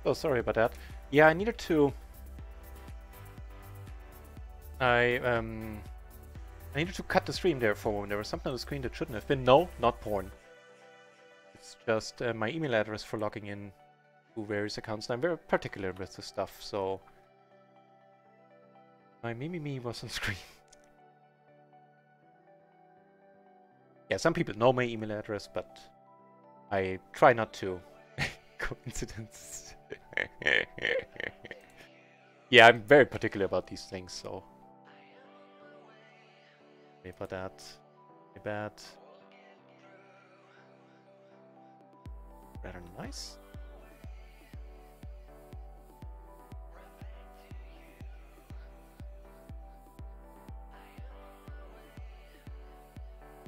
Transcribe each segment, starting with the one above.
Oh, sorry about that. Yeah, I needed to. I I needed to cut the stream there for a moment. There was something on the screen that shouldn't have been. No, not porn. It's just my email address for logging in to various accounts. And I'm very particular with this stuff, so my me was on screen. Yeah, some people know my email address, but I try not to. Coincidence. Yeah, I'm very particular about these things, so. Sorry about that. My bad. Rather nice.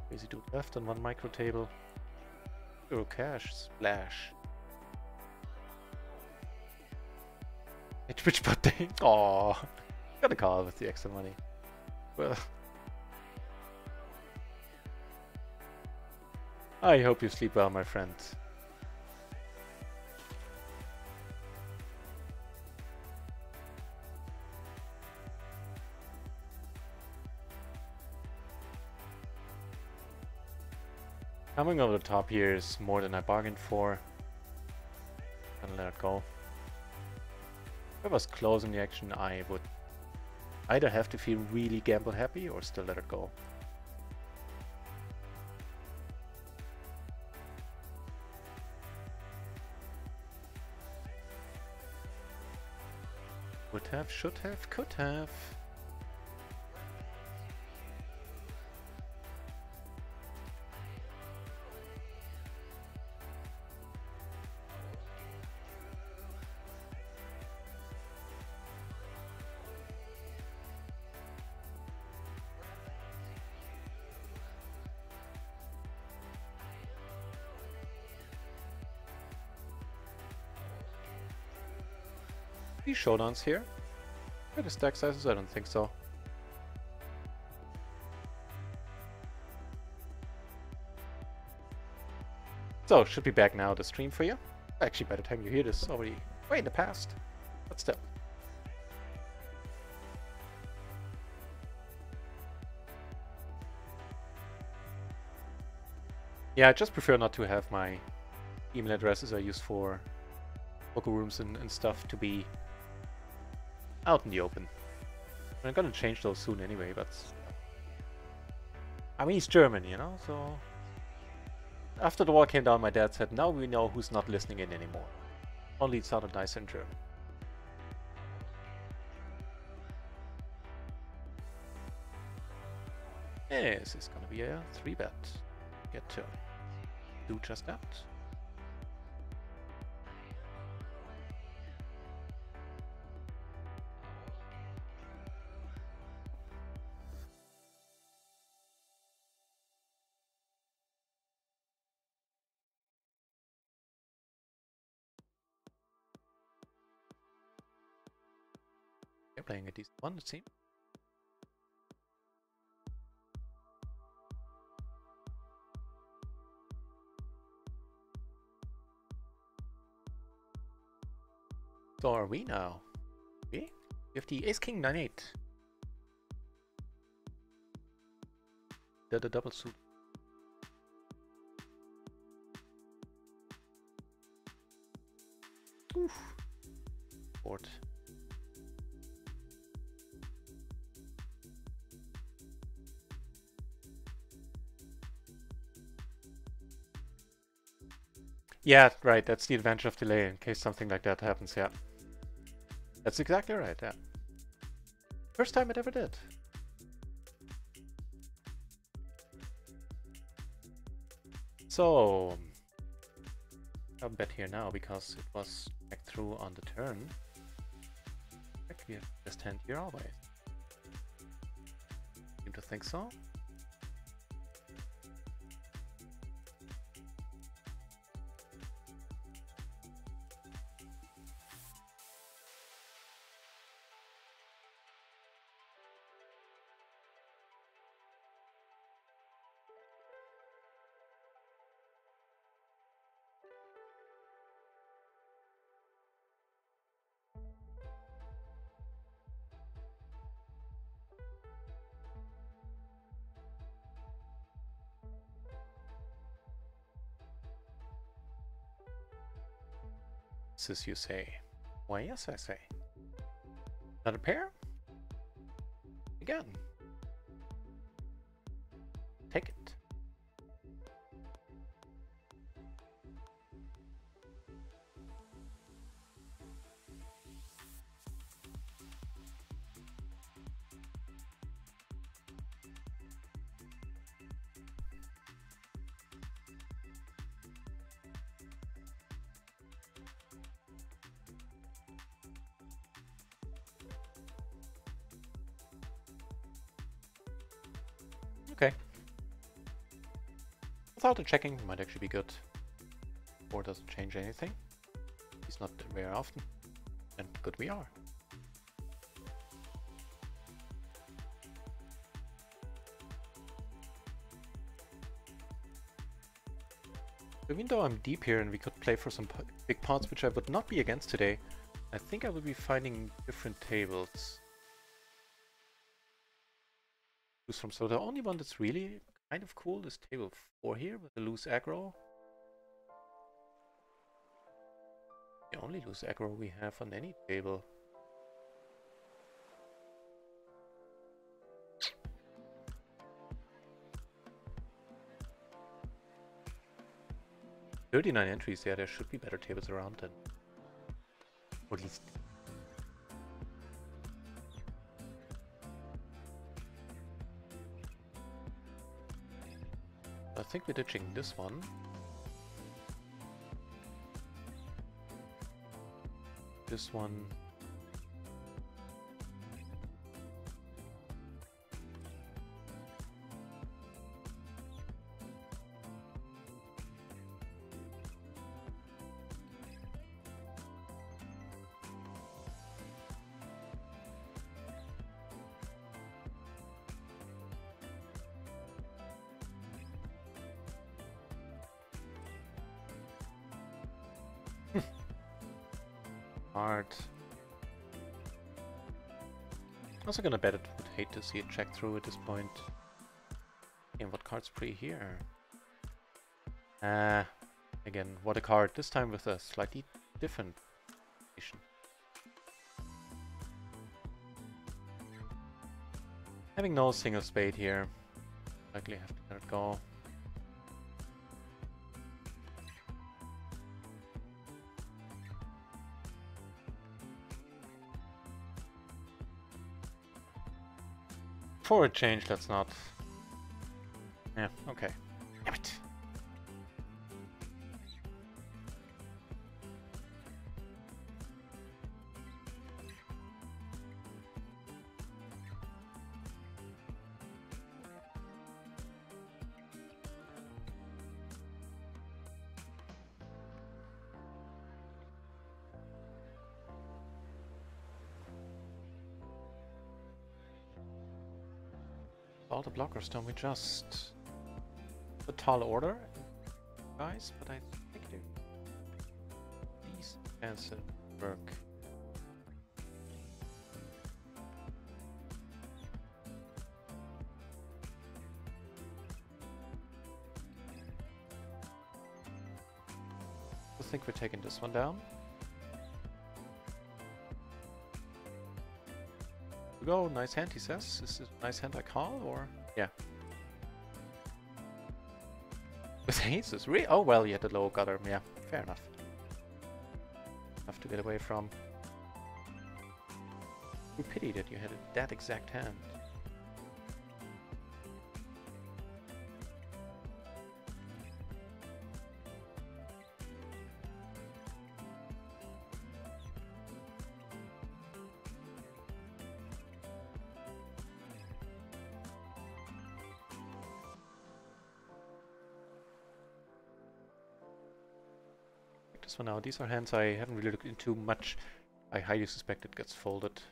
Crazy dude left on one micro table. Euro cash splash. A Twitch bot day. Aww. Got a call with the extra money. Well. I hope you sleep well, my friend. Coming over the top here is more than I bargained for. Gonna let it go. If I was close in the action, I would either have to feel really gamble happy or still let it go. Would have, should have, could have. These showdowns here? Are the stack sizes? I don't think so. So, should be back now to stream for you. Actually, by the time you hear this, already way in the past. But still. Yeah, I just prefer not to have my email addresses I use for local rooms and stuff to be out in the open. I'm gonna change those soon anyway, but I mean, he's German, you know, so after the wall came down, my dad said, now we know who's not listening in anymore. Only it sounded nice in German. This is gonna be a 3-bet. Get to do just that. They're playing a decent one, it seems. So are we now? Okay. You have the Ace King 9-8. The double suit. Oof. Board. Yeah, right, that's the advantage of delay in case something like that happens, yeah. That's exactly right, yeah. First time it ever did. So, I'll bet here now because it was back through on the turn. We have best hand here always. Seem to think so. As you say. Why, yes, I say. Another pair? Again. Take it. Okay. Without the checking, might actually be good. Or doesn't change anything. It's not very often. And good we are. Even though I'm deep here and we could play for some big pots, which I would not be against today, I think I will be finding different tables. Choose from. So the only one that's really kind of cool is table 4 here with the loose aggro. The only loose aggro we have on any table. "39 entries, yeah, there should be better tables around then. Or at least... I think we're ditching this one. This one. Hard. Also gonna bet it would hate to see it check through at this point. And what card's free here? Again, what a card. This time with a slightly different position. Having no single spade here. Likely have to let it go. For a change, let's not. Yeah, okay. Damn it. All the blockers, don't we just a tall order, guys? But I think these answer work. I think we're taking this one down. Go, nice hand, he says. Is this a nice hand I call, or? Yeah. With aces, really? Oh, well, you had the low gutter. Yeah, fair enough. Have to get away from. Who pity that you had that exact hand. For now, these are hands I haven't really looked into much. I highly suspect it gets folded.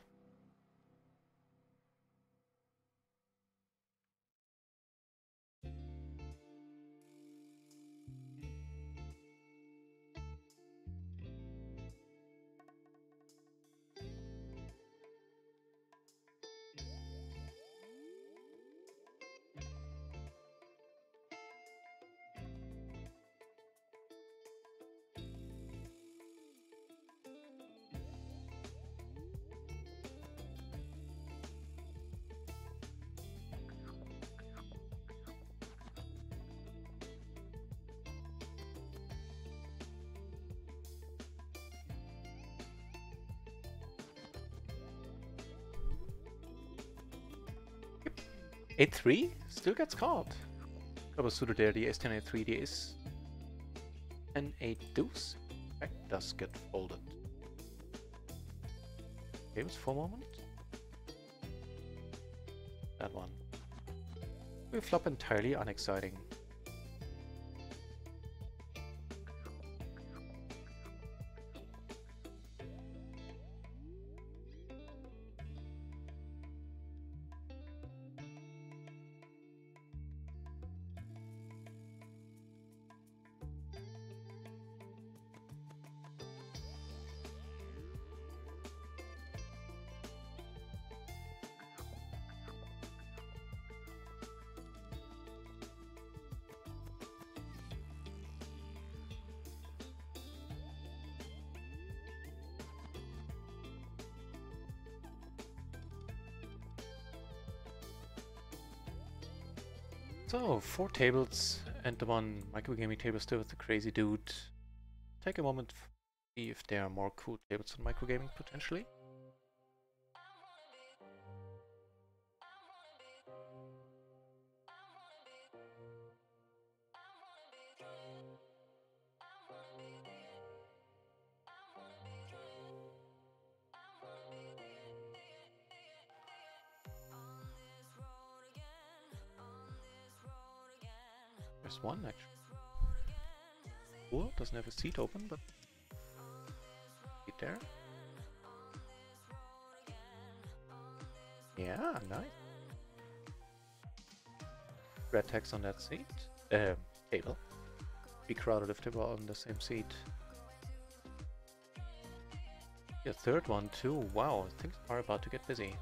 A3 still gets called. Double suited there, the ace-10, A3, the ace and a deuce. Back does get folded. Tables for a moment. That one. We flop entirely unexciting. So, 4 tables and the one microgaming table still with the crazy dude. Take a moment to see if there are more cool tables on microgaming potentially. There's one actually. Cool, doesn't have a seat open, but seat there. Yeah, nice. Red text on that seat. Table. Be crowded if they were all on the same seat. Yeah, third one too. Wow, things are about to get busy.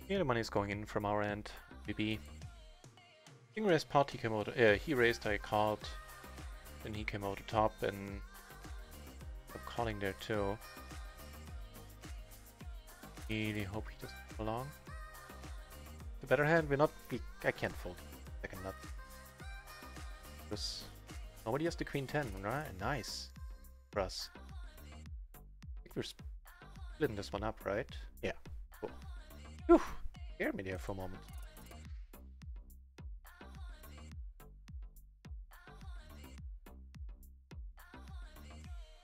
Yeah, the money is going in from our end. BB. King raised part, he came out. He raised, I called. Then he came out the top, and I'm calling there too. Really hope he doesn't come along. The better hand, we're not. I can't fold second nut. Because nobody has the queen 10, right? Nice for us. I think we're splitting this one up, right? Yeah. Cool. Whew. Scared me there for a moment.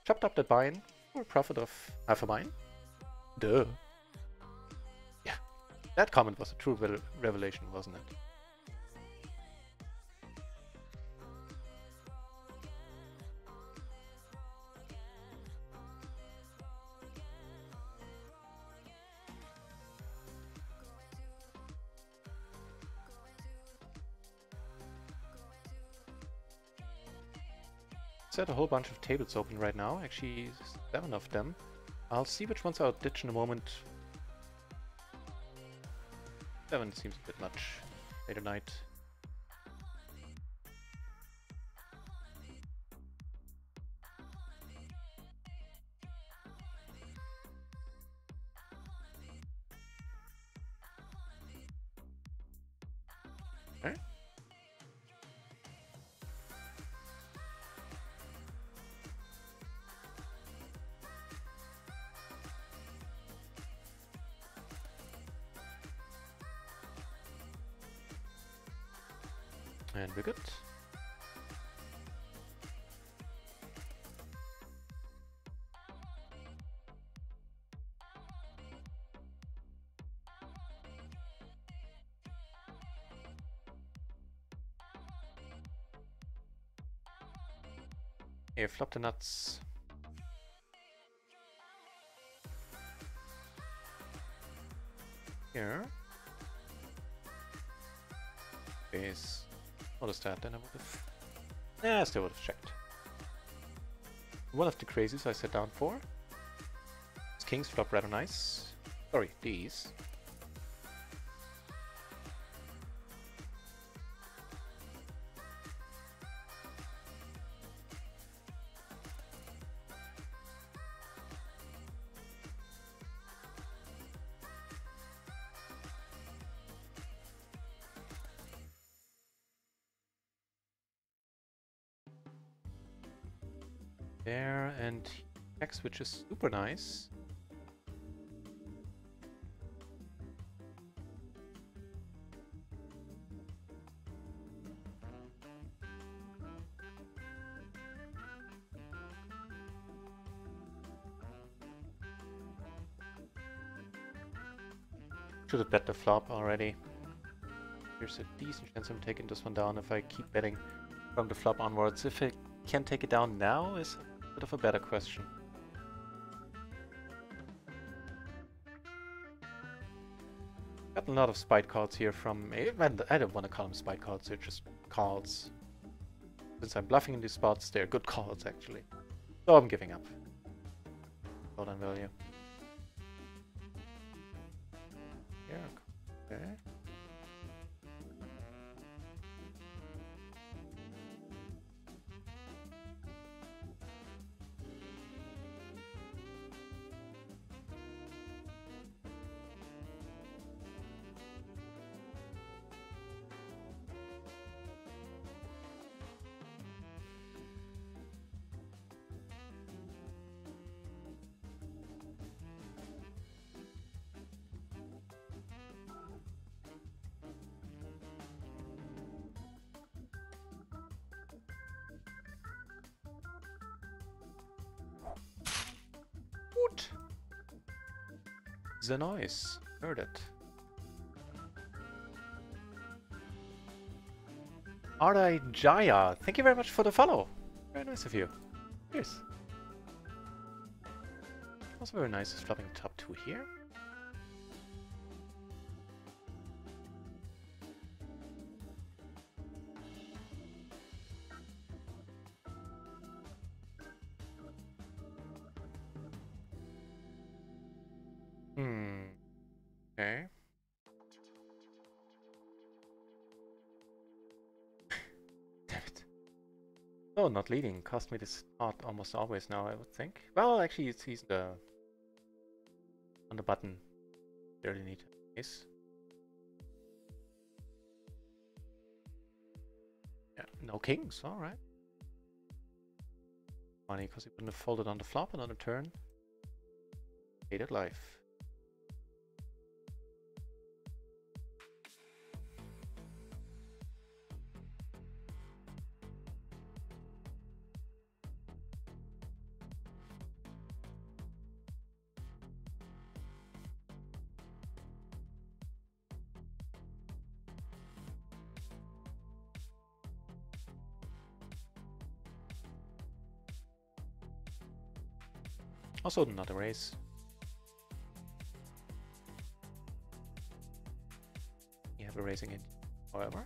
Chopped up that buy-in for a profit of half a buy-in. Duh. Yeah. That comment was a true revelation, wasn't it? Set a whole bunch of tables open right now, actually 7 of them. I'll see which ones I'll ditch in a moment. 7 seems a bit much later night. Okay. And we're good. Here, flop the nuts. Here. Base. Notice that, then I would have... Yeah, I still would have checked. One of the crazies I sat down for. These kings flop rather nice. Sorry, these. there, and he checks, which is super nice. Should have bet the flop already. There's a decent chance I'm taking this one down if I keep betting from the flop onwards. If I can take it down now is a bit of a better question. Got a lot of spite calls here from... I don't want to call them spite calls, they're just calls. Since I'm bluffing in these spots, they're good calls actually. So I'm giving up. Hold on value. Yeah, okay. The noise. Heard it. Ardai Jaya, thank you very much for the follow. Very nice of you. Cheers. Also very nice is flopping top 2 here. Okay. Damn it. Oh, not leading. Cost me this spot almost always now, I would think. Well, actually, he's on the button. Barely need ace. Yeah, no kings. All right. Funny, because he wouldn't have folded on the flop and on the turn. Hated life. Also not a raise. You have a raising it, however.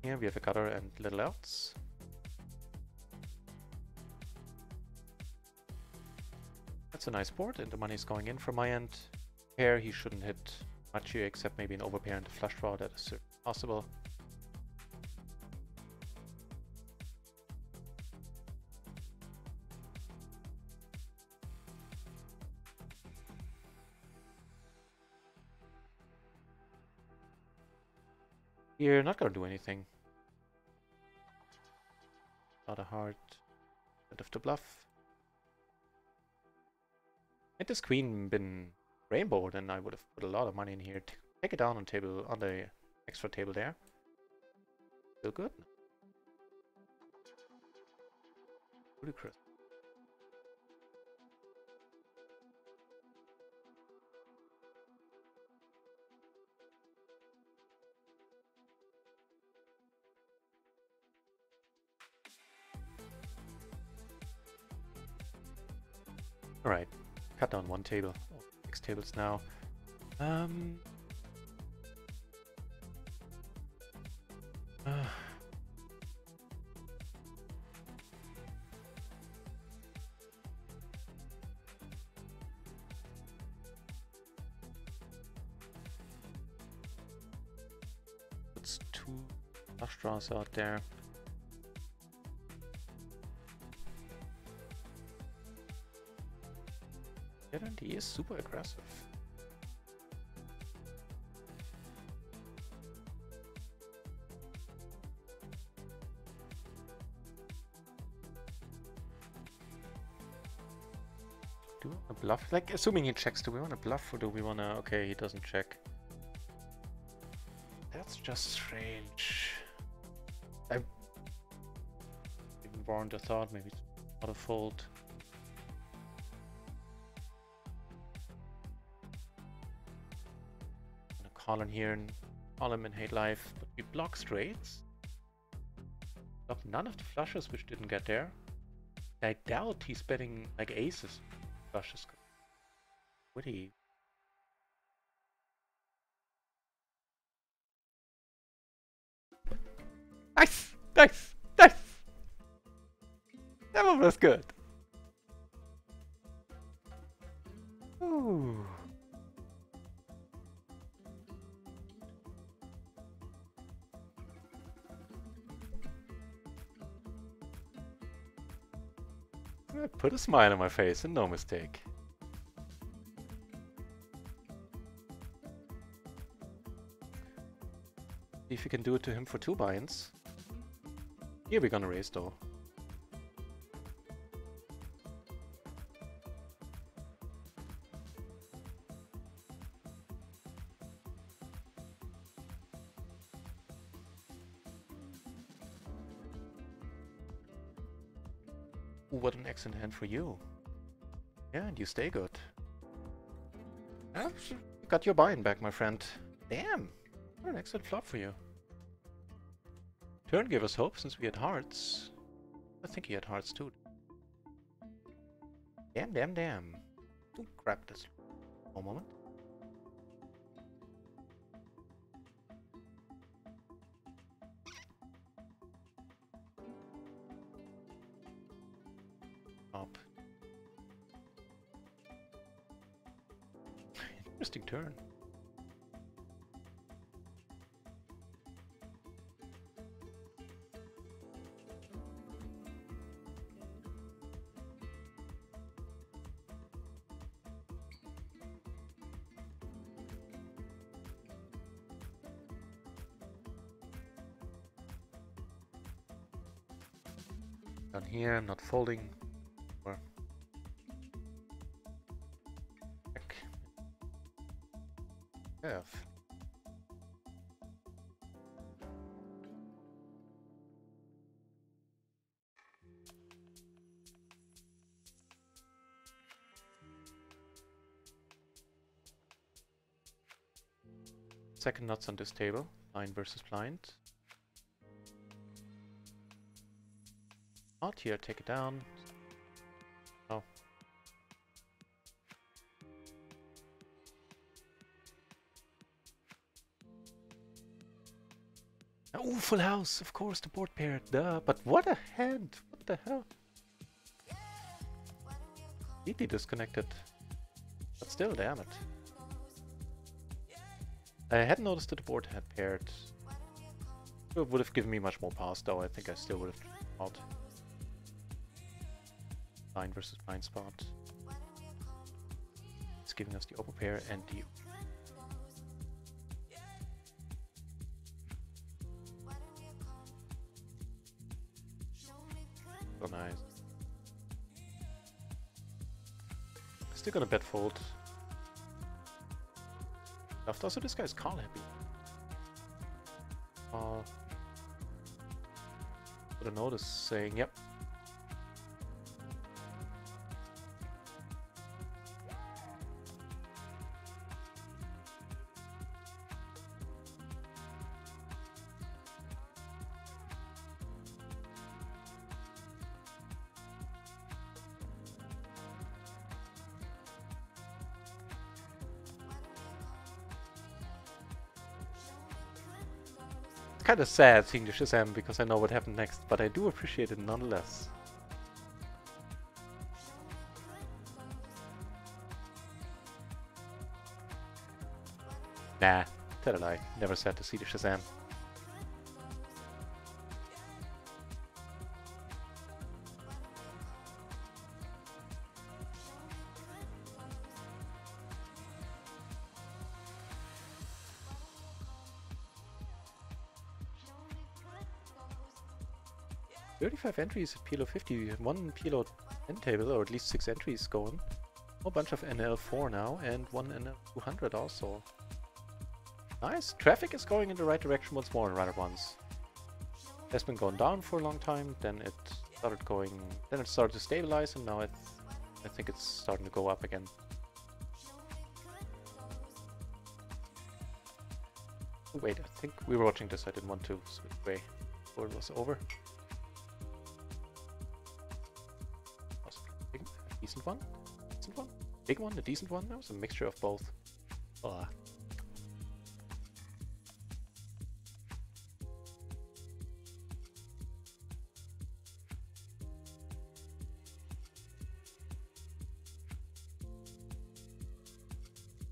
Here we have a gutter and little outs. That's a nice board, and the money is going in from my end. Pair, he shouldn't hit much here, except maybe an overpair and a flush draw. That is possible. You're not gonna do anything. Not a hard bit of the bluff. Had this queen been rainbow, then I would have put a lot of money in here. Take it down on table, on the extra table there. Still good. Ludicrous. All right. Cut down one table, 6 tables now. Puts 2 flush draws out there. And he is super aggressive. Do we want to bluff? Like, assuming he checks, do we want to bluff or do we want to... Okay, he doesn't check. That's just strange. I even warned a thought, maybe it's not a fold. I'm gonna call in here and call him in hate life, but we block straights. Block none of the flushes which didn't get there. I doubt he's betting like aces. Flushes. Would he? Nice! Nice! Nice! That one was good. Ooh. I put a smile on my face and no mistake. See if you can do it to him for 2 buy-ins. Here we're gonna raise though. Ooh, what an excellent hand for you. Yeah, and you stay good. You got your buy-in back, my friend. Damn! What an excellent flop for you. Turn gave us hope since we had hearts. I think he had hearts too. Damn, damn, damn. Don't grab this for a moment. Up. Interesting turn. Down here, I'm not folding. Or check. F. Second nuts on this table. Blind versus blind. Out here, take it down. Oh. Oh, full house! Of course, the board pair. Duh. But what a hand! What the hell? Completely disconnected. But still, damn it. I hadn't noticed that the board had paired. It would have given me much more pass, though. I think I still would have out. Blind versus blind spot. It's giving us the open pair and the... So nice. Still gonna bet fold. Also, this guy's call happy. Put a notice saying, yep. Kind of sad seeing the Shazam because I know what happened next, but I do appreciate it nonetheless. Nah, tell a lie. Never sad to see the Shazam. 35 entries at PLO 50, one PLO 10 table, or at least 6 entries going. A whole bunch of NL4 now, and one NL200 also. Nice, traffic is going in the right direction once more in RunItOnce. It has been going down for a long time, then it started to stabilize, and now I think it's starting to go up again. Oh, wait, I think we were watching this, I didn't want to switch away before it was over. Big, decent one? Decent one? Big one? A decent one? That was a mixture of both. Ugh.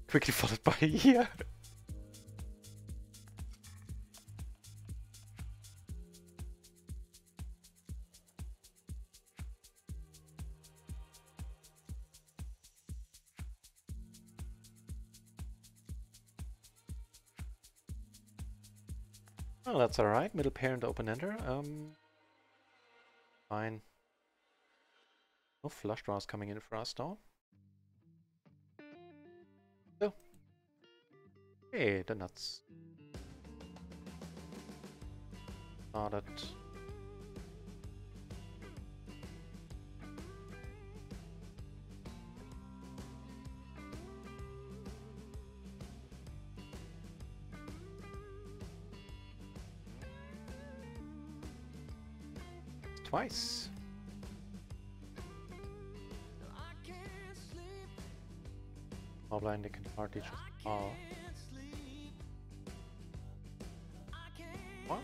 Quickly followed by a year. Well, that's alright. Middle pair and open-ender. Fine. No flush draws coming in for us though. So. Hey, the nuts. Started. Twice. All blind, they can hardly just call. Walk.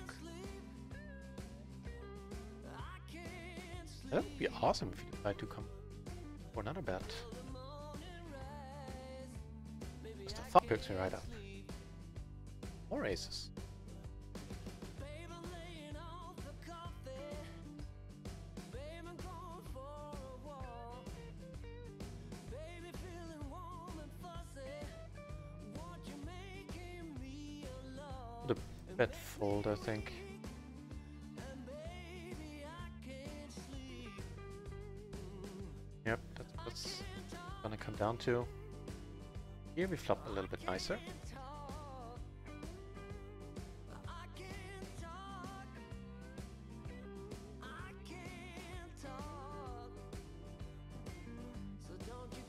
That would be awesome if you decide to come for another bet. Just a thought picks me right up. More aces. The bet fold, I think. Yep, that's what's gonna come down to. Here we flop a little bit nicer.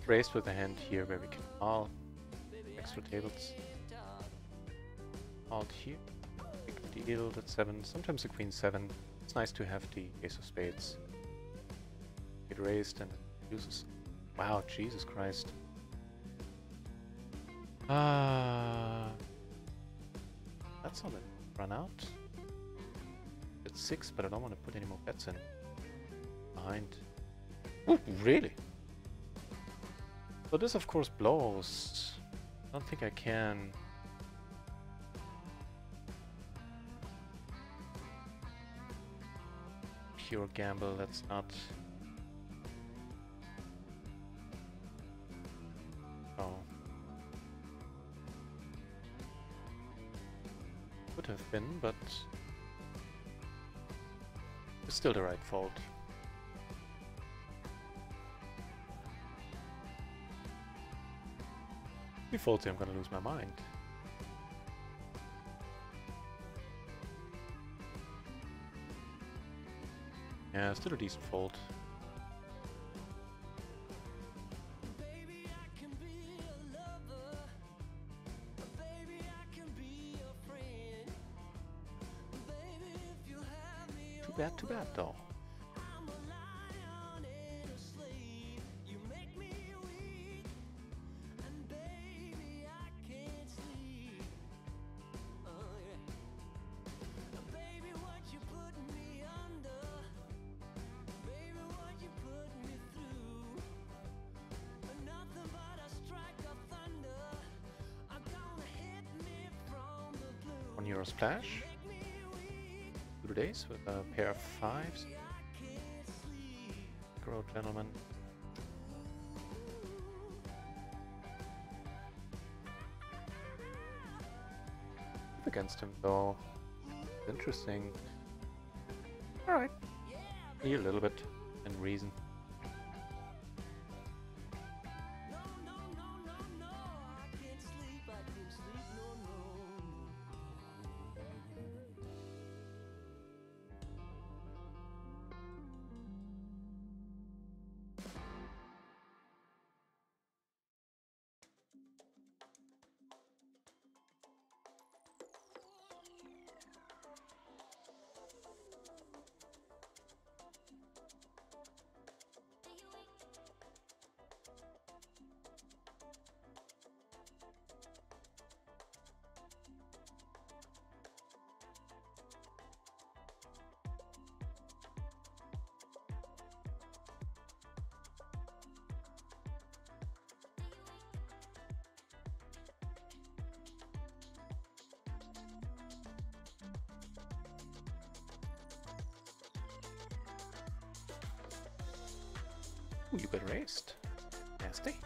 Raised with a hand here where we can call extra tables. Alt here, big deal, that's 7, sometimes the queen 7. It's nice to have the ace of spades. Get raised and it uses. Wow, Jesus Christ. That's not a run out. It's 6, but I don't want to put any more bets in. Behind. Ooh, really? So this of course blows. I don't think I can. Pure gamble, that's not. Oh. Would have been, but it's still the right fold. If he folds here, I'm gonna lose my mind. Yeah, still a decent fold. Too bad though. €1 splash. 2 days with a pair of 5s. Grow, gentlemen. Against him though. Interesting. Alright. Here a little bit, and reason. Ooh, you got raised. Nasty.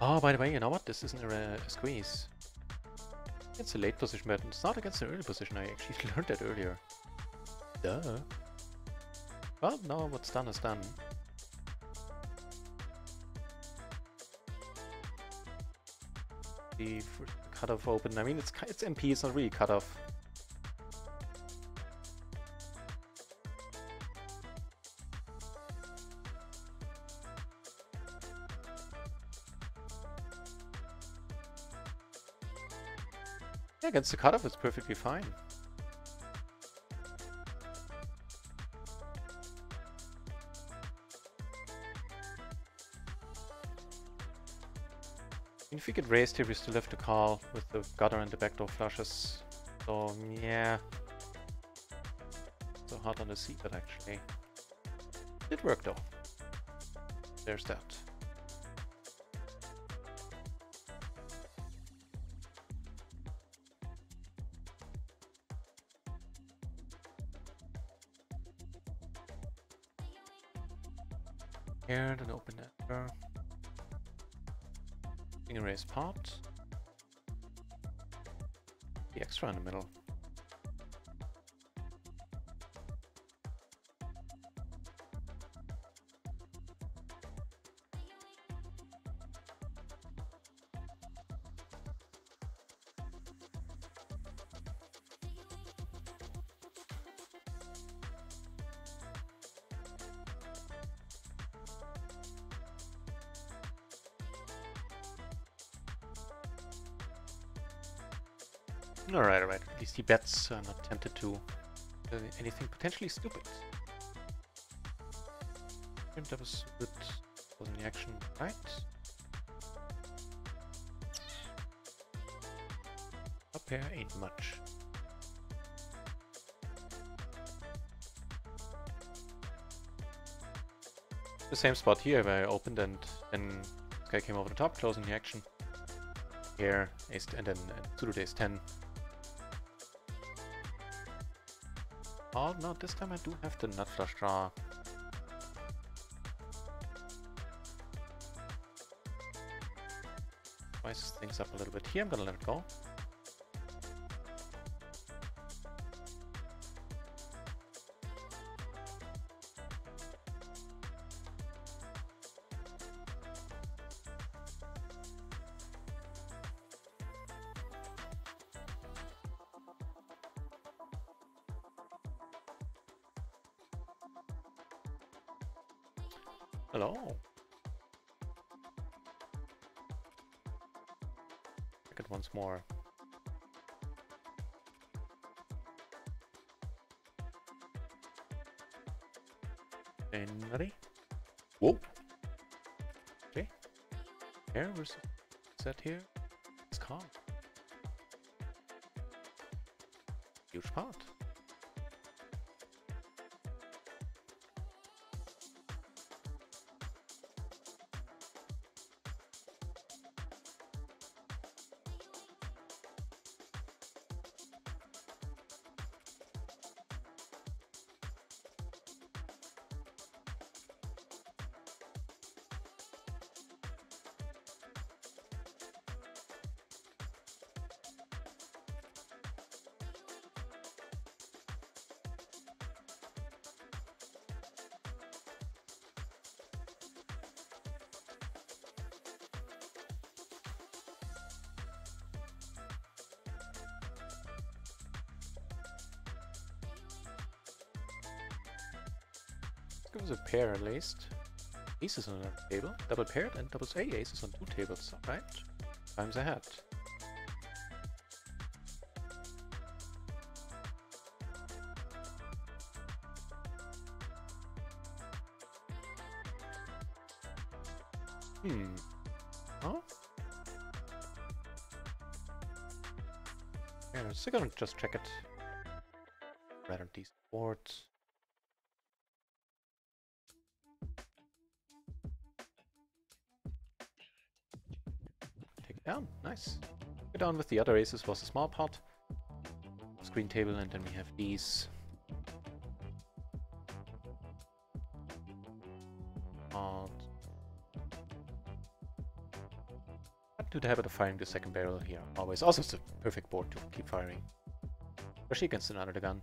Oh, by the way, you know what? This isn't a squeeze. It's a late position, but it's not against an early position. I actually learned that earlier. Duh. Well, no, what's done is done. The cutoff open. I mean, it's MP. It's not really cutoff. Yeah, against the cutoff, it's perfectly fine. If we get raised here, we still have to call with the gutter and the backdoor flushes. So, yeah. So hard on the seat, but actually. Did work though. There's that. Here, then open that door. Erase part. The extra in the middle. Alright, alright. At least he bets are not tempted to anything potentially stupid. And that was good. Was in the action, right? Up here ain't much. The same spot here where I opened and then this guy came over the top, closing the action. Here, and then pseudo ace 10. Oh no, this time I do have the nut flush draw. Spices things up a little bit here, I'm gonna let it go. Hello. Check it once more. And ready? Whoa. Okay. Here, where's it set here? It's calm. Huge pot. Give us a pair at least. Aces on another table. Double paired and doubles A aces on 2 tables. Alright. Times ahead. Oh? Yeah, I'm still gonna just check it. Right on these boards. Take it down. Nice. Go down with the other aces was a small pot. Screen table, and then we have these. Not do the habit of firing the second barrel here. Always. Also, it's a perfect board to keep firing. Especially against another gun.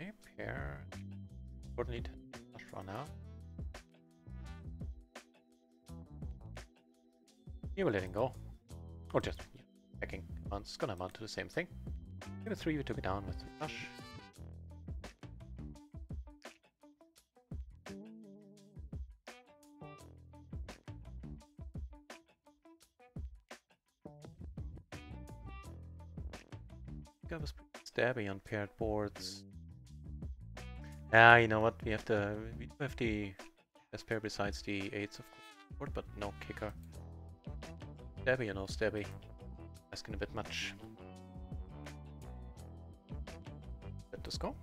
Okay, pair. Coordinate. Just run out. You were letting go. Or just checking. It's gonna amount to the same thing. Give it 3, we took it down with the flush. I was pretty stabby on paired boards. Ah, you know what? We do have the best pair besides the 8s of course, but no kicker. Stabby or no stabby. Asking a bit much. Let this go.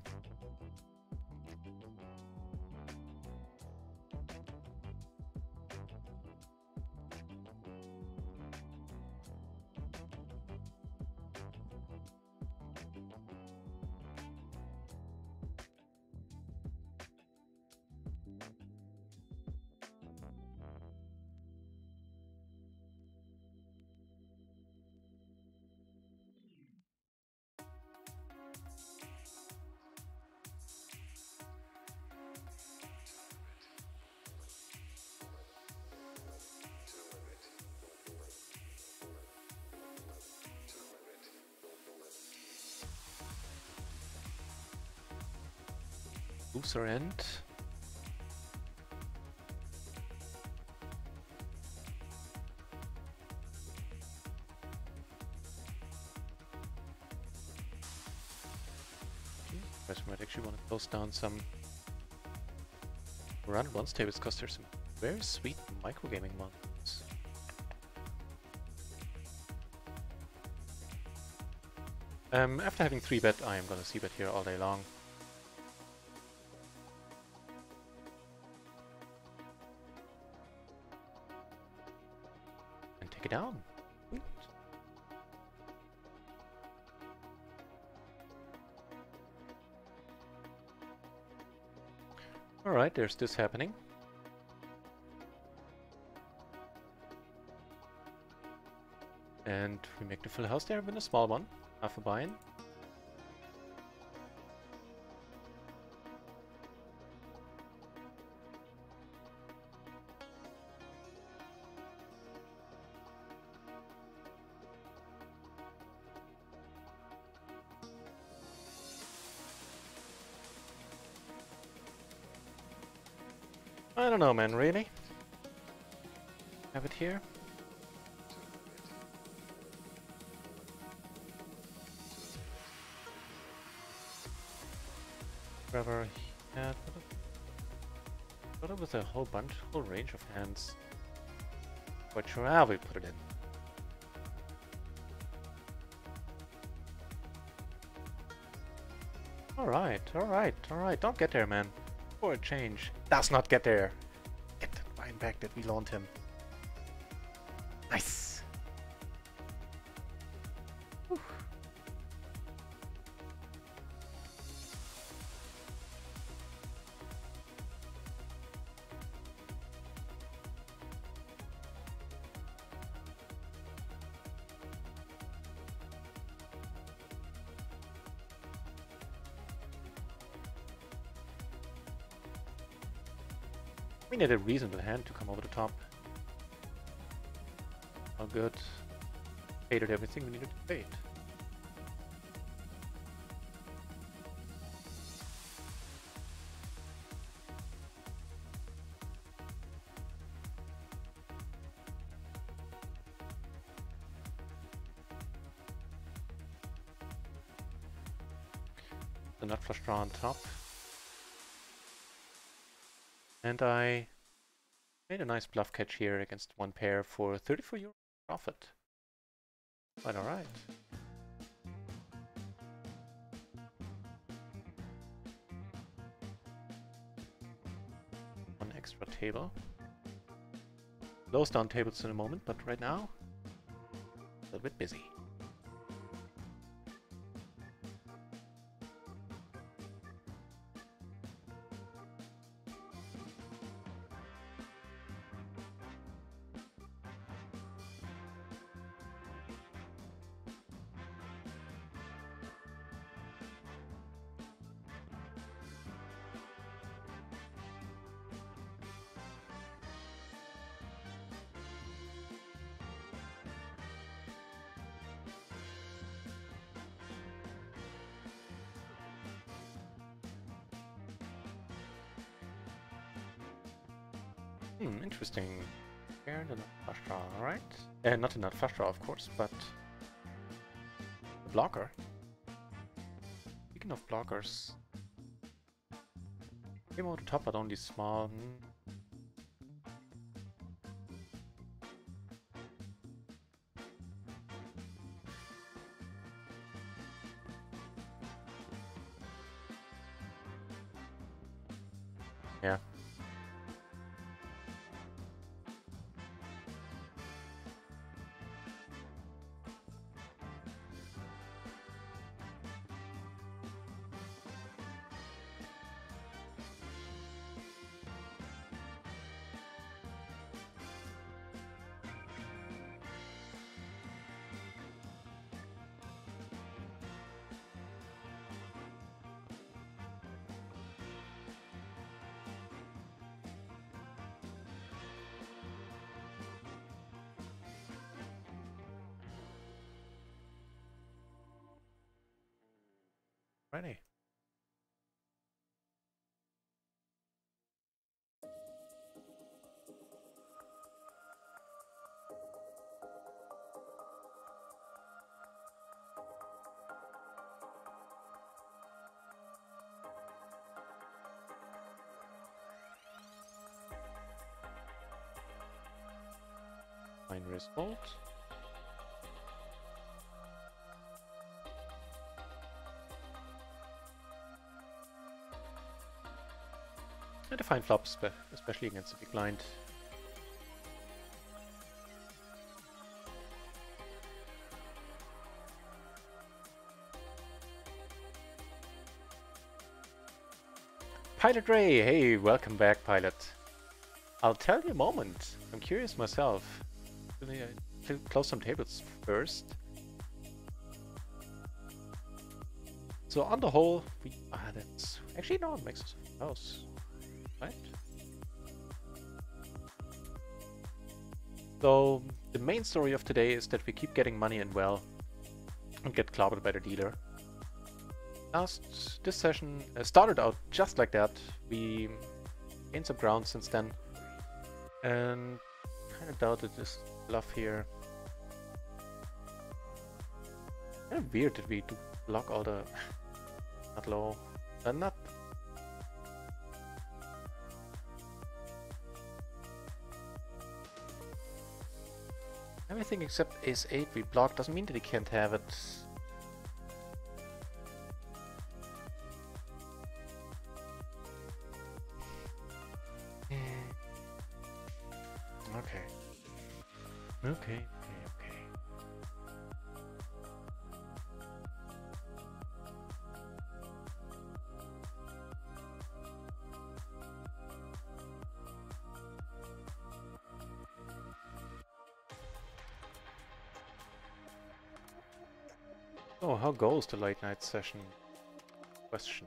Looser end. I might actually want to close down some RunItOnce tables because there's some very sweet microgaming ones. After having 3-bet, I am gonna c-bet here all day long. And take it down. Sweet. Alright, there's this happening. And we make the full house there with a small one. Half a buy-in. I don't know, man, really? Have it here? Grabber, yeah, put it with a whole range of hands. Quite sure how we put it in. Alright, alright, alright. Don't get there, man. For a change. Does not get there. Get that Ryan back that we loaned him. Nice. Whew. We need a reasonable hand to come over the top. All good. Faded everything we needed to fade. The nut flush draw on top. And I made a nice bluff catch here against one pair for 34 euro profit. Quite alright. One extra table. Close down tables in a moment, but right now, a little bit busy. Interesting. Here, the nut flush draw, alright. Not the nut flush draw, of course, but the blocker. Speaking of blockers, came over the top, but only small. Yeah. Ready. Fine result. And a fine flop, especially against the big blind. Pilot Ray, hey, welcome back, Pilot. I'll tell you in a moment. I'm curious myself. I'll close some tables first. So on the whole, that's actually no, it makes us close. Right? So the main story of today is that we keep getting money in well and get clobbered by the dealer. This session started out just like that. We gained some ground since then and kind of doubted this bluff here. Kind of weird that we do block all the not low and not. Everything except ace-8 we block doesn't mean that he can't have it. Okay. Okay. Oh, how goes the late night session? Question.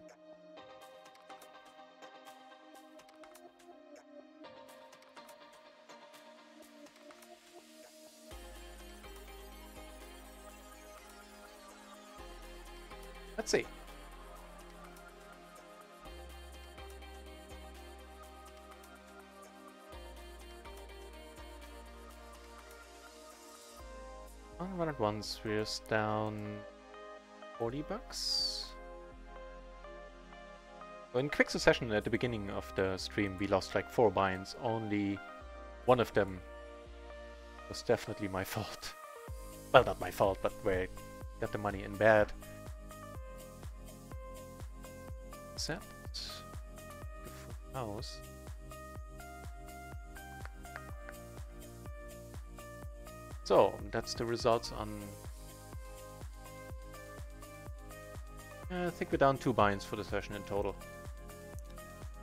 Let's see. On run at once, we're down $40. So in quick succession at the beginning of the stream, we lost like 4 binds. Only one of them was definitely my fault. Well, not my fault, but where I got the money in bad. Except the full house. So that's the results on. I think we're down 2 binds for the session in total.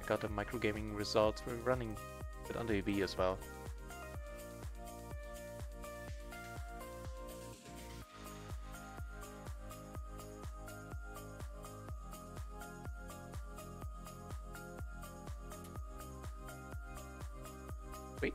I got the microgaming results. We're running a bit under EV as well. Wait.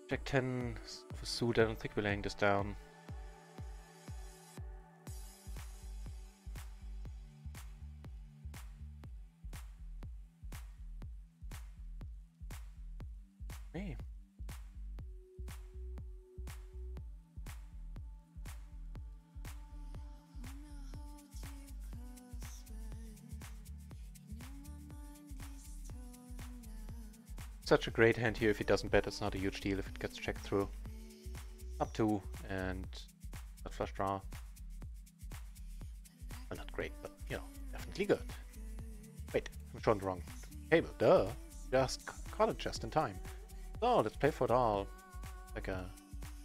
Jack 10 of a suit, I don't think we're laying this down. Hey. Such a great hand here. If he doesn't bet, it's not a huge deal if it gets checked through. Up 2 and not flush draw. Well, not great, but you know, definitely good. Wait, I'm showing the wrong table. Duh. Just caught it just in time. So let's play for it all. Like a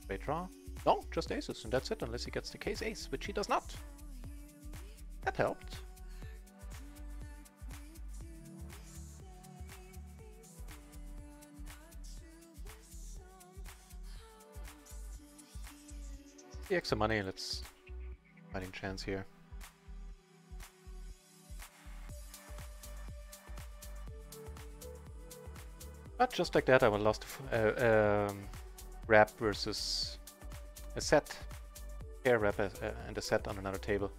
straight draw. No, just aces, and that's it, unless he gets the case ace, which he does not. That helped. The extra money, let's fighting chance here. But just like that, I lost wrap versus a set, pair wrap and a set on another table.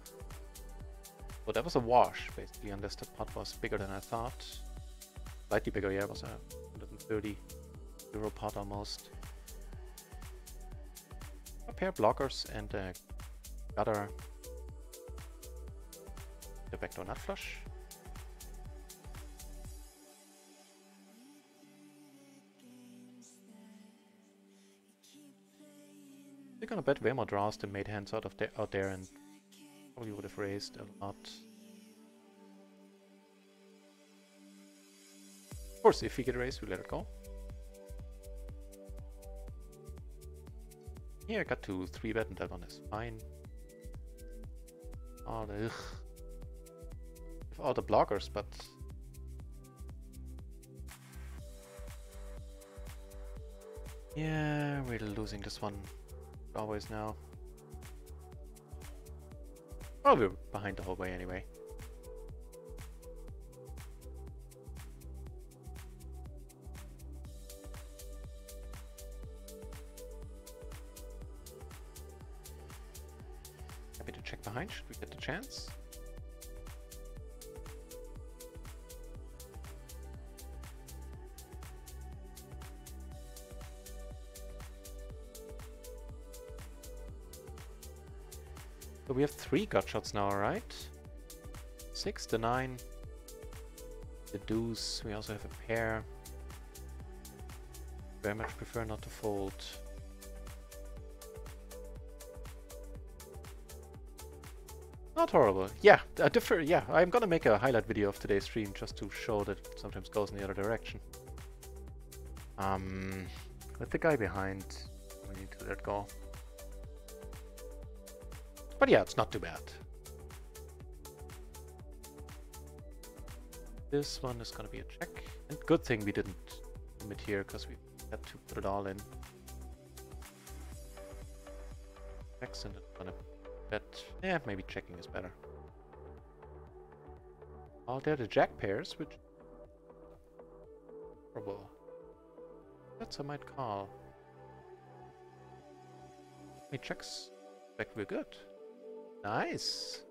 So that was a wash, basically, unless the pot was bigger than I thought. Slightly bigger, yeah, it was a 130 euro pot almost. A pair blockers and a gutter. The backdoor nut flush. They're gonna bet way more draws than made hands out there and probably would have raised a lot. Of course, if we get raised, we let it go. Here I got to 3-bet and that one is fine. Oh, with all the blockers, but yeah, we're losing this one always now. Oh, we're behind the whole way anyway. behind should we get the chance. So we have 3 gut shots now, right? 6, the 9, the deuce. We also have a pair. Very much prefer not to fold. Not horrible. Yeah, yeah, I'm gonna make a highlight video of today's stream just to show that it sometimes goes in the other direction. With the guy behind, we need to let go. But yeah, it's not too bad. This one is gonna be a check. And good thing we didn't limit here, because we had to put it all in. Checks and it's gonna bet. Yeah, maybe checking is better. Oh, they're the jack pairs, which... Horrible. That's I might call. He checks. In fact, we're good. Nice.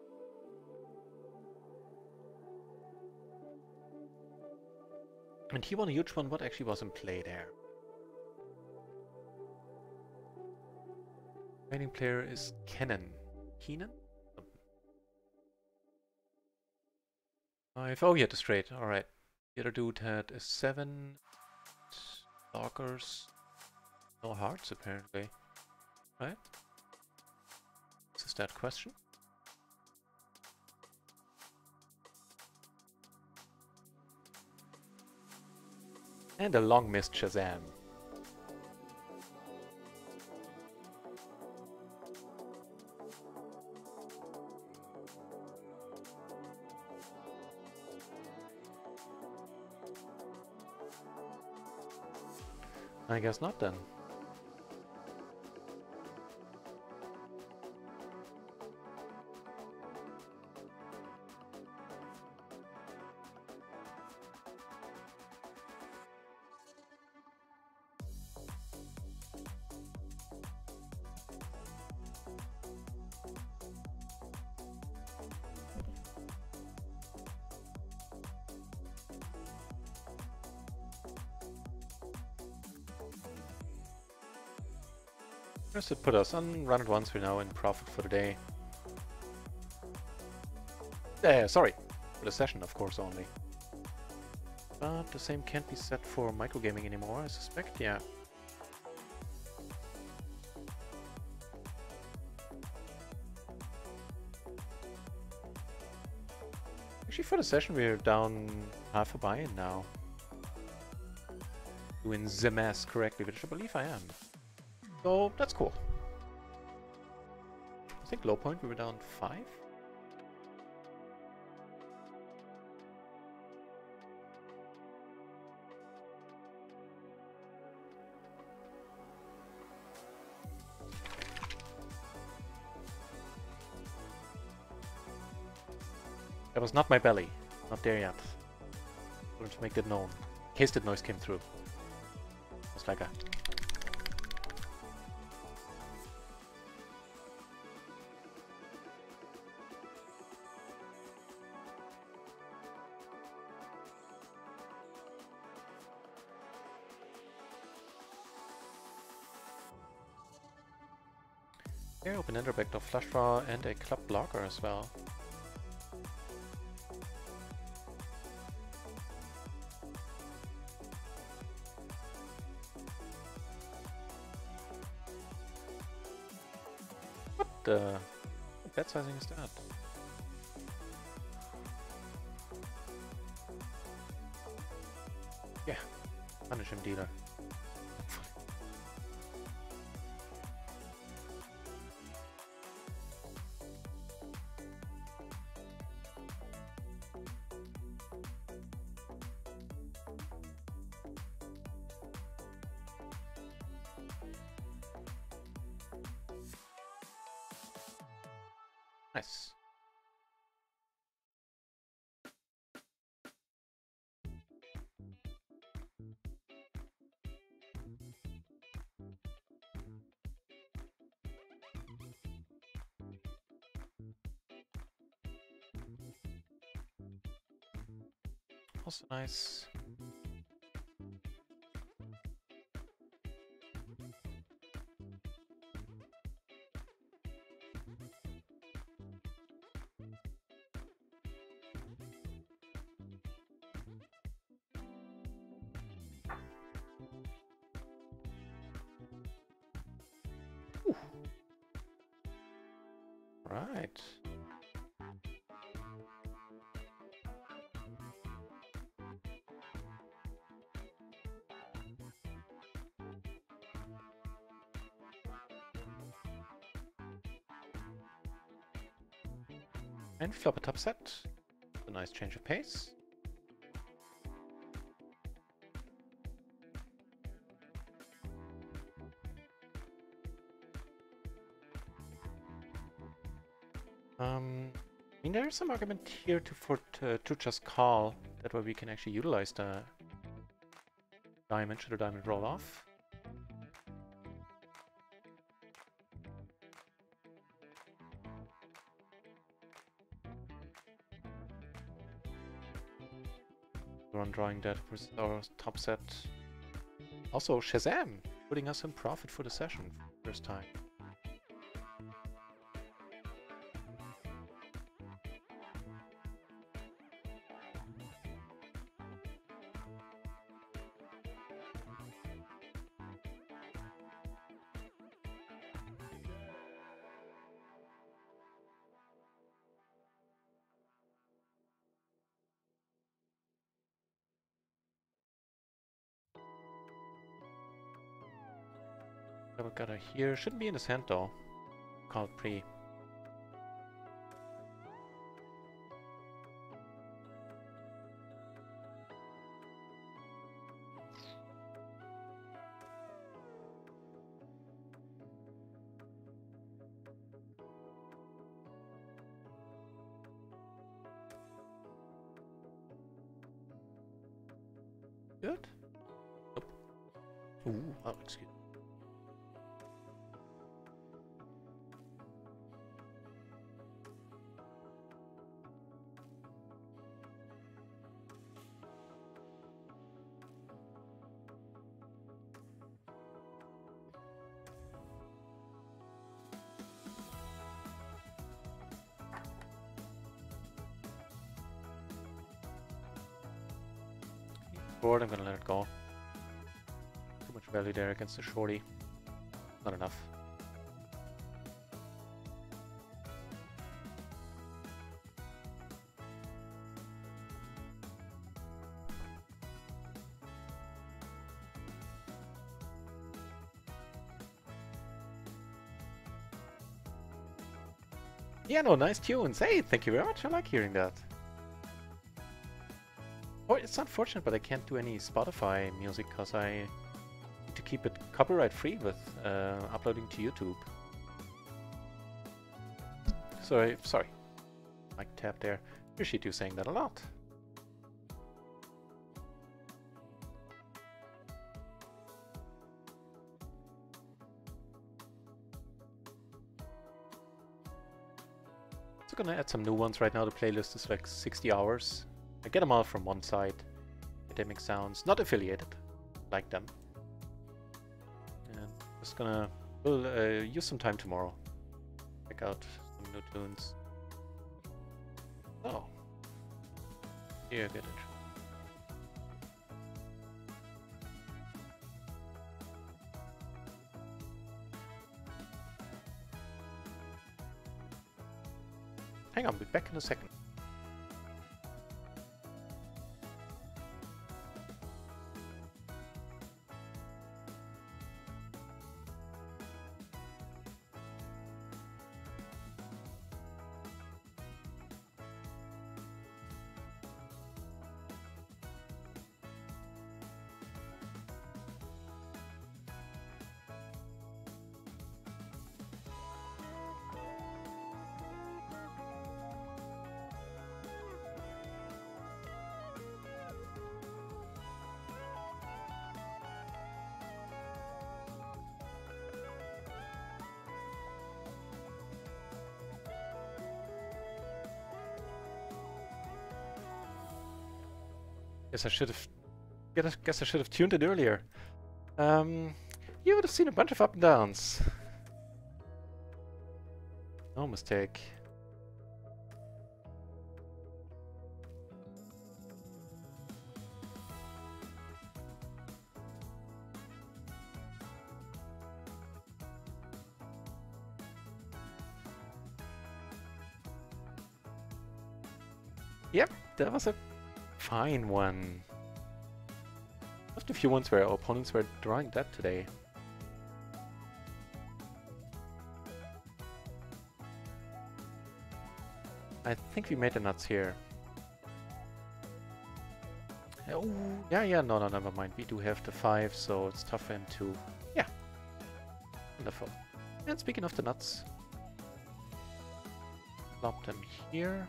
And he won a huge one. What actually was in play there? Remaining player is Kenan. Keenan? 5. Oh, he had a straight. Alright. The other dude had a 7. Blockers. No hearts, apparently. Right? This is that question. And a long missed Shazam. I guess not then. Just to put us on Run It Once, we're now in profit for the day. Sorry, for the session, of course, only. But the same can't be said for microgaming anymore, I suspect, yeah. Actually, for the session, we're down half a buy-in now. Doing the math correctly, which I believe I am. So, that's cool. I think low point we were down 5. That was not my belly. Not there yet. I wanted to make that known. In case that noise came through. It was like a... Yeah, open-ender backdoor flush draw and a club blocker as well. What bet sizing is that? Yeah, punish him, dealer. Nice. Also nice. Ooh. Right. And flop a top set. A nice change of pace. I mean, there is some argument here to just call. That way we can actually utilize the diamond should the diamond roll off. We're on drawing that for our top set. Also, Shazam putting us in profit for the session for the first time. Double gutter here. Shouldn't be in his hand though. Call it pre. Good? Nope. Ooh, oh, excuse me. Board, I'm gonna let it go. Too much value there against the shorty. Not enough. Yeah, no, nice tunes. Hey, thank you very much. I like hearing that. Oh, it's unfortunate, but I can't do any Spotify music because I need to keep it copyright free with uploading to YouTube. Sorry. Mic tap there. Appreciate you saying that a lot. So gonna add some new ones right now. The playlist is like 60 hours. I get them all from one site. Academic Sounds, not affiliated, like them. And just we'll use some time tomorrow. Check out some new tunes. Oh, yeah, get it. Hang on, be back in a second. Guess I should have. Guess I should have tuned it earlier. You would have seen a bunch of up and downs. No mistake. Yep, that was a fine one. Just a few ones where our opponents were drawing that today. I think we made the nuts here. Oh, yeah, no, never mind. We do have the 5, so it's tough for him to... Yeah. Wonderful. And speaking of the nuts, plop them here.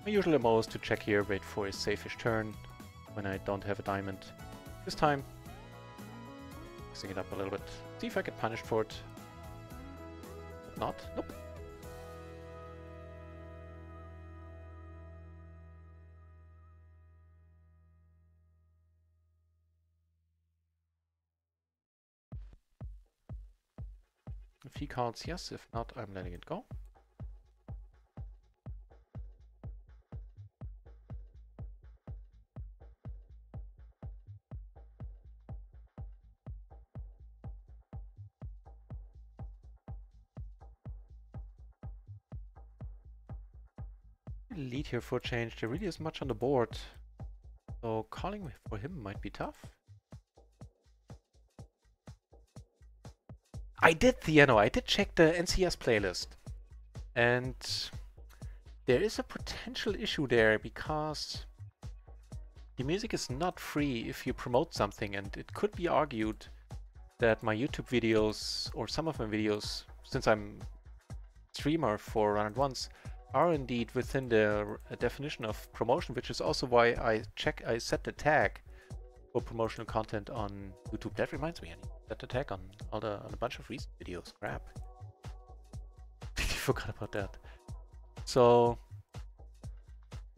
My usual MO is to check here, wait for a safe-ish turn when I don't have a diamond. This time, mixing it up a little bit. See if I get punished for it. Not? Nope. If he calls yes, if not, I'm letting it go. Lead here for a change. There really isn't much on the board, so calling for him might be tough. I did check the NCS playlist, and there is a potential issue there because the music is not free if you promote something, and it could be argued that my YouTube videos, or some of my videos, since I'm streamer for RunItOnce, are indeed within the definition of promotion, which is also why I set the tag for promotional content on YouTube. That reminds me, I need to set the tag on a bunch of recent videos. Crap. I forgot about that. So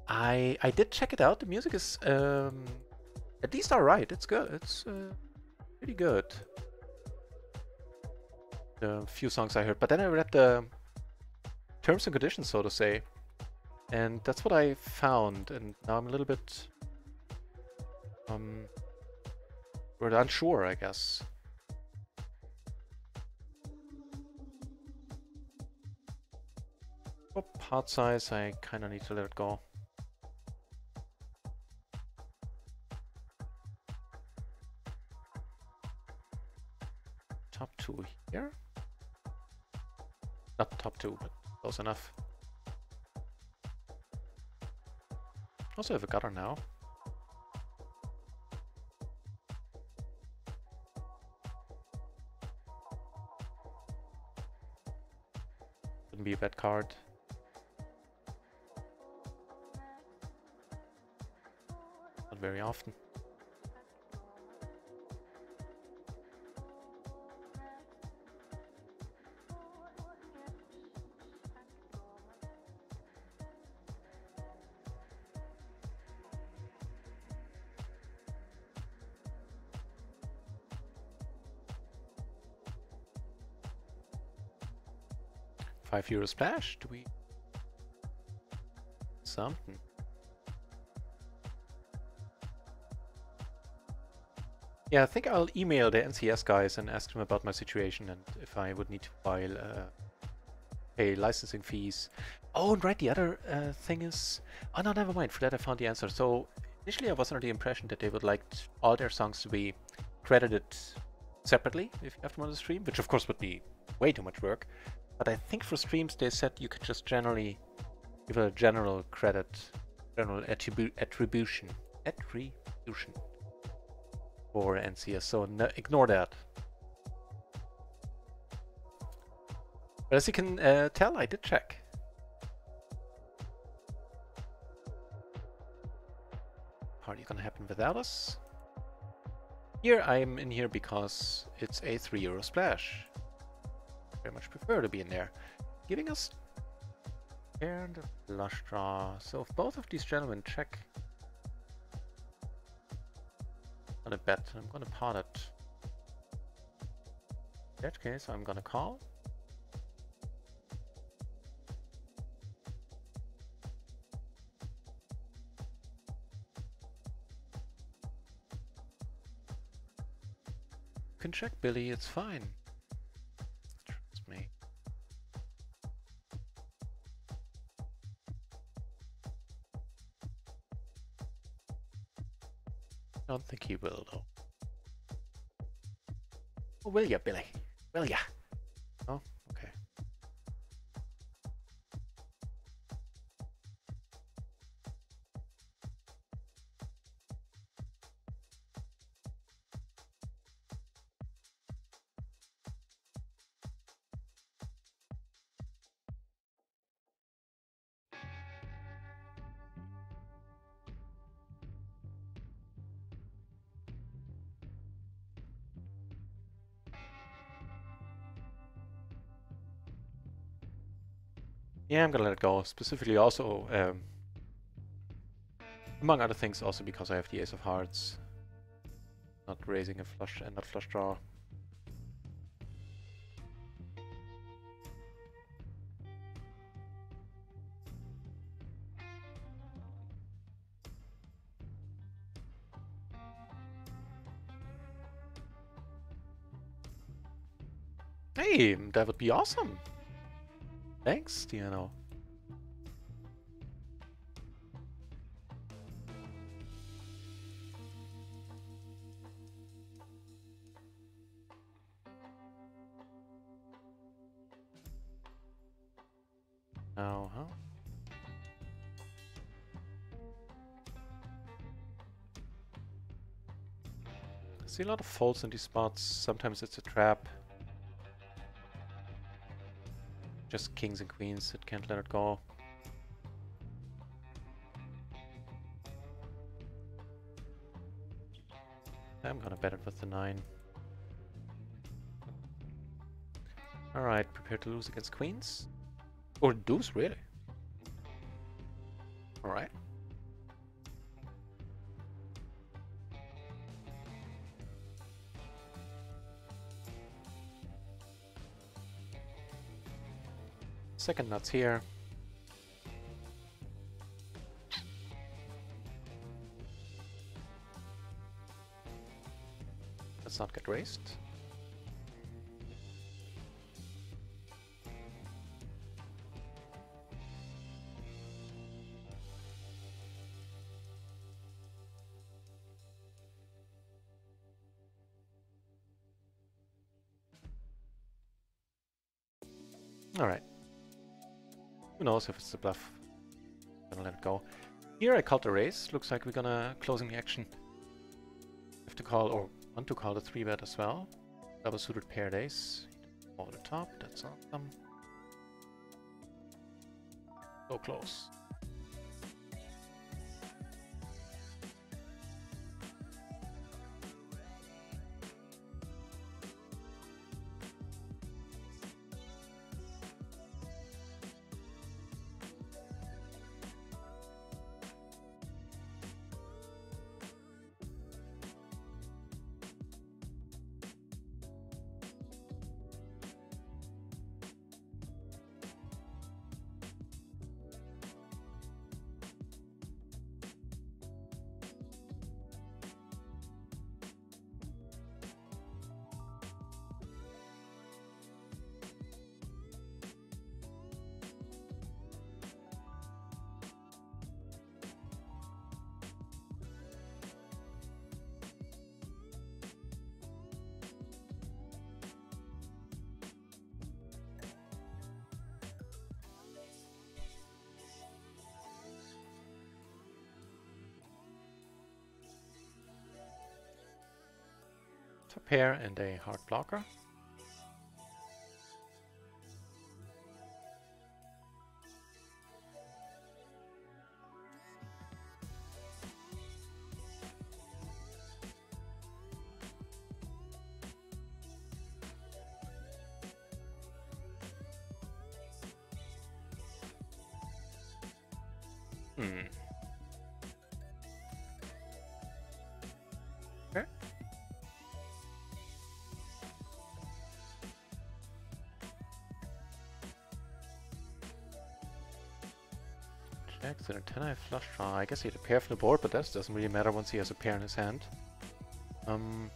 I did check it out. The music is at least alright. It's good. It's pretty good. The few songs I heard, but then I read the terms and conditions, so to say, and that's what I found, and now I'm a little bit unsure, I guess. For part size, I kind of need to let it go. Top 2 here. Not top 2, but close enough. Also have a gutter now. Wouldn't be a bad card. Not very often. €5 splash? Do we... something? Yeah, I think I'll email the NCS guys and ask them about my situation and if I would need to file pay licensing fees. Oh, and right, the other thing is... Oh no, never mind, for that I found the answer. So initially I was under the impression that they would like all their songs to be credited separately if you have them on the stream, which of course would be way too much work. But I think for streams they said you could just generally give a general credit, general attribution for NCS, so no, ignore that. But as you can tell, I did check. Party gonna happen without us. Here I'm in here because it's a €3 splash. Very much prefer to be in there, giving us pair and a flush draw. So if both of these gentlemen check, I'm gonna bet. I'm gonna pot it. In that case, I'm gonna call. You can check, Billy. It's fine. Trust me. I don't think he will, though. Oh, will ya, Billy? Will ya? Oh, okay. Yeah, I'm gonna let it go. Specifically also, among other things, also because I have the Ace of Hearts. Not raising a flush and not flush draw. Hey, that would be awesome. Thanks, Diano. Now, huh? I see a lot of folds in these spots. Sometimes it's a trap. Just kings and queens that can't let it go. I'm gonna bet it with the 9. Alright, prepare to lose against queens. Or deuce, really? Alright. Second nuts here. Let's not get raised. Alright. Who knows if it's a bluff. Gonna let it go. Here I called the raise. Looks like we're gonna closing the action. Have to call, or want to call the 3-bet as well. Double suited paired ace. Over the top, that's awesome. So close. Top pair and a hard blocker. Hmm. Okay. Checks and a 10-eye flush draw. I guess he had a pair from the board, but that doesn't really matter once he has a pair in his hand. Hmm.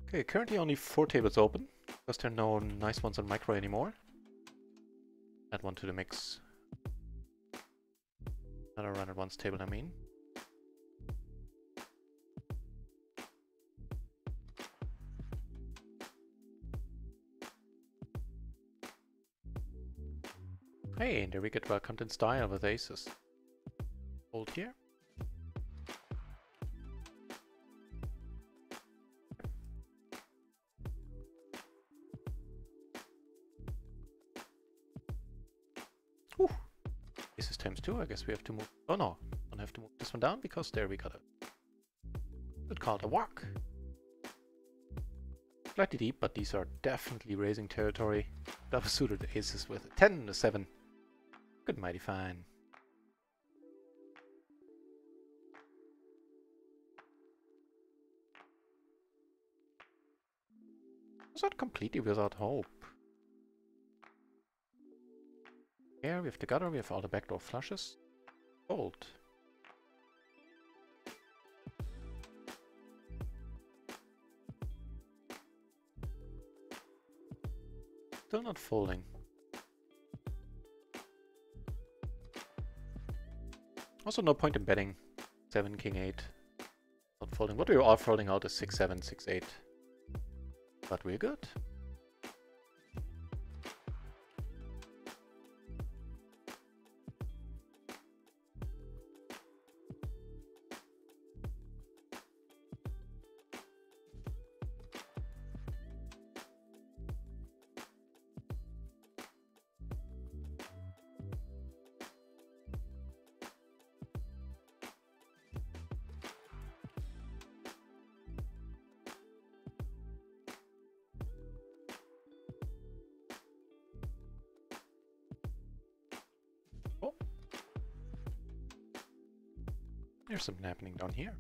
Okay, currently only 4 tables open, because there are no nice ones on micro anymore. Add one to the mix. Another RunItOnce table, I mean. Hey, there we get welcomed in style with aces. Hold here. Whew. Aces times 2, I guess we have to move. Oh no, don't have to move this one down because there we got a good call to walk. Slightly deep, but these are definitely raising territory. Double suited aces with a 10 and a 7. Good, mighty fine. Was not completely without hope. Here we have the gutter, we have all the backdoor flushes. Fold. Still not folding. Also no point in betting 7, king 8. Not folding. What we were all folding out is 6, 7, 6, 8. But we're good. Oh. There's something happening down here.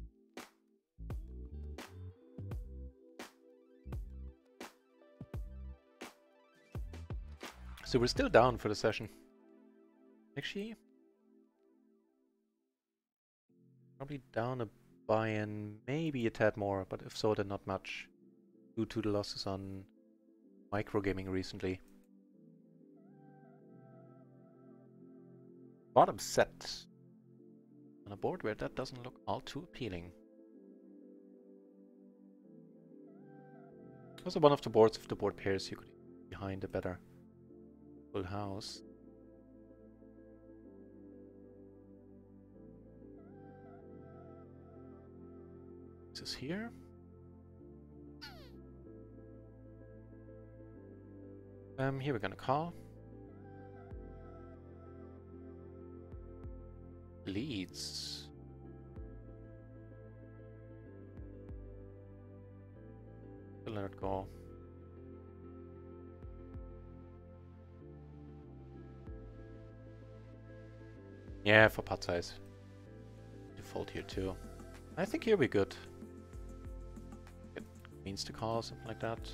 So we're still down for the session. Actually, probably down a buy-in, maybe a tad more, but if so, then not much, due to the losses on microgaming recently. Bottom set. On a board where that doesn't look all too appealing. Also one of the boards, if the board pairs, you could behind a better full house. This is here. Here we're gonna call. Leads. Let it go. Yeah, for pot size. Default here too. I think here we're good. It means to call, something like that.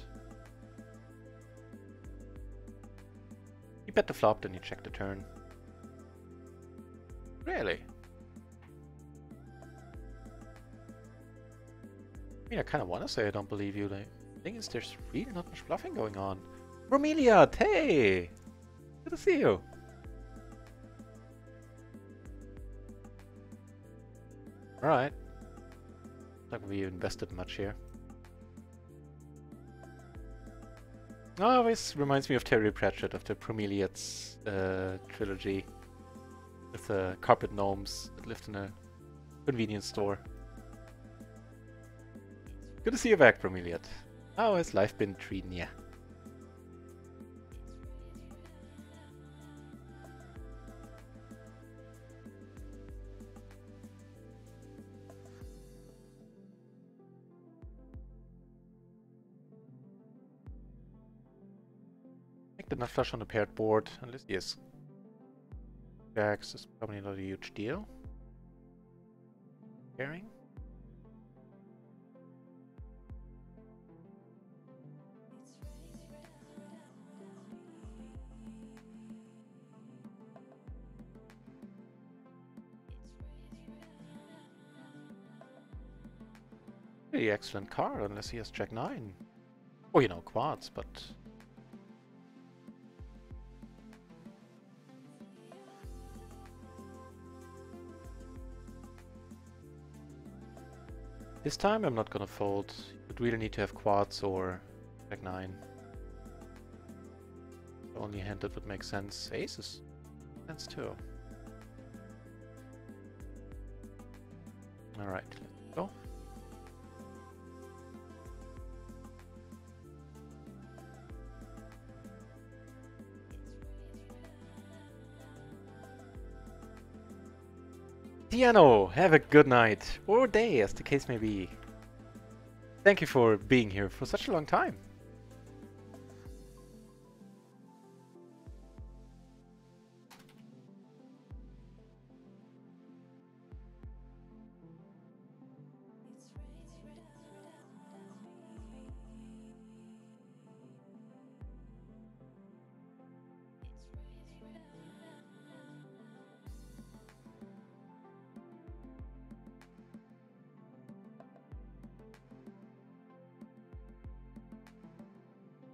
You bet the flop, then you check the turn. Really? I mean, I kind of want to say I don't believe you. The thing is, there's really not much bluffing going on. Bromeliad, hey! Good to see you. Alright. Not like we invested much here. Oh, this reminds me of Terry Pratchett of the Bromeliad's trilogy. With the carpet gnomes that lived in a convenience store. Good to see you back, Bromeliad. How has life been treating ya? Make the nut flush on the paired board, unless he has jacks, is probably not a huge deal. Pairing. Really excellent card, unless he has Jack 9. Or, you know, quads, but... This time I'm not gonna fold. You would really need to have quads or Jack 9. The only hand that would make sense. Aces. Sense too. Alright, let's go. Tiano, have a good night, or day as the case may be. Thank you for being here for such a long time.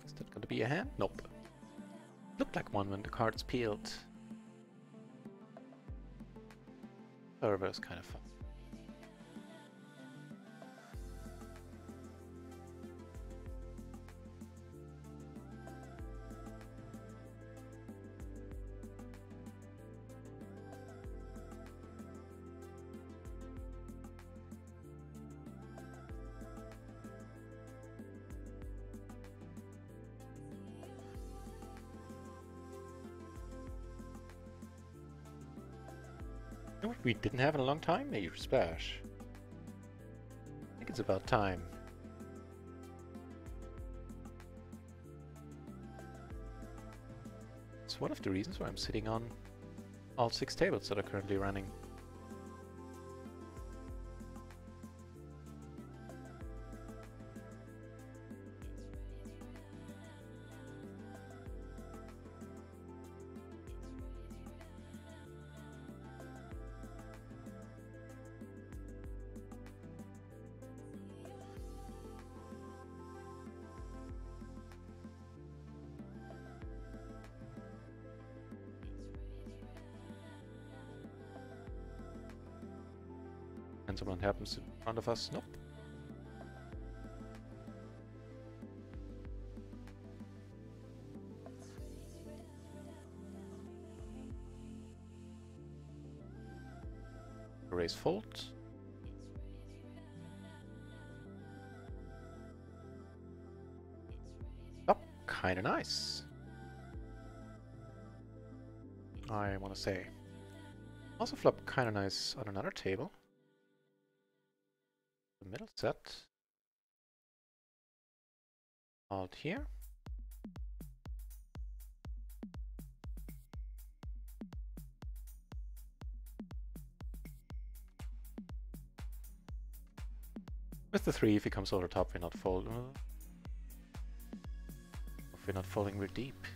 Is that going to be a hand? Nope. Looked like one when the cards peeled. Server is kind of fun. You know what we didn't have in a long time? A splash. I think it's about time. It's one of the reasons why I'm sitting on all 6 tables that are currently running. And someone happens in front of us. Nope. Raise fold. Oh, kinda nice. I wanna say. Also flop kinda nice on another table. The middle set. Out here. With the 3, if he comes over top, we're not folding. If we're not folding, we're deep.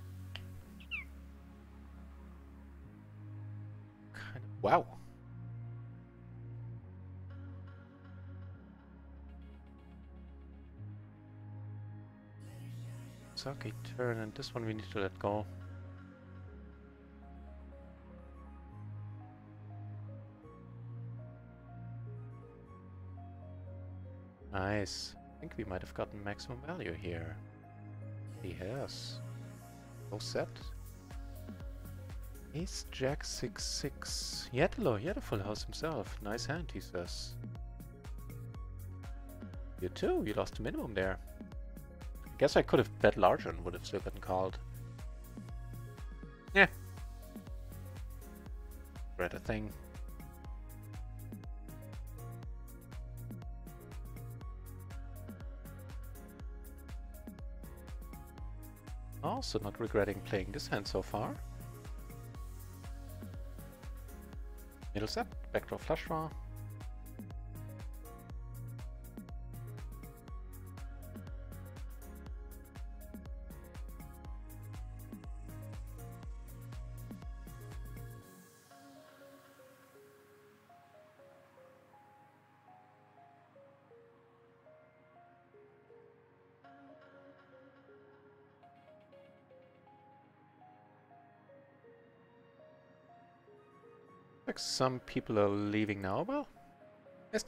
Kind of, wow. Sake turn, and this one we need to let go. Nice. I think we might have gotten maximum value here. He has. No set. Ace Jack 6-6. He had a full house himself. Nice hand, he says. You too, you lost the minimum there. I guess I could have bet larger and would have still gotten called. Yeah. Read a thing. Also not regretting playing this hand so far. Middle set, backdoor flush draw. Like some people are leaving now. Well, as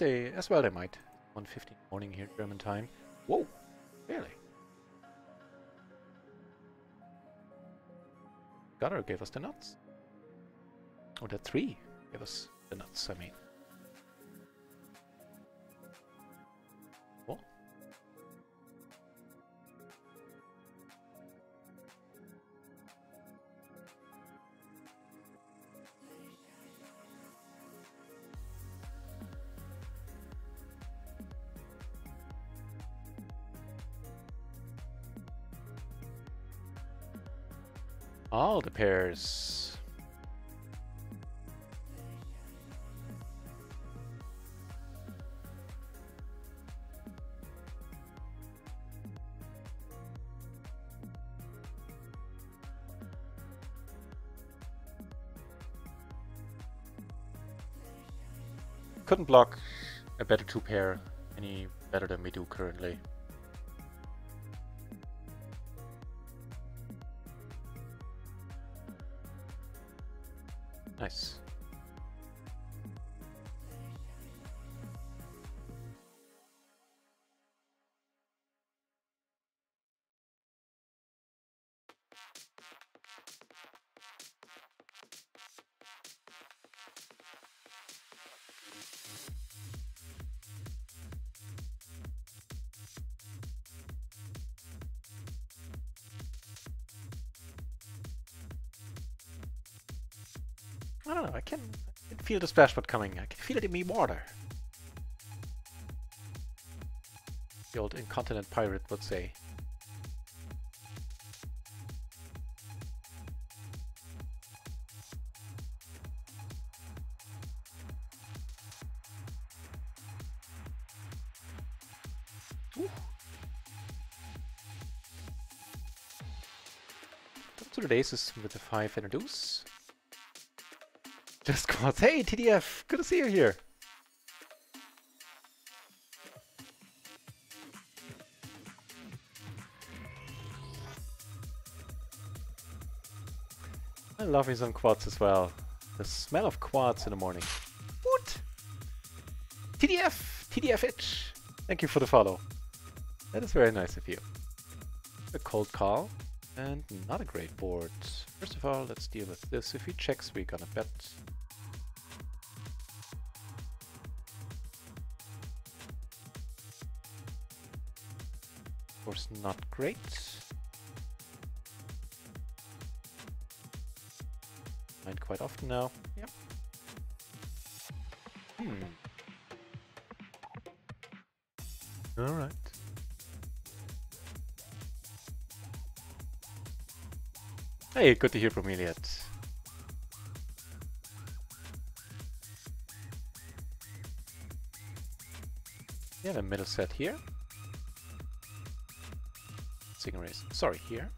well they might. 1:15 morning here, German time. Whoa, really? Gutter gave us the nuts. Oh, the 3 gave us the nuts, I mean. What? All the pairs. Couldn't block a better 2 pair any better than we do currently. Nice. I don't know, I can feel the splashpot coming. I can feel it in me water. The old incontinent pirate would say. Ooh. Top to the aces with the 5 and a deuce. Just quads. Hey TDF, good to see you here. I love me some quads as well. The smell of quads in the morning. What? TDF itch. Thank you for the follow. That is very nice of you. A cold call and not a great board. First of all, let's deal with this. If he checks, we're gonna bet. Of course, not great. Mind quite often now. Yep. All right. Hey, good to hear from Elliot. We have a middle set here. Raise. Sorry, here.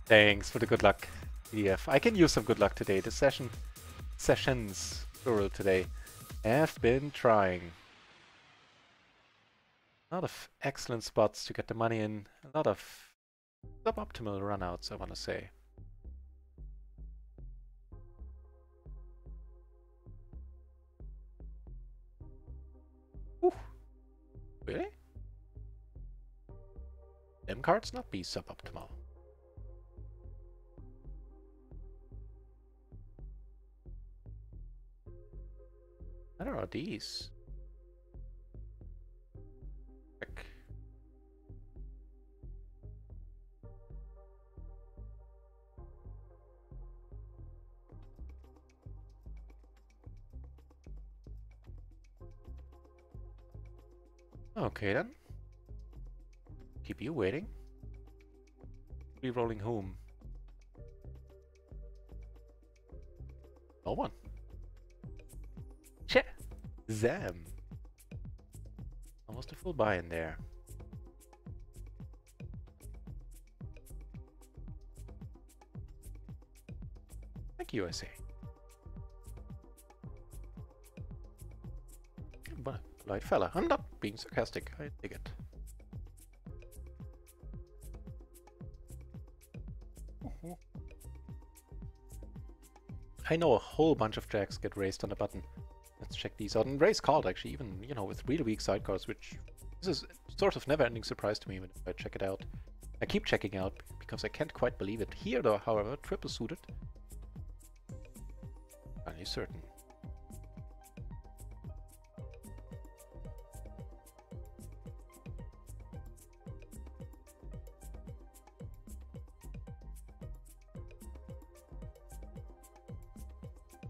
Thanks for the good luck, EF. I can use some good luck today. The sessions, plural today, have been trying. A lot of excellent spots to get the money in. A lot of suboptimal runouts, I want to say. Ooh. Really? Them cards not be suboptimal. What are these? Check. Okay then. Keep you waiting. Re-rolling whom? No one. Che! Zam! Almost a full buy in there. Thank you, I say. But polite fella. I'm not being sarcastic. I dig it. I know a whole bunch of jacks get raised on the button. Let's check these out. And raise called, actually, even, you know, with really weak sidecars, which this is sort of never-ending surprise to me when I check it out. I keep checking out because I can't quite believe it. Here, though, however, triple suited. Finally certain.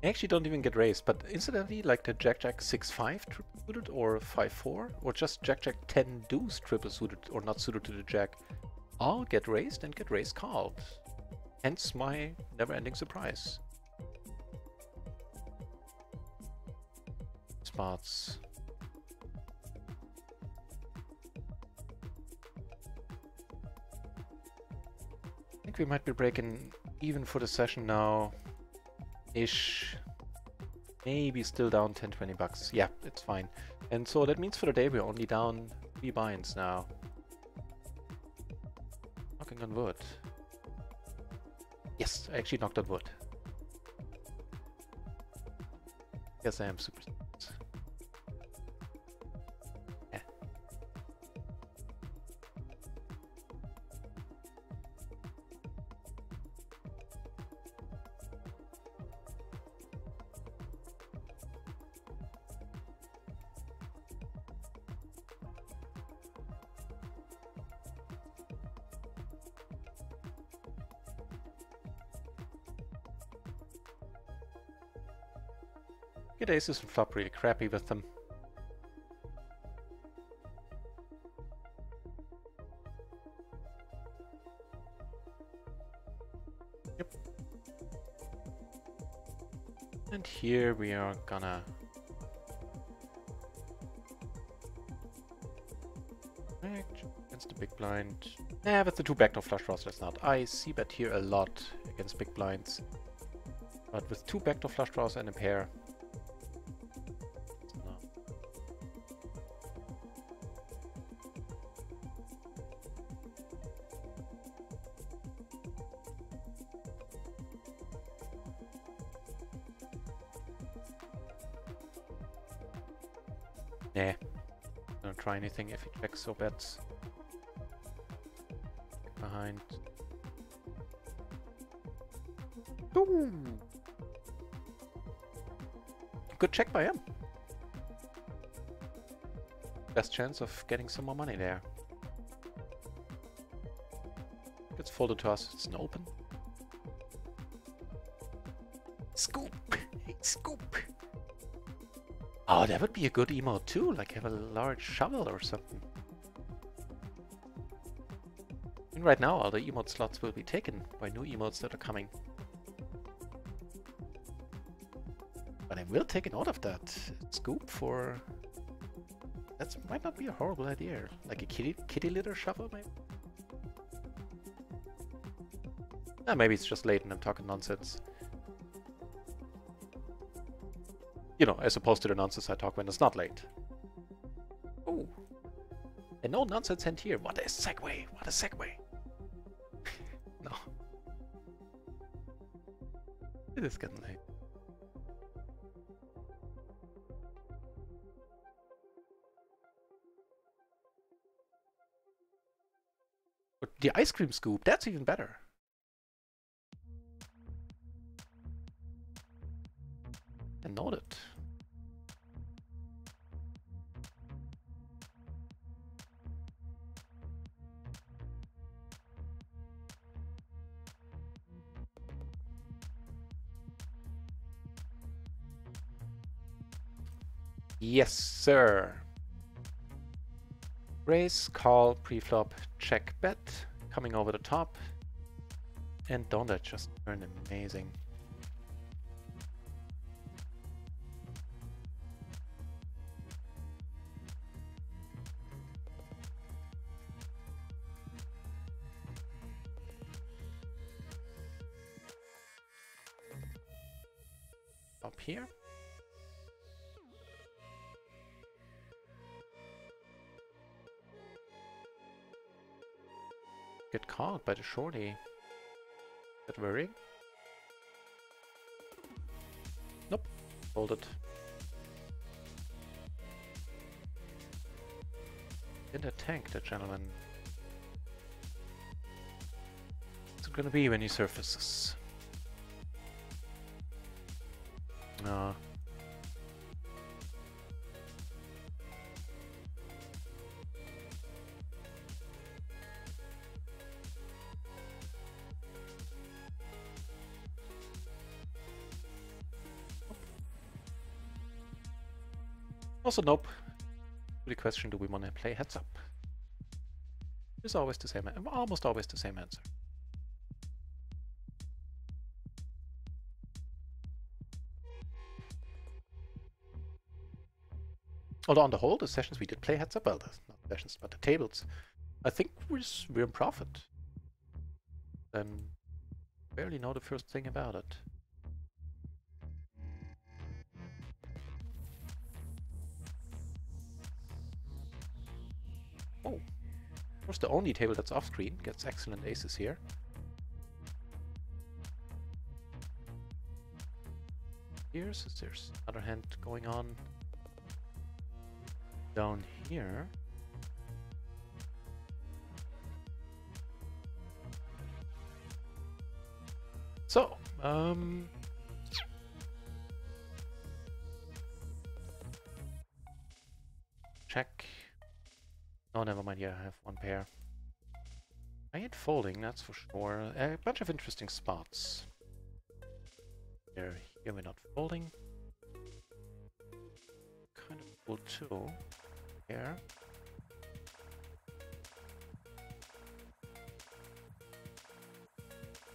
I actually don't even get raised, but incidentally, like the Jack-Jack 6-5 triple suited or 5-4, or just Jack-Jack 10 deuce triple suited or not suited to the Jack, all get raised and get raised called. Hence my never-ending surprise. Spots. I think we might be breaking even for the session now. Ish. Maybe still down 10-20 bucks. Yeah, it's fine. And so that means for the day we're only down 3 binds now. Knocking on wood. Yes, I actually knocked on wood. Yes, I am super. Yeah. Get aces and flop really crappy with them. Yep. And here we are gonna against the big blind. Nah, with the 2 backdoor flush draws, that's not. I see bet here a lot against big blinds. But with 2 backdoor flush draws and a pair, nah, don't try anything if he checks so bets. Behind. Boom! Good check by him. Best chance of getting some more money there. Gets folded to us, it's an open. Scoop! Hey, scoop! Oh, that would be a good emote too, like have a large shovel or something. And right now all the emote slots will be taken by new emotes that are coming. But I will take a note of that. Scoop for... That might not be a horrible idea. Like a kitty litter shovel, maybe? Maybe it's just late and I'm talking nonsense. You know, as opposed to the nonsense I talk when it's not late. Ooh. And no nonsense hand here. What a segue! What a segue! No. It is getting late. But the ice cream scoop, that's even better. And noted. Yes, sir. Raise, call, preflop, check, bet. Coming over the top. And don't that just turn amazing. Up here. Get caught by the shorty. That worrying? Nope. Hold it. Didn't tank the gentleman. What's it gonna be when he surfaces? Also, nope. The question, do we want to play heads up? It's always the same, almost always the same answer. Although on the whole, the sessions we did play heads up, well, not sessions, but the tables, I think we're in profit. And barely know the first thing about it. Oh, of course the only table that's off screen gets excellent aces here. Here's there's another hand going on down here. So, check. Oh, never mind. Yeah, I have one pair. I ain't folding, that's for sure. A bunch of interesting spots. Here we're not folding. Kind of cool too. Here.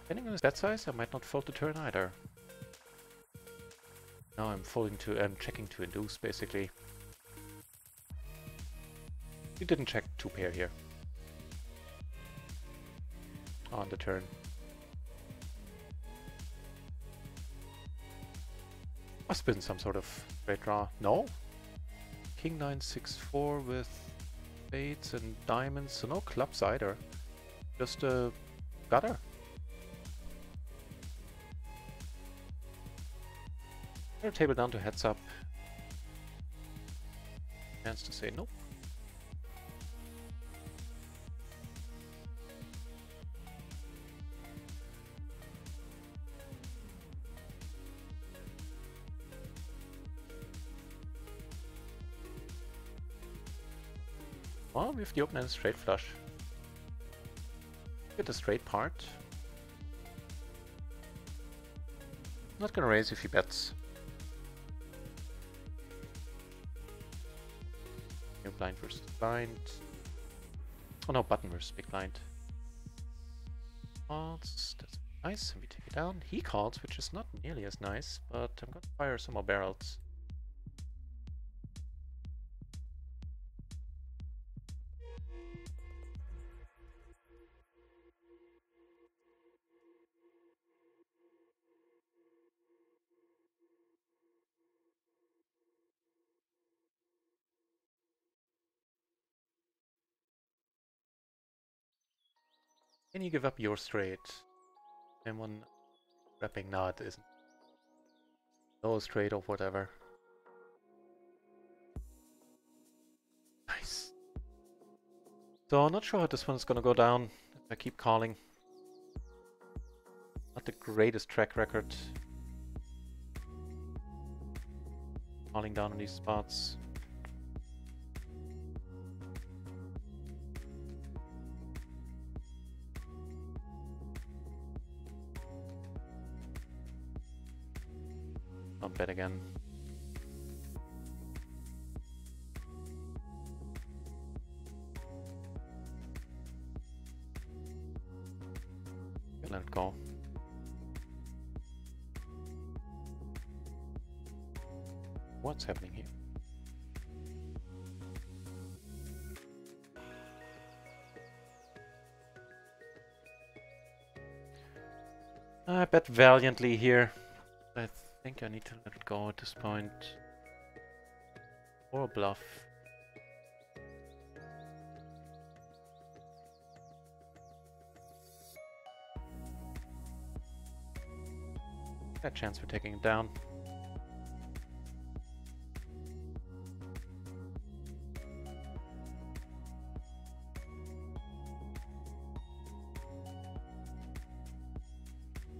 Depending on his bet size, I might not fold the turn either. Now I'm checking to induce basically. You didn't check two pair here. On the turn. Must have been some sort of straight draw. No? King 9 6 4 with spades and diamonds, so no clubs either. Just a gutter. Table down to heads up. Chance to say nope. Well, we have the open and straight flush. Get the straight part. Not gonna raise if he bets. Blind versus blind. Oh no, button versus big blind. Calls, that's nice, and we take it down. He calls, which is not nearly as nice, but I'm gonna fire some more barrels. Can you give up your straight? And one wrapping? No, it isn't. No straight or whatever. Nice. So I'm not sure how this one's gonna go down if I keep calling. Not the greatest track record. Calling down on these spots. Not bad again. Let it go. What's happening here? I bet valiantly here. I think I need to let it go at this point. Or a bluff. Got a chance for taking it down.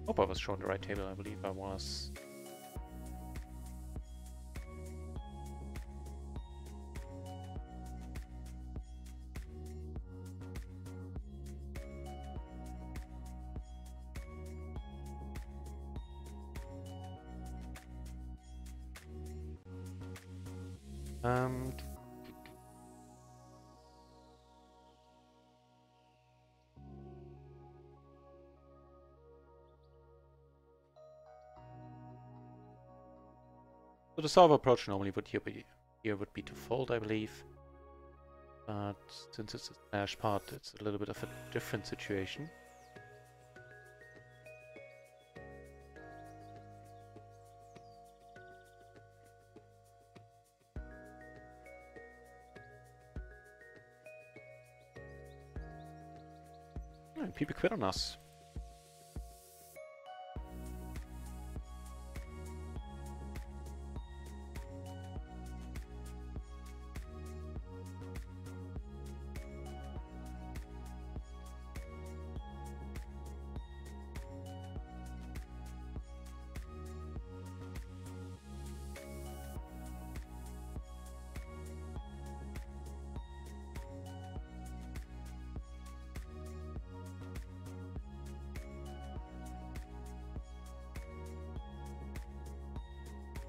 Hope I was showing the right table. I believe I was. So the solver approach normally would here would be to fold, I believe. But since it's a smash pot, it's a little bit of a different situation. And people quit on us.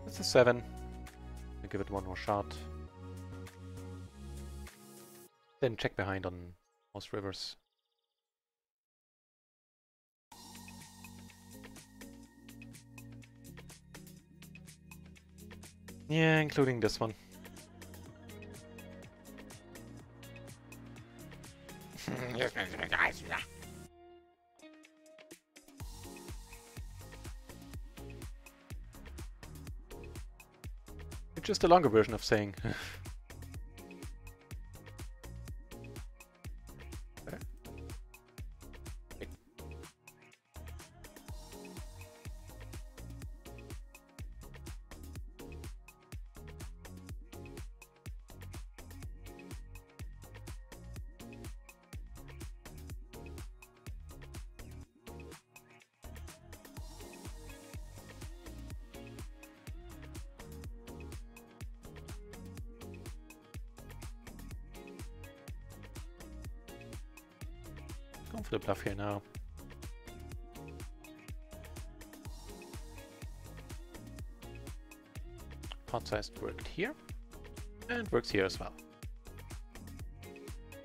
It's a 7. I'll give it one more shot. Then check behind on most rivers. Yeah, including this one. It's just a longer version of saying. Going for the bluff here now. Pot size worked here, and works here as well.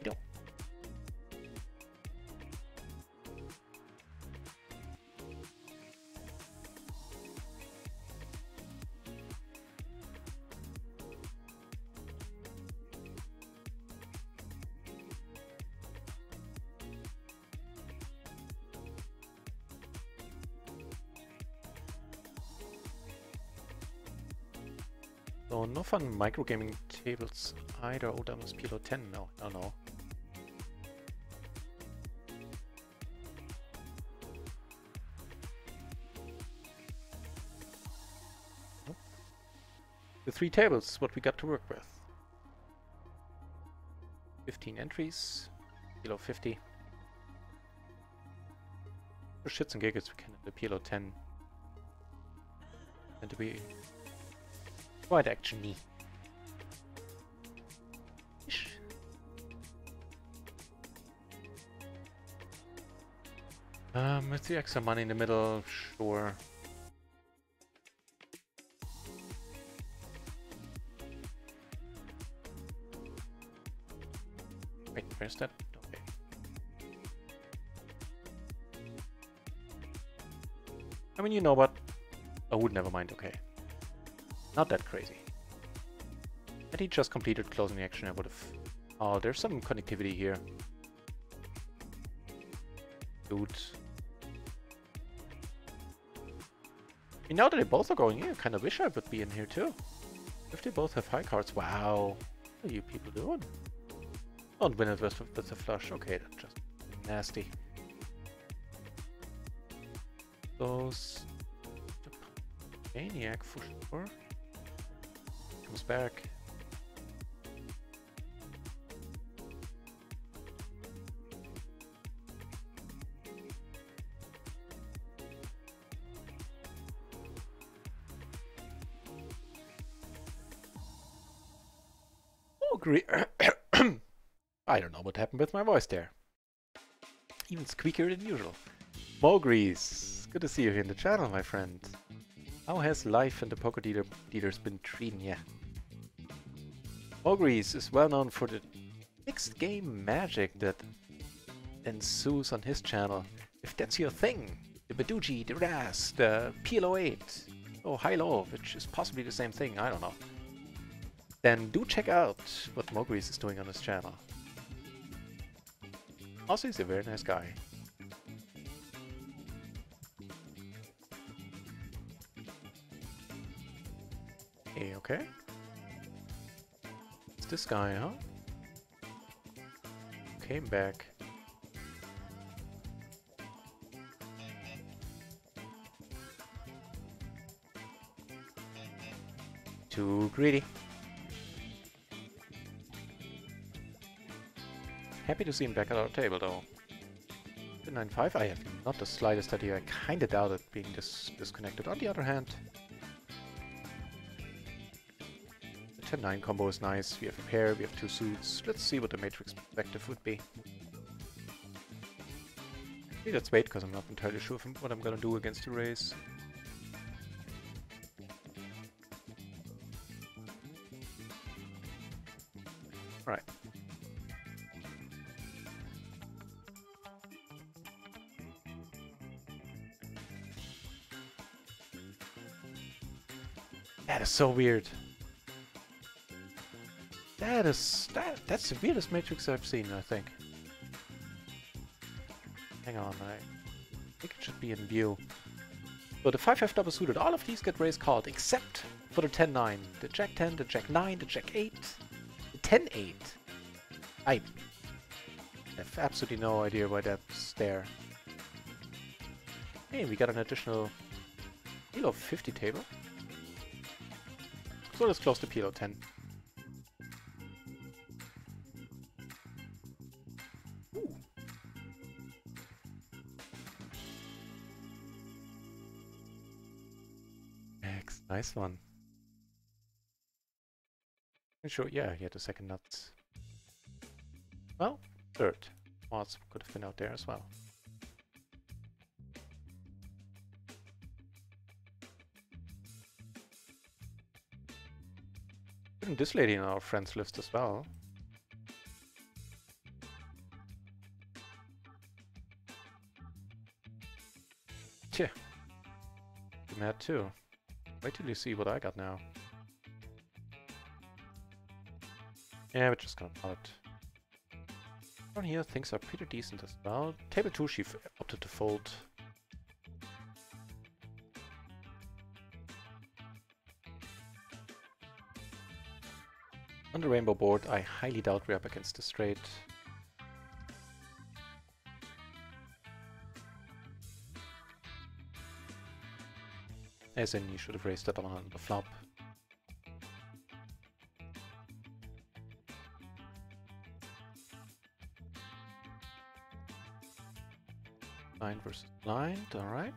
Go. So no fun microgaming tables either. Oh, that was PLO 10. No. The 3 tables, what we got to work with. 15 entries, PLO 50. For shits and giggles, we can have the PLO 10. And to be quite actiony. With the extra money in the middle, sure. Wait, where's that? Okay. I mean, you know what? Oh, never mind, okay. Not that crazy. Had he just completed closing the action, I would have... Oh, there's some connectivity here. Dude. I mean, now that they both are going in, I kind of wish I would be in here too. If they both have high cards. Wow. What are you people doing? Don't win it with a flush. Okay, that's just nasty. Those... Maniac for sure. Comes back. I don't know what happened with my voice there. Even squeakier than usual. Mogrees, good to see you here in the channel, my friend. How has life and the poker dealers been treating ya? Mogrees is well known for the mixed game magic that ensues on his channel. If that's your thing, the Baduji, the Ras, the PLO 8, or High-Low, which is possibly the same thing, I don't know. Then do check out what Mogrees is doing on his channel. Also, he's a very nice guy. Hey, okay. It's this guy, huh? Came back. Too greedy. Happy to see him back at our table, though. The 9-5, I have not the slightest idea. I kinda doubt it being disconnected. On the other hand, the 10-9 combo is nice. We have a pair, we have 2 suits. Let's see what the matrix perspective would be. Maybe let's wait, because I'm not entirely sure what I'm gonna do against the race. Right. That is so weird. That's the weirdest matrix I've seen, I think. Hang on, I think it should be in view. So the 5-5 double suited, all of these get raised called, except for the 10-9. The Jack-10, the Jack-9, the Jack-8, the 10-8. I have absolutely no idea why that's there. Hey, we got an additional PLO 50 table. So let's close the PLO 10. Ooh. X, nice one. Sure, yeah, he had the second nuts. Well, third. Mods could have been out there as well. This lady in our friends list as well. Tja. I'm mad too. Wait till you see what I got now. Yeah, we're just gonna pull it. Down here things are pretty decent as well. Table 2 she opted to fold. On the rainbow board, I highly doubt we're up against the straight. As in, you should have raised that on the flop. Blind versus blind, alright.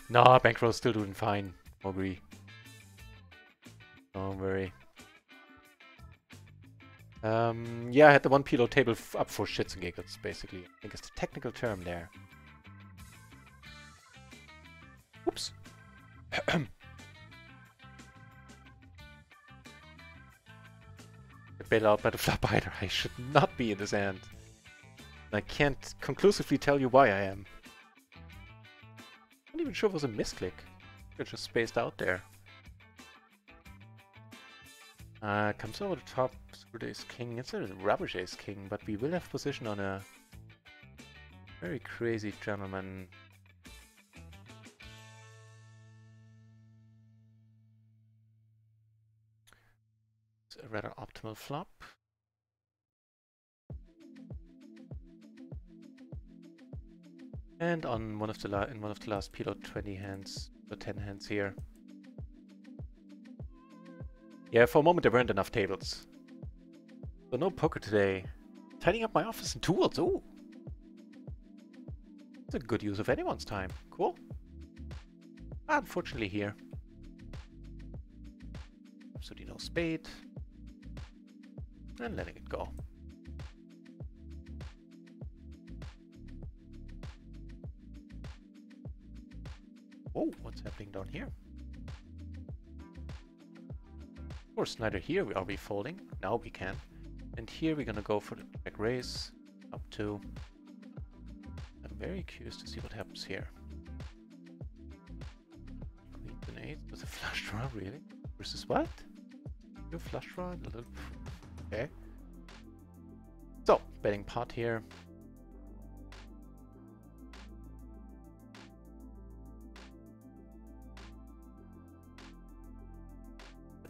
No, Bankrow's still doing fine. Agree. Don't worry. Yeah, I had the one PLO table up for shits and giggles, basically. I think it's the technical term there. Oops. Bailed out by the flop either. I should not be in this hand. I can't conclusively tell you why I am. I'm not even sure it was a misclick. It's just spaced out there. Comes over the top with ace king. It's a rubbish ace king, but we will have position on a very crazy gentleman. It's a rather optimal flop. And on one of the last PLO 20 hands, or 10 hands here. Yeah, for a moment there weren't enough tables. So no poker today. Tidying up my office and tools, ooh! It's a good use of anyone's time. Cool. Unfortunately here. Absolutely no spade. And letting it go. Oh, what's happening down here? Of course, neither here are we folding. Now we can. And here we're gonna go for the check raise. Up to. I'm very curious to see what happens here. Queen and 8 with a flush draw, really? Versus what? Your flush draw? A little. Okay. So, betting pot here.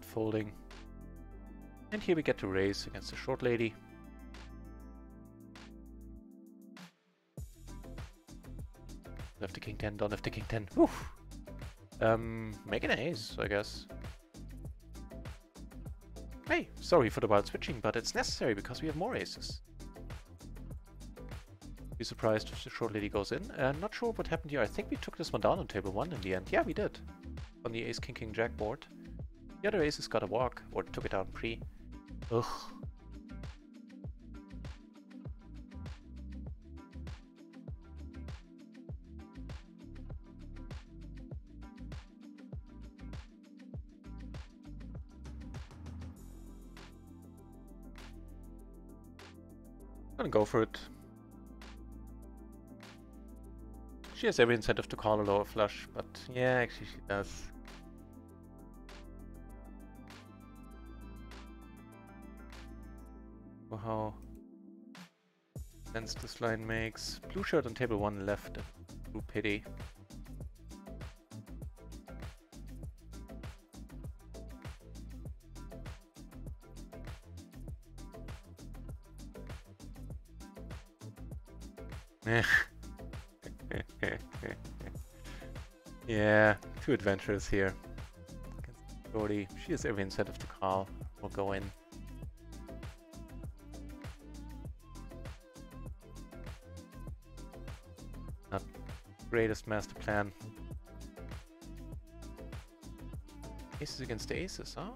Folding. And here we get to raise against the short lady. Left the king 10, don't have the king 10. Whew. Making an ace, I guess. Hey, sorry for the wild switching, but it's necessary because we have more aces. Be surprised if the short lady goes in. Not sure what happened here. I think we took this one down on table 1 in the end. Yeah, we did. On the ace king king jack board. The other aces got a walk, or took it down pre. Ugh. Gonna go for it. She has every incentive to call a lower flush, but yeah, actually she does. How sense this line makes. Blue shirt on table 1 left. Blue pity. Yeah, too adventurous here. Shorty, she has every incentive to call or go in. Not greatest master plan. Aces against aces, huh?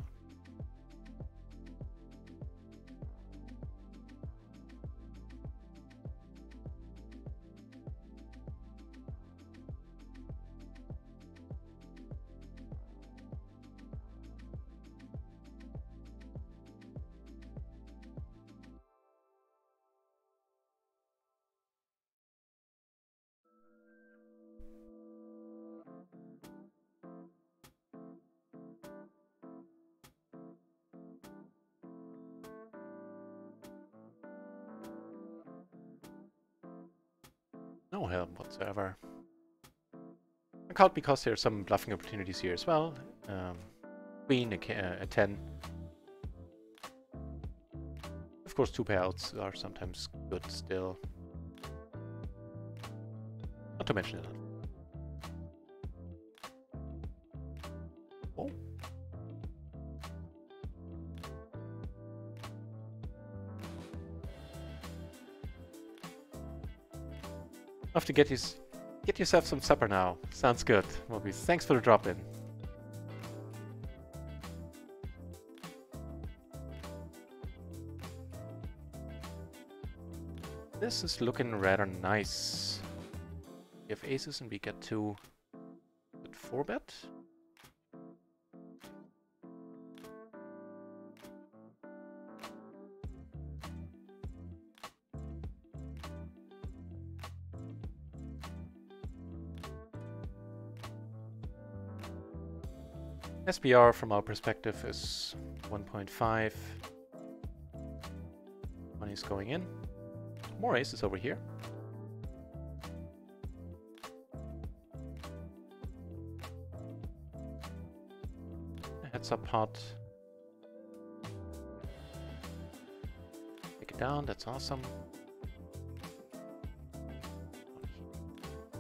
No help whatsoever. I called because there are some bluffing opportunities here as well. Queen, a 10. Of course, 2 payouts are sometimes good still. Not to mention it. Oh. Have to get yourself some supper now. Sounds good. Moby, thanks for the drop in. This is looking rather nice. We have aces and we get to 4-bet. SPR from our perspective is 1.5. Money's going in. More aces over here. A heads up pot. Take it down, that's awesome.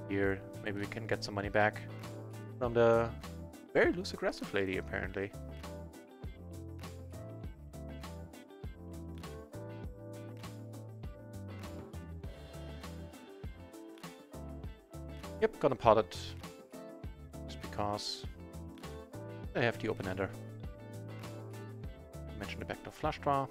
Here, maybe we can get some money back from the very loose aggressive lady, apparently. Yep, gonna pot it. Just because I have the open-ender. I mentioned the backdoor flush draw.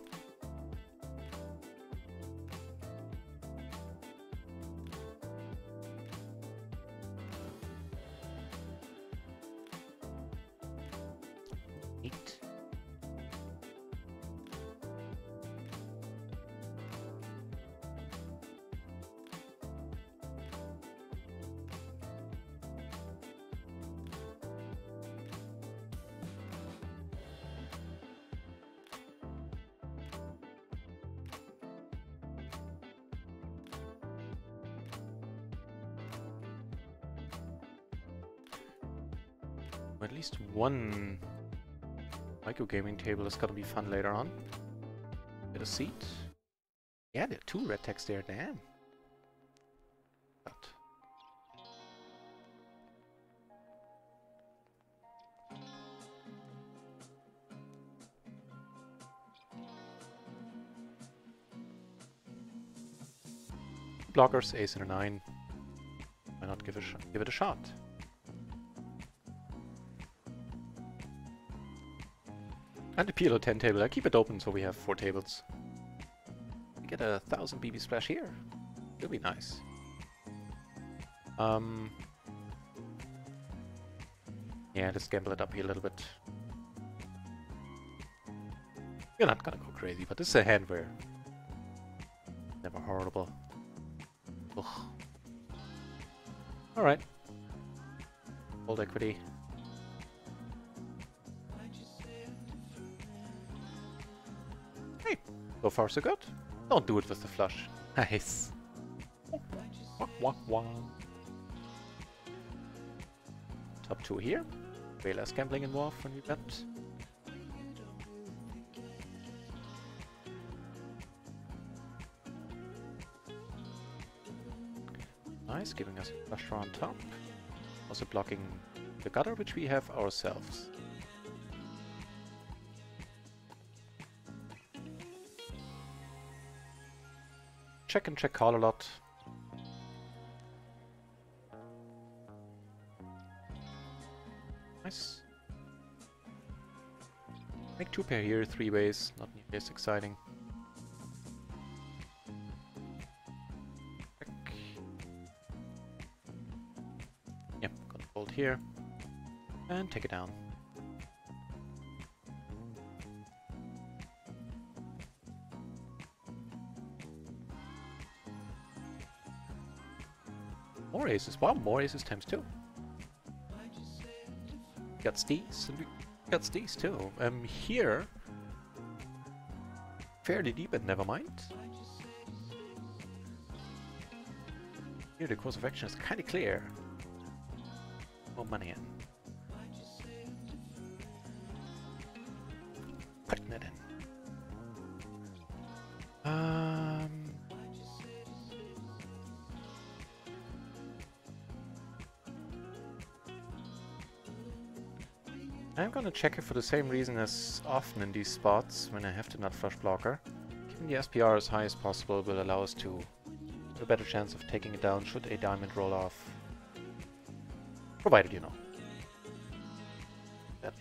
At least one micro gaming table is gonna be fun later on. Get a seat. Yeah, there are 2 red techs there, damn. But blockers, ace and a 9. Why not give it a shot? And the PLO 10 table. I keep it open so we have 4 tables. We get 1,000 BB splash here. It'll be nice. Yeah, let's gamble it up here a little bit. We're not gonna go crazy, but this is a hand where never horrible. Ugh. Alright. Hold equity. Hey, so far so good. Don't do it with the flush. Nice. Wah, wah, wah. Top 2 here. Way less gambling involved when you bet. Nice, giving us a flush draw on top. Also blocking the gutter, which we have ourselves. Check and check call a lot. Nice. Make 2 pair here, 3 ways, not nearly as exciting. Check. Yep, gonna fold here. And take it down. More aces. Wow, more aces times 2. Got steez, and we got steez too. Here, fairly deep, but never mind. Here, the course of action is kind of clear. More money in. Putting it in. I'm gonna check it for the same reason as often in these spots when I have the nut flush blocker. Keeping the SPR as high as possible will allow us to have a better chance of taking it down should a diamond roll off. Provided you know. That.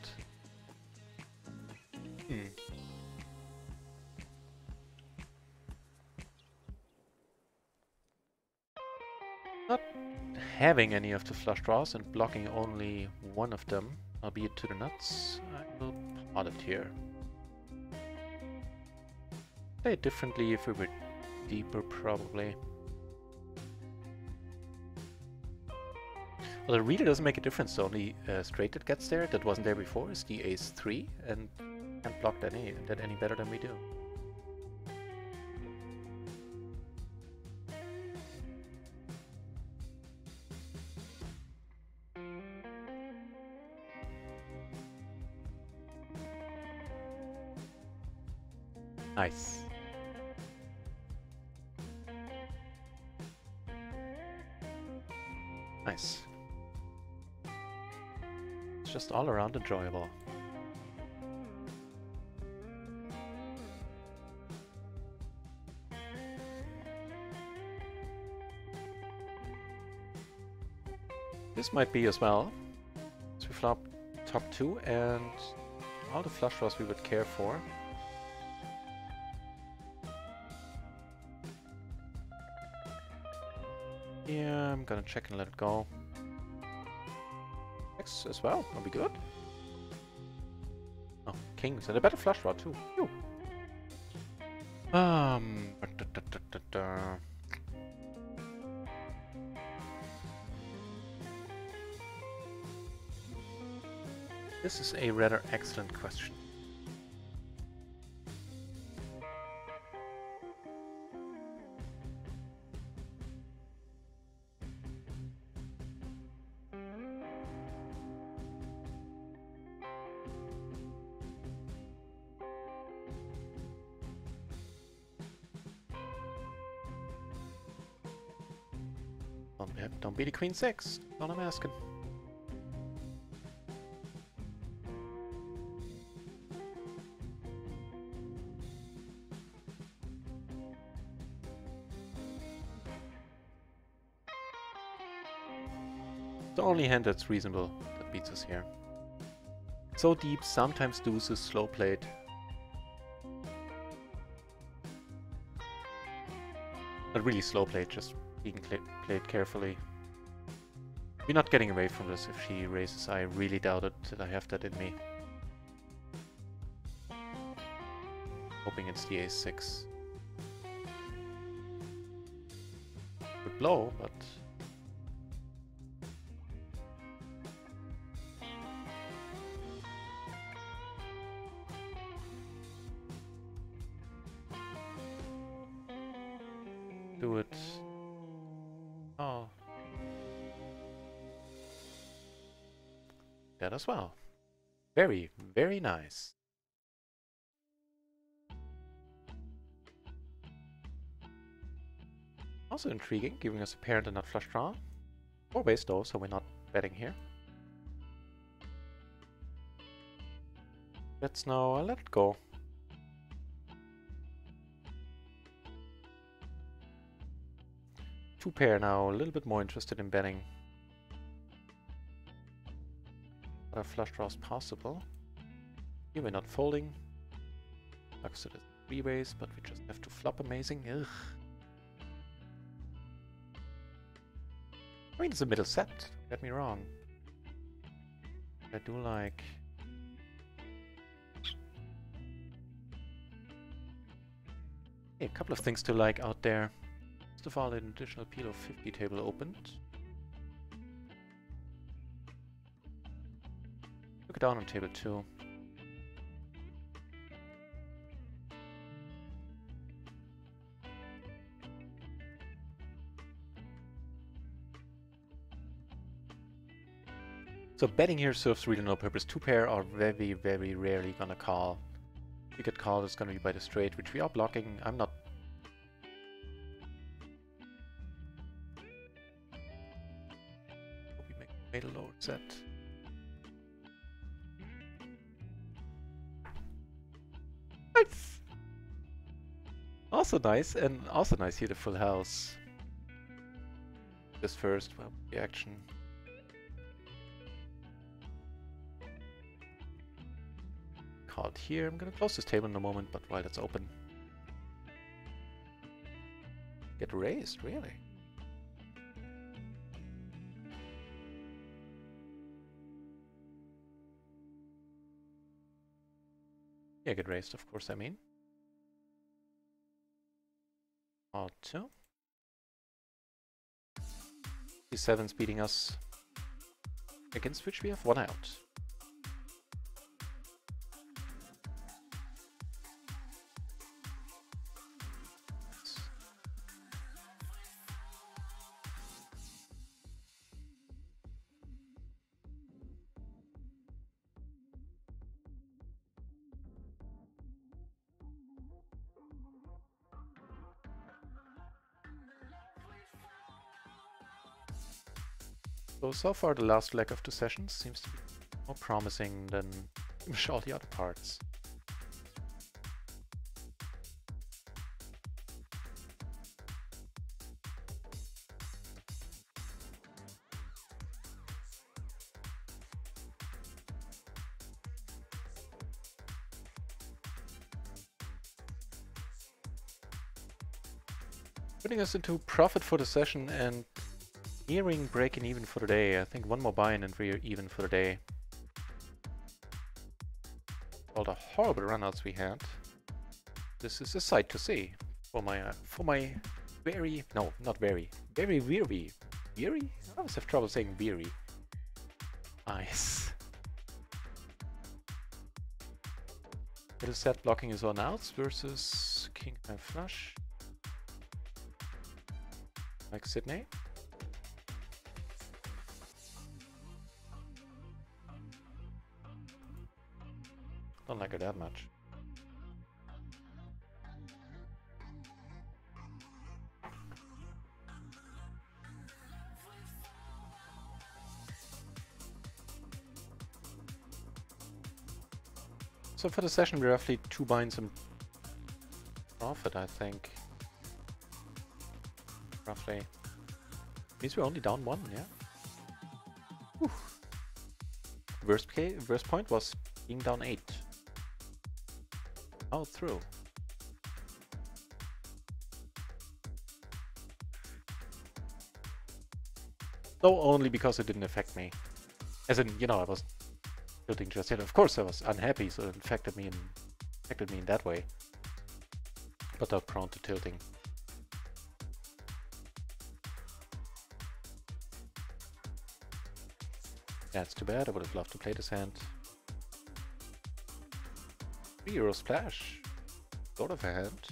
Not having any of the flush draws and blocking only one of them, albeit to the nuts, I will pot it here. Play it differently if we were deeper, probably. Well, it really doesn't make a difference. The only straight that gets there, that wasn't there before, is the ace-3, and can't block that any better than we do. Nice. Nice. It's just all around enjoyable. This might be as well. So we flop top 2 and all the flush draws we would care for. Yeah, I'm gonna check and let it go. X as well, that'll be good. Oh, kings and a better flush draw too. Phew. This is a rather excellent question. Don't be the queen 6. That's all I'm asking. The only hand that's reasonable that beats us here. So deep, sometimes deuces, slow played. Not really slow played, just being played carefully. We're not getting away from this if she raises. I really doubt it that I have that in me. Hoping it's the ace-6. Good blow, but... do it. Oh. That as well. Very, very nice. Also intriguing, giving us a pair and a nut flush draw. 4 base though, so we're not betting here. Let's now let it go. Two pair now, a little bit more interested in betting. What flush draws possible? Here we're not folding. Looks at it 3 ways, but we just have to flop amazing. Ugh. I mean, it's a middle set, don't get me wrong. I do like... Hey, a couple of things to like out there. First of all, an additional PLO 50 table opened. Look it down on table 2. So betting here serves really no purpose. 2 pair are very, very rarely gonna call. If we get called, it's gonna be by the straight, which we are blocking. I'm not... Hope we made a lower set. Nice! Also nice, and also nice here, the full house. This first, well, the action. Card here. I'm gonna close this table in a moment, but while it's open. Get raised, really? Yeah, get raised, of course, I mean. R2. D7's beating us. Against which we have one out. So far the last leg of the session seems to be more promising than all the other parts. Putting us into profit for the session and nearing breaking even for the day. I think one more buy-in and we're even for the day. All the horrible runouts we had. This is a sight to see for my very, no, not very weary. Weary? I always have trouble saying weary. Nice. Little set blocking his own outs versus King High Flush. Like Sydney. Don't like her that much. So for the session, we're roughly 2 binds in profit, I think. Roughly. Means we're only down 1, yeah? Whew. Worst point was being down 8. Oh, through. No, only because it didn't affect me. As in, you know, I was tilting just yet. Of course I was unhappy, so it affected me in that way. But not prone to tilting. Yeah, it's too bad. I would have loved to play this hand. €3 splash. Sort of a hand.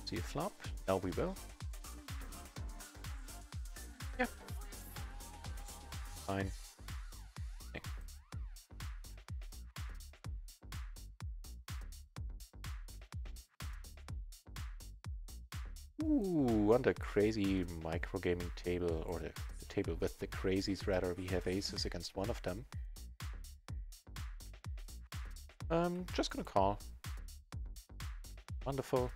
See a flop? Now we will. Yeah. Fine. Okay. Ooh, on the crazy microgaming table, or the table with the crazies rather, we have aces against one of them. Just gonna call. Wonderful.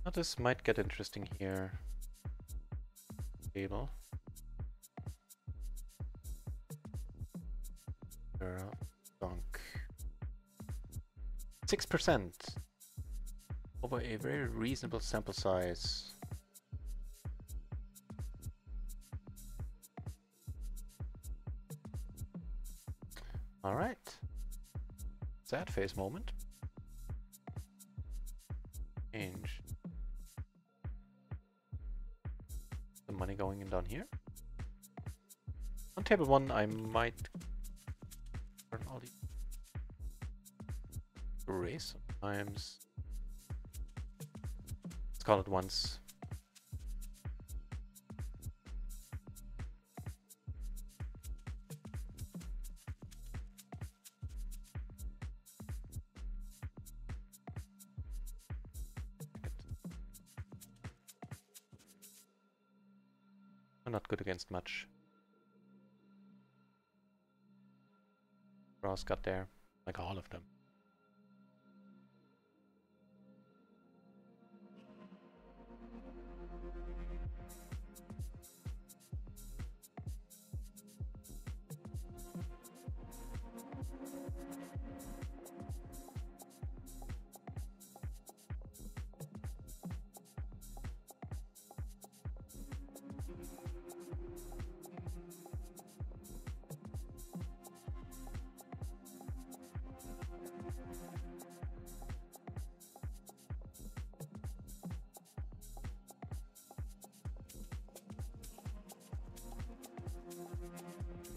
Now this might get interesting here. Table. Donk. 6% over a very reasonable sample size. All right. Sad face moment. Change. The money going in down here. On table 1, I might turn all the raise sometimes. Let's call it once. I'm not good against much. Draws got there, like all of them.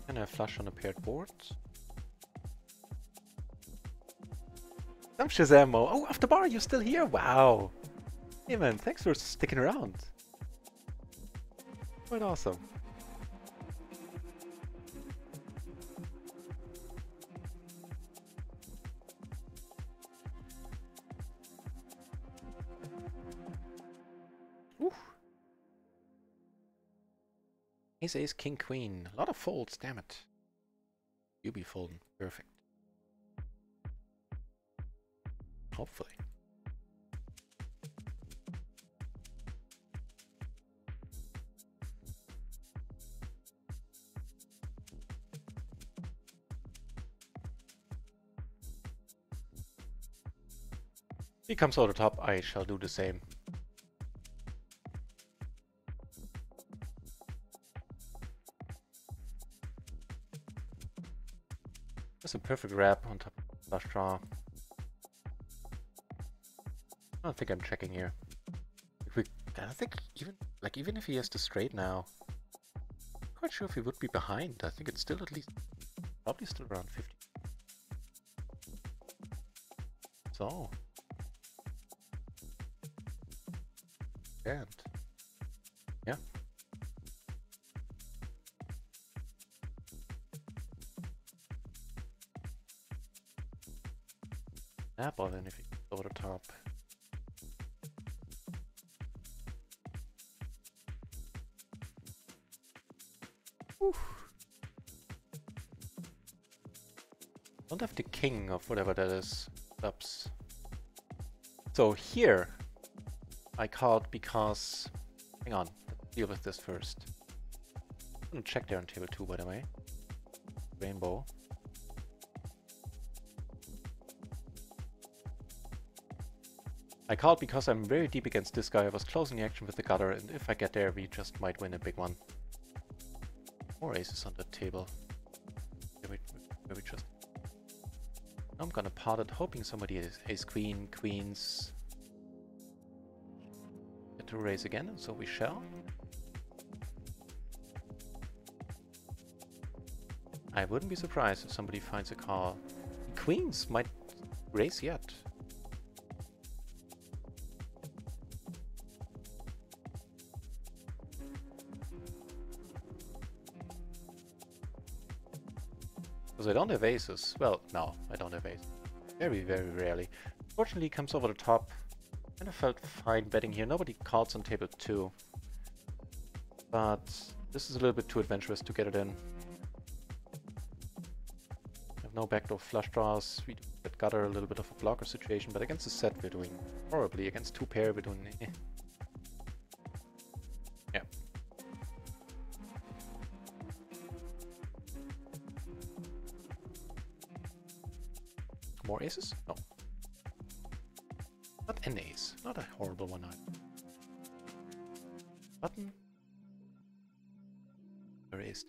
Can I flush on a paired board? Some Shazamo. Oh, after bar, you're still here? Wow. Hey man, thanks for sticking around. Quite awesome. Oof. Ace, ace, king, queen. A lot of folds, damn it. You be folding. Perfect. Hopefully. He comes over the top, I shall do the same. That's a perfect wrap on top of flush draw. I don't think I'm checking here. I think even if he has the straight now, I'm quite sure if he would be behind. I think it's still at least, probably still around 50. So. And. Yeah. That ball then if he goes over the top. Whew. Don't have the king of whatever that is. Ups. So here I called because, hang on, let's deal with this first. I'm gonna check there on table 2 by the way. Rainbow. I called because I'm very deep against this guy. I was closing the action with the gutter, and if I get there we just might win a big one. More aces on the table. Maybe just... I'm gonna pot it, hoping somebody is ace queen, queens. Get to raise again, and so we shall. I wouldn't be surprised if somebody finds a call. Queens might raise yet. Because I don't have aces. Well, no, I don't have aces. Very, very rarely. Fortunately, he comes over the top. Kind of felt fine betting here. Nobody calls on table 2. But this is a little bit too adventurous to get it in. I have no backdoor flush draws. We get gutter, a little bit of a blocker situation. But against the set, we're doing horribly. Against 2 pair, we're doing... Yeah. More aces? No. Not an ace. Not a horrible one either. Button. Erased.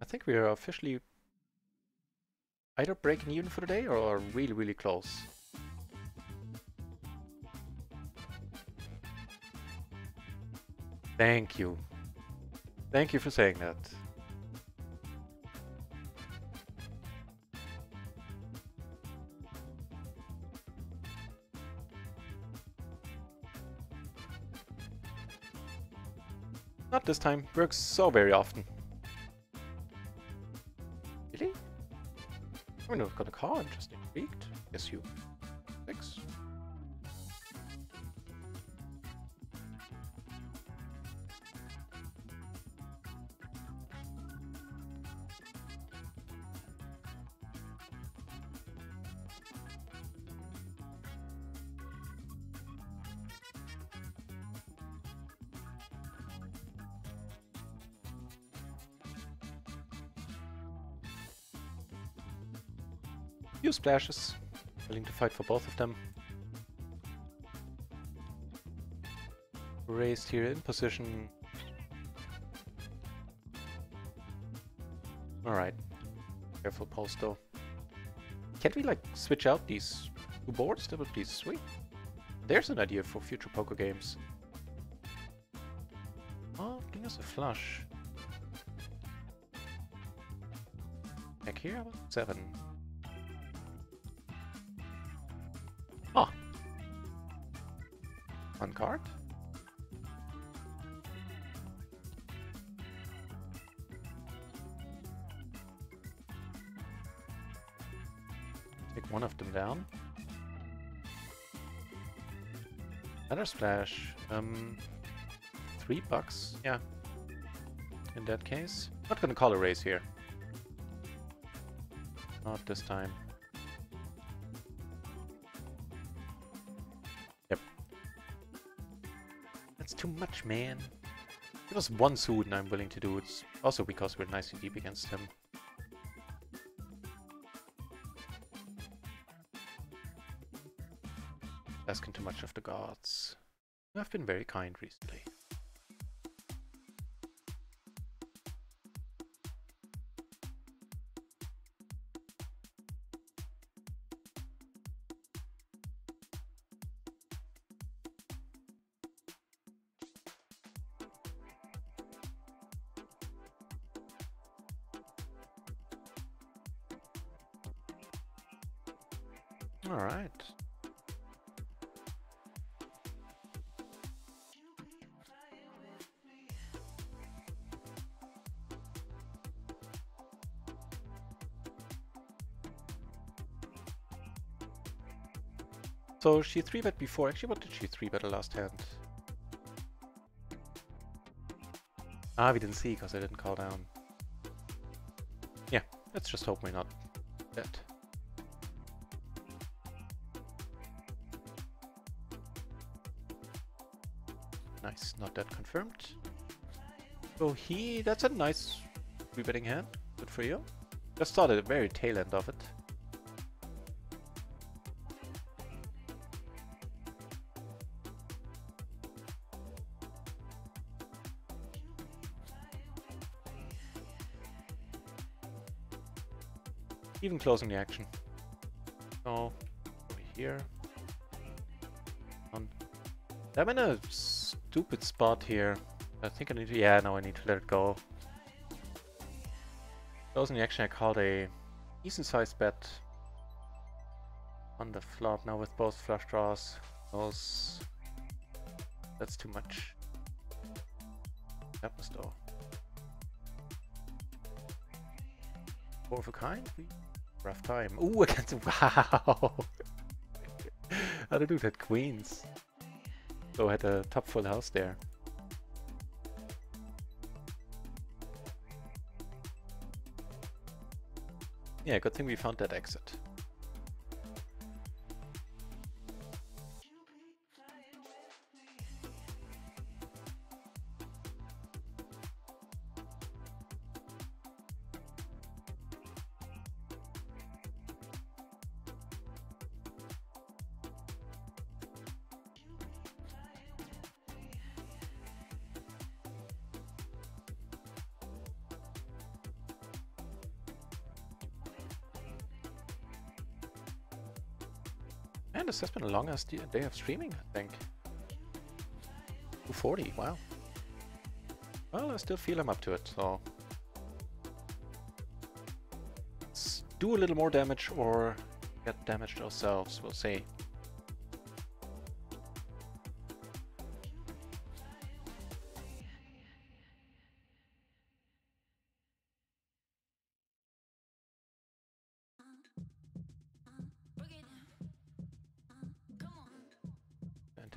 I think we are officially either breaking even for the day or are really, really close. Thank you. Thank you for saying that. Not this time. Works so very often. Really? I'm not gonna call. I'm just intrigued. Guess you. 6. Few splashes. Willing to fight for both of them. Raised here in position. Alright. Careful pulse though. Can't we like switch out these two boards? That would be sweet. There's an idea for future poker games. Oh, give us a flush. Back here, 7. Oh. One card. Take one of them down. Another splash. $3? Yeah. In that case. Not gonna call a raise here. Not this time. Yep. That's too much, man. It was one suit and I'm willing to do it. Also because we're nicely deep against him. Asking too much of the gods. I've been very kind recently. All right. So she 3-bet before. Actually, what did she 3-bet the last hand? Ah, we didn't see because I didn't call down. Yeah, let's just hope we're not dead. Nice, not dead confirmed. So that's a nice 3-betting hand. Good for you. Just started at the very tail end of it. Even closing the action. So, over here. I'm in a stupid spot here. I think I need to, yeah, no, I need to let it go. Closing the action, I called a decent sized bet on the flop now with both flush draws. That's too much. That was though. 4 of a kind? Rough time. Ooh, against, wow! How to do that, queens. So I had a top full house there. Yeah, good thing we found that exit. And this has been the longest day of streaming, I think. 240, wow. Well, I still feel I'm up to it, so... let's do a little more damage or get damaged ourselves, we'll see.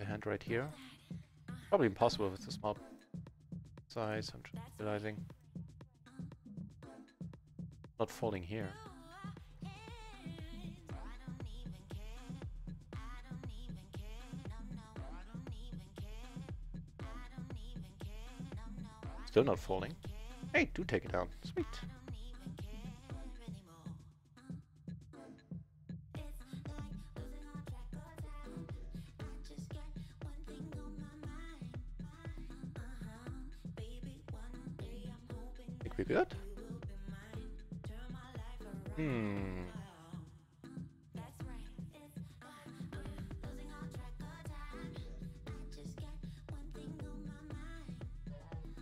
Hand right here. Probably impossible with the small size, I'm just realizing. Not folding here. Still not folding. Hey, do take it down. Sweet. good? Hmm.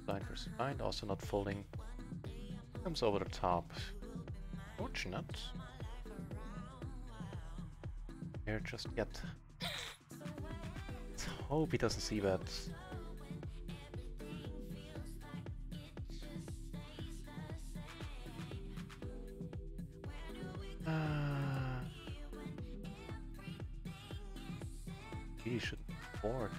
Blind versus blind, also not folding. Comes over the top. Fortunate. Here just yet. Let's hope he doesn't see that. He should board.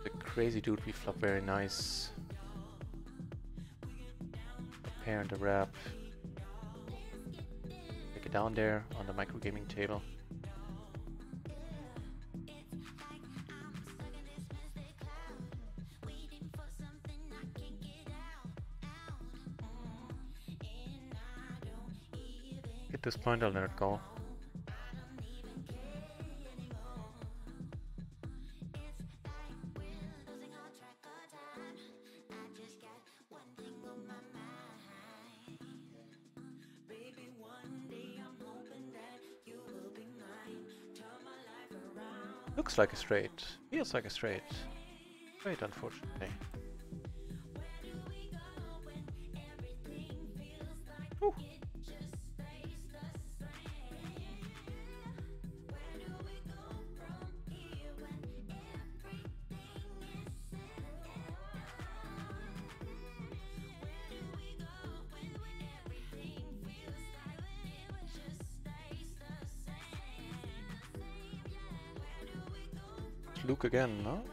The crazy dude we flop very nice. Pair and the wrap. Take it down there on the micro gaming table. At this point I'll let it go. Looks like a straight. Feels like a straight. Straight, unfortunately. Ooh. Luke again, no?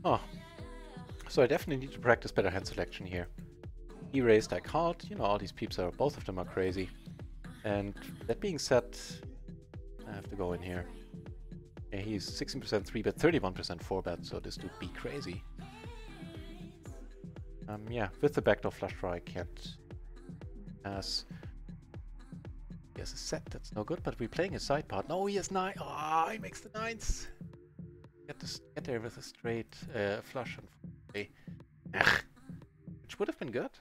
Oh, so I definitely need to practice better hand selection here. He raised, I called, you know, all these peeps are, both of them are crazy. And that being said, I have to go in here. Yeah, he's 16% 3-bet, 31% 4-bet, so this dude be crazy. Yeah, with the backdoor flush draw I can't pass. He has a set, that's no good, but we're playing a side part. No, he has 9. Oh, he makes the 9s. Get there with a straight flush, unfortunately. Which would have been good.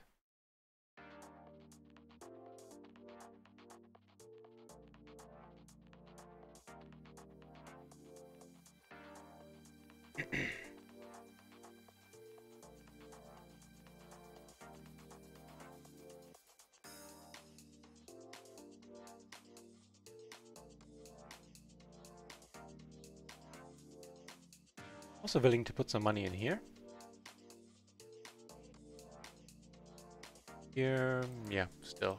Also willing to put some money in here. Here, yeah, still.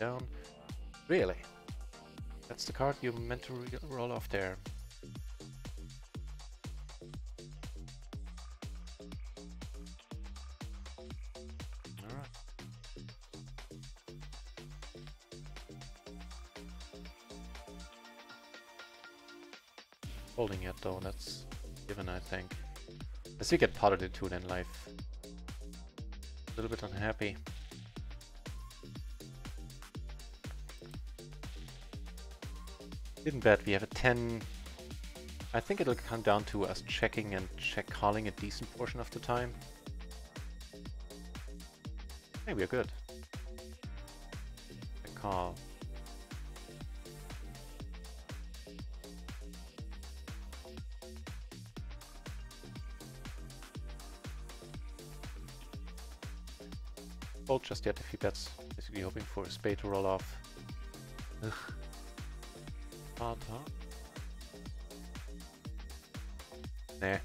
Down. Really? That's the card you meant to roll off there. Alright. Holding it though, that's given, I think. As you get potted into it in life. A little bit unhappy. Didn't bet, we have a 10. I think it'll come down to us checking and calling a decent portion of the time. Hey, we're good. A call. Fold just yet if he bets, basically hoping for a spade to roll off. Ugh. Hard, huh? Nah.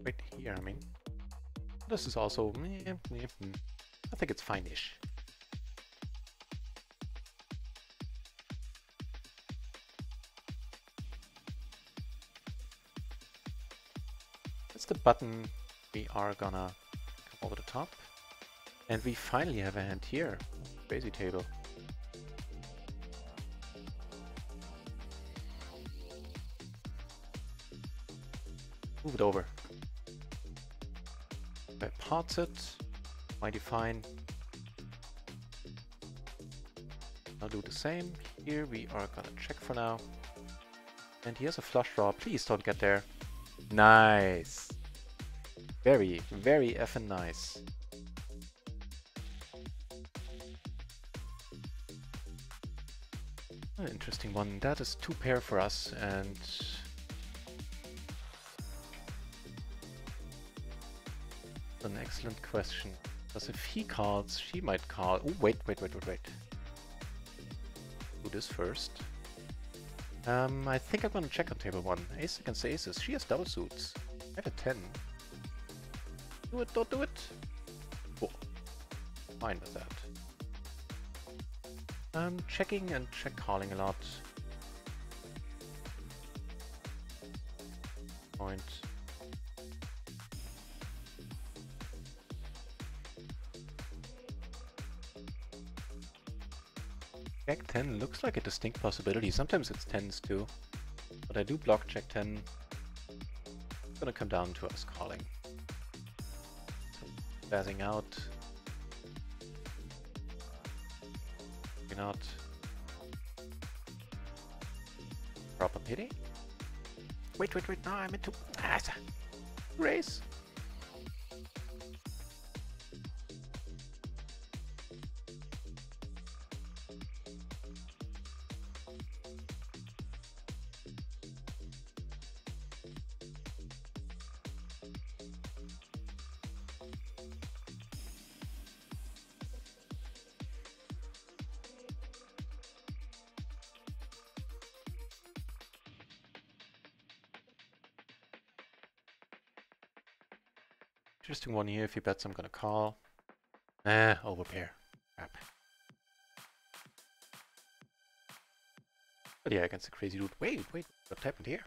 Right here, I mean. This is also... I think it's fine-ish. That's the button we are gonna come over the top. And we finally have a hand here. Crazy table. Move it over. If I parts it, mighty fine. I'll do the same. Here we are gonna check for now. And here's a flush draw. Please don't get there. Nice. Very, very effing nice. An interesting one. That is 2 pair for us, and an excellent question. Because if he calls, she might call. Oh, wait. Do this first. I think I'm gonna check on table 1. Ace against aces. She has double suits. I have a 10. Do it, don't do it. Cool. Fine with that. Checking and check calling a lot. Point. Jack 10 looks like a distinct possibility. Sometimes it's 10s too. But I do block Jack 10. It's gonna come down to us calling. So, spazzing out. Maybe not. Proper pity. Wait, no, I'm into race. Interesting one here. If he bets, I'm gonna call. Overpair. Crap. But yeah, against the crazy dude. Wait, what happened here?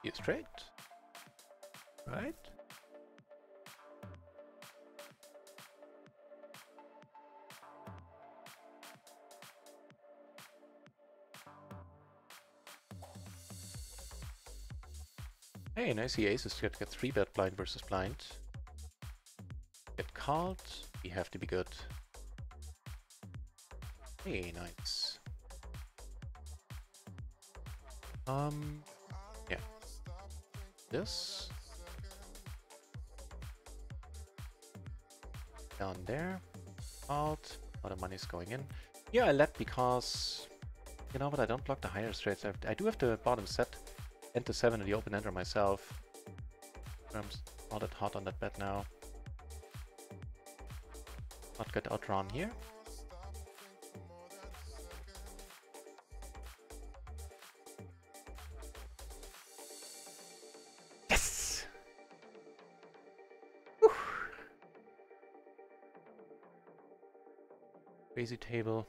He is straight. Right? Hey, and I see aces get 3-bet blind versus blind. Get called. We have to be good. Hey, nice. Yeah. This. Down there. Out. All the money's going in. Yeah, I let because... You know what, I don't block the higher straights. I do have the bottom set. And the 7 in the open ender myself. I'm not that hot on that bet now. Not get outdrawn here. Yes! Whew. Crazy table.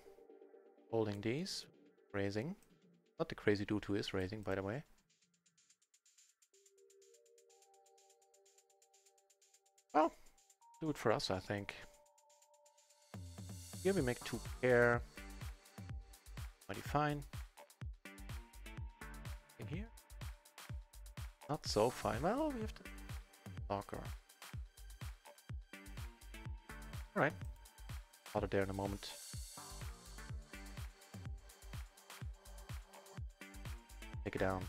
Holding these. Raising. Not the crazy dude who is raising, by the way. Well, do it for us, I think. Here we make 2 pair. Mighty fine. In here. Not so fine. Well, we have to block her. Alright. Out of there in a moment. Take it down.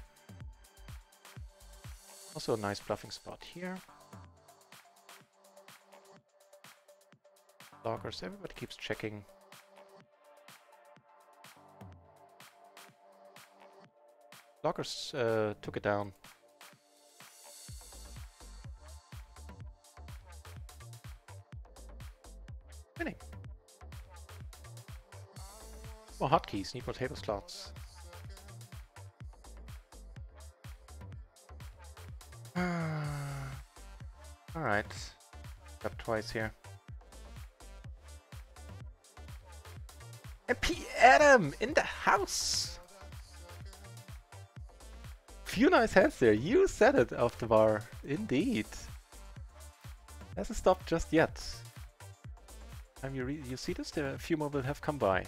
Also a nice bluffing spot here. Blockers, everybody keeps checking. Blockers took it down. Winning. More hotkeys, need more table slots. Alright. Got twice here. MP Adam in the house! Few nice hands there. You said it off the bar. Indeed. Hasn't stopped just yet. Time you see this, there a few more will have come by.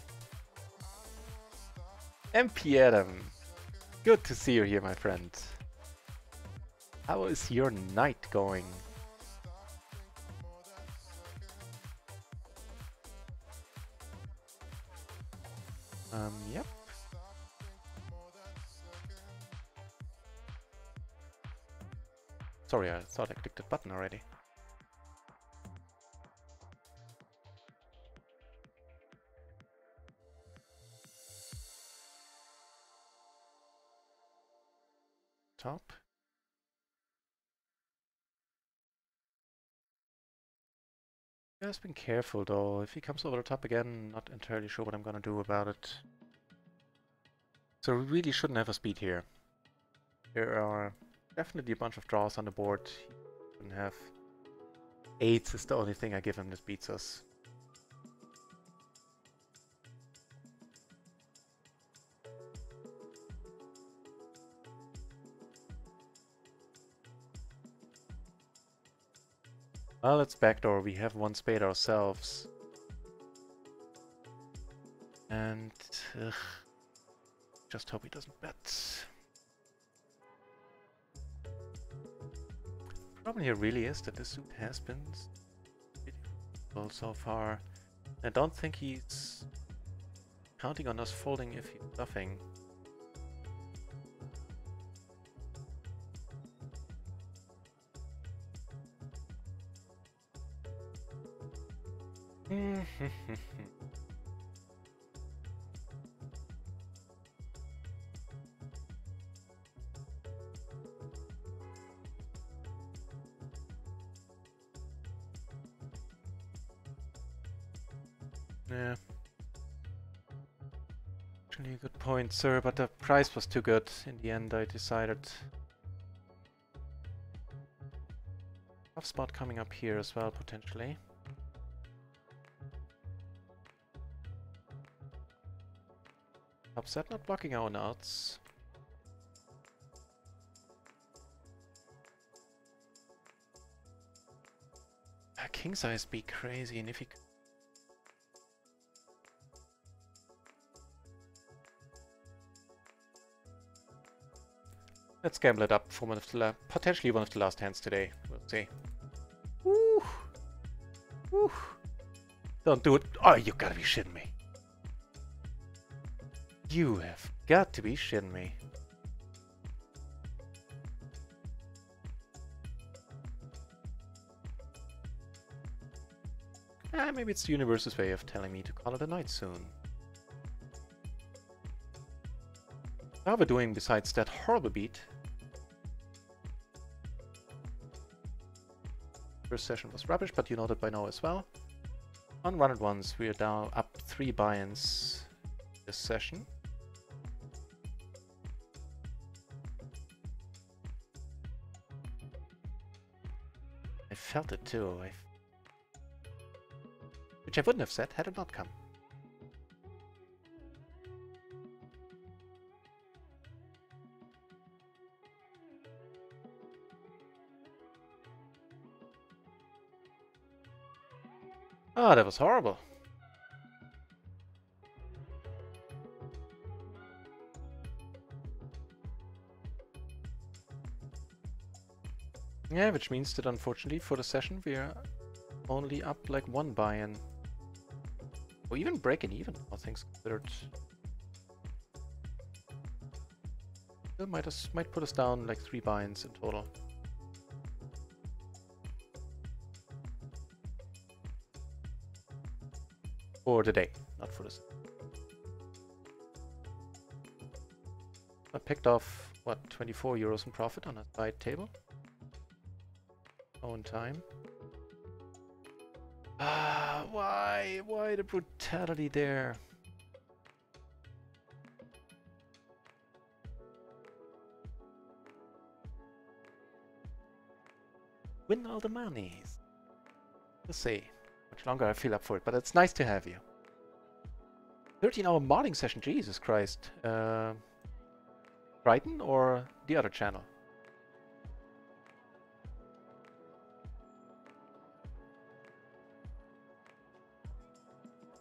MP Adam. Good to see you here, my friend. How is your night going? Yep. Sorry, I thought I clicked that button already. Top. Just been careful though. If he comes over the top again, not entirely sure what I'm gonna do about it. So we really shouldn't have a speed here. There are definitely a bunch of draws on the board. He shouldn't have. 8s is the only thing I give him that beats us. Well, it's backdoor. We have one spade ourselves. And just hope he doesn't bet. Problem here really is that the suit has been well so far. I don't think he's counting on us folding if he's bluffing. Yeah. Actually a good point, sir, but the price was too good. In the end, I decided. Tough spot coming up here as well, potentially. Upset not blocking our nuts. King size be crazy, and if he let's gamble it up for one of the potentially one of the last hands today. We'll see. Woo! Woo! Don't do it. Oh, you gotta be shitting me. You have got to be shitting me. Maybe it's the universe's way of telling me to call it a night soon. How are we doing besides that horrible beat? First session was rubbish, but you know that by now as well. On RunItOnce, we are now up 3 buy-ins this session. I felt it too. Which I wouldn't have said had it not come. Ah, that was horrible. Yeah, which means that unfortunately for the session we are only up like 1 buy-in. Or even breaking even, all things considered. Still might put us down like 3 buy-ins in total. For the day, not for this. I picked off, what, 24 euros in profit on a side table. Own time. Ah, why? Why the brutality there? win all the monies. Let's see. Much longer I feel up for it, but it's nice to have you. 13-hour modding session, Jesus Christ. Brighton or the other channel?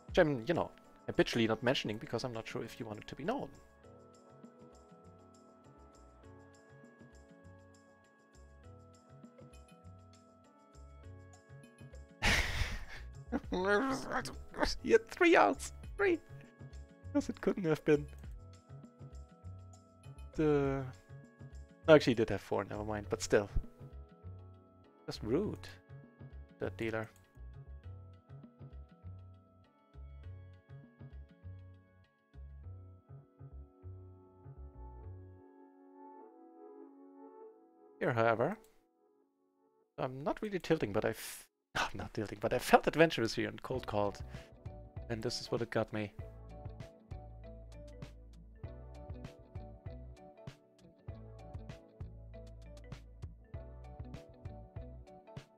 Which I'm, you know, habitually not mentioning because I'm not sure if you want it to be known. He had 3 outs. 3. Because it couldn't have been the... No, actually, he did have 4. Never mind. But still, just rude. That dealer. Here, however, I'm not really tilting, but not tilting, but I felt adventurous here and cold called. And this is what it got me.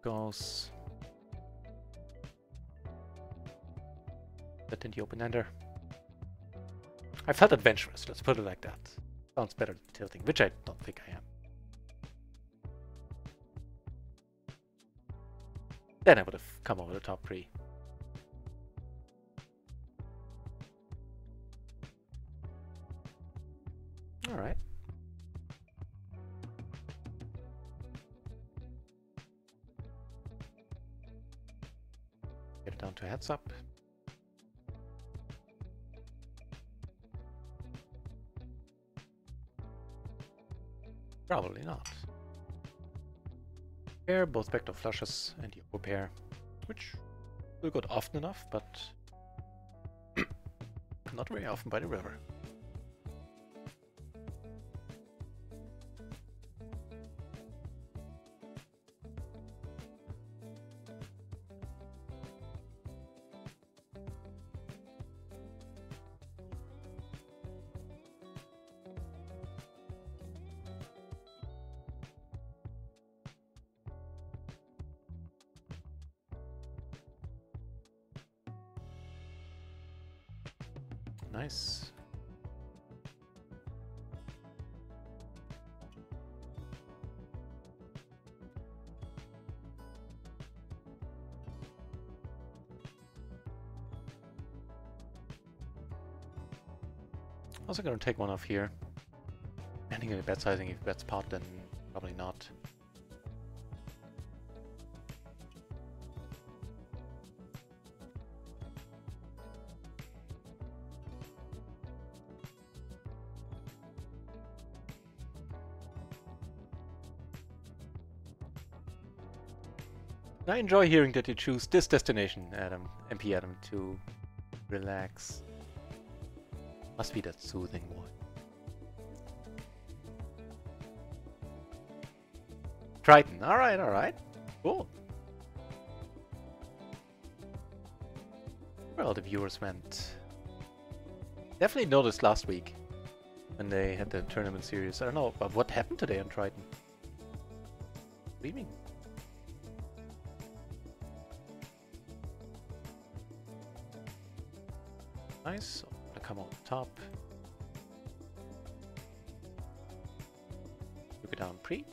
Goes that in the open ender. I felt adventurous, let's put it like that. Sounds better than tilting, which I don't think I am. Then I would have come over the top 3. Alright. Get it down to heads up. Probably not. Pair, both backdoor flushes, and the upper pair, which will go often enough, but not very often by the river. Nice. Also gonna take one off here. Depending on the bet sizing, if bets pot, then probably not. I enjoy hearing that you choose this destination, Adam, MP Adam, to relax. Must be that soothing one. Triton, alright. Cool. Where all the viewers went. Definitely noticed last week when they had the tournament series. I don't know, but what happened today on Triton? What do you mean? Nice. I'm gonna come on top. Look it down pre.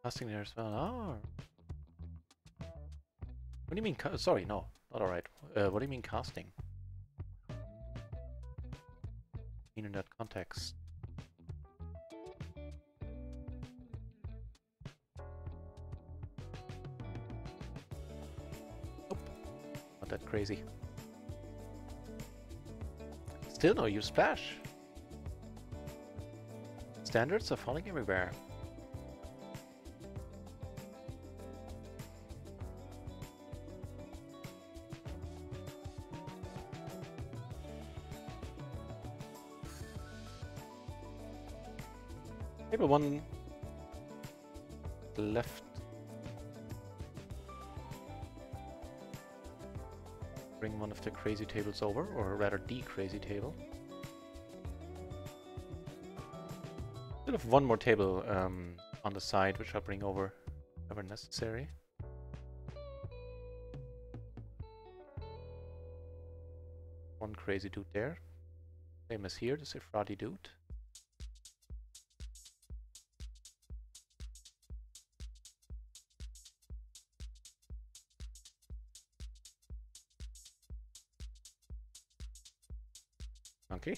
Casting there as well. Oh. What do you mean? Sorry, no, not alright. What do you mean casting? In that context. Not that crazy. Still no use splash. Standards are falling everywhere. Maybe one left. Bring one of the crazy tables over, or rather the crazy table. Still have one more table on the side, which I'll bring over whenever necessary. One crazy dude there. Same as here, the Sephardi dude. Okay.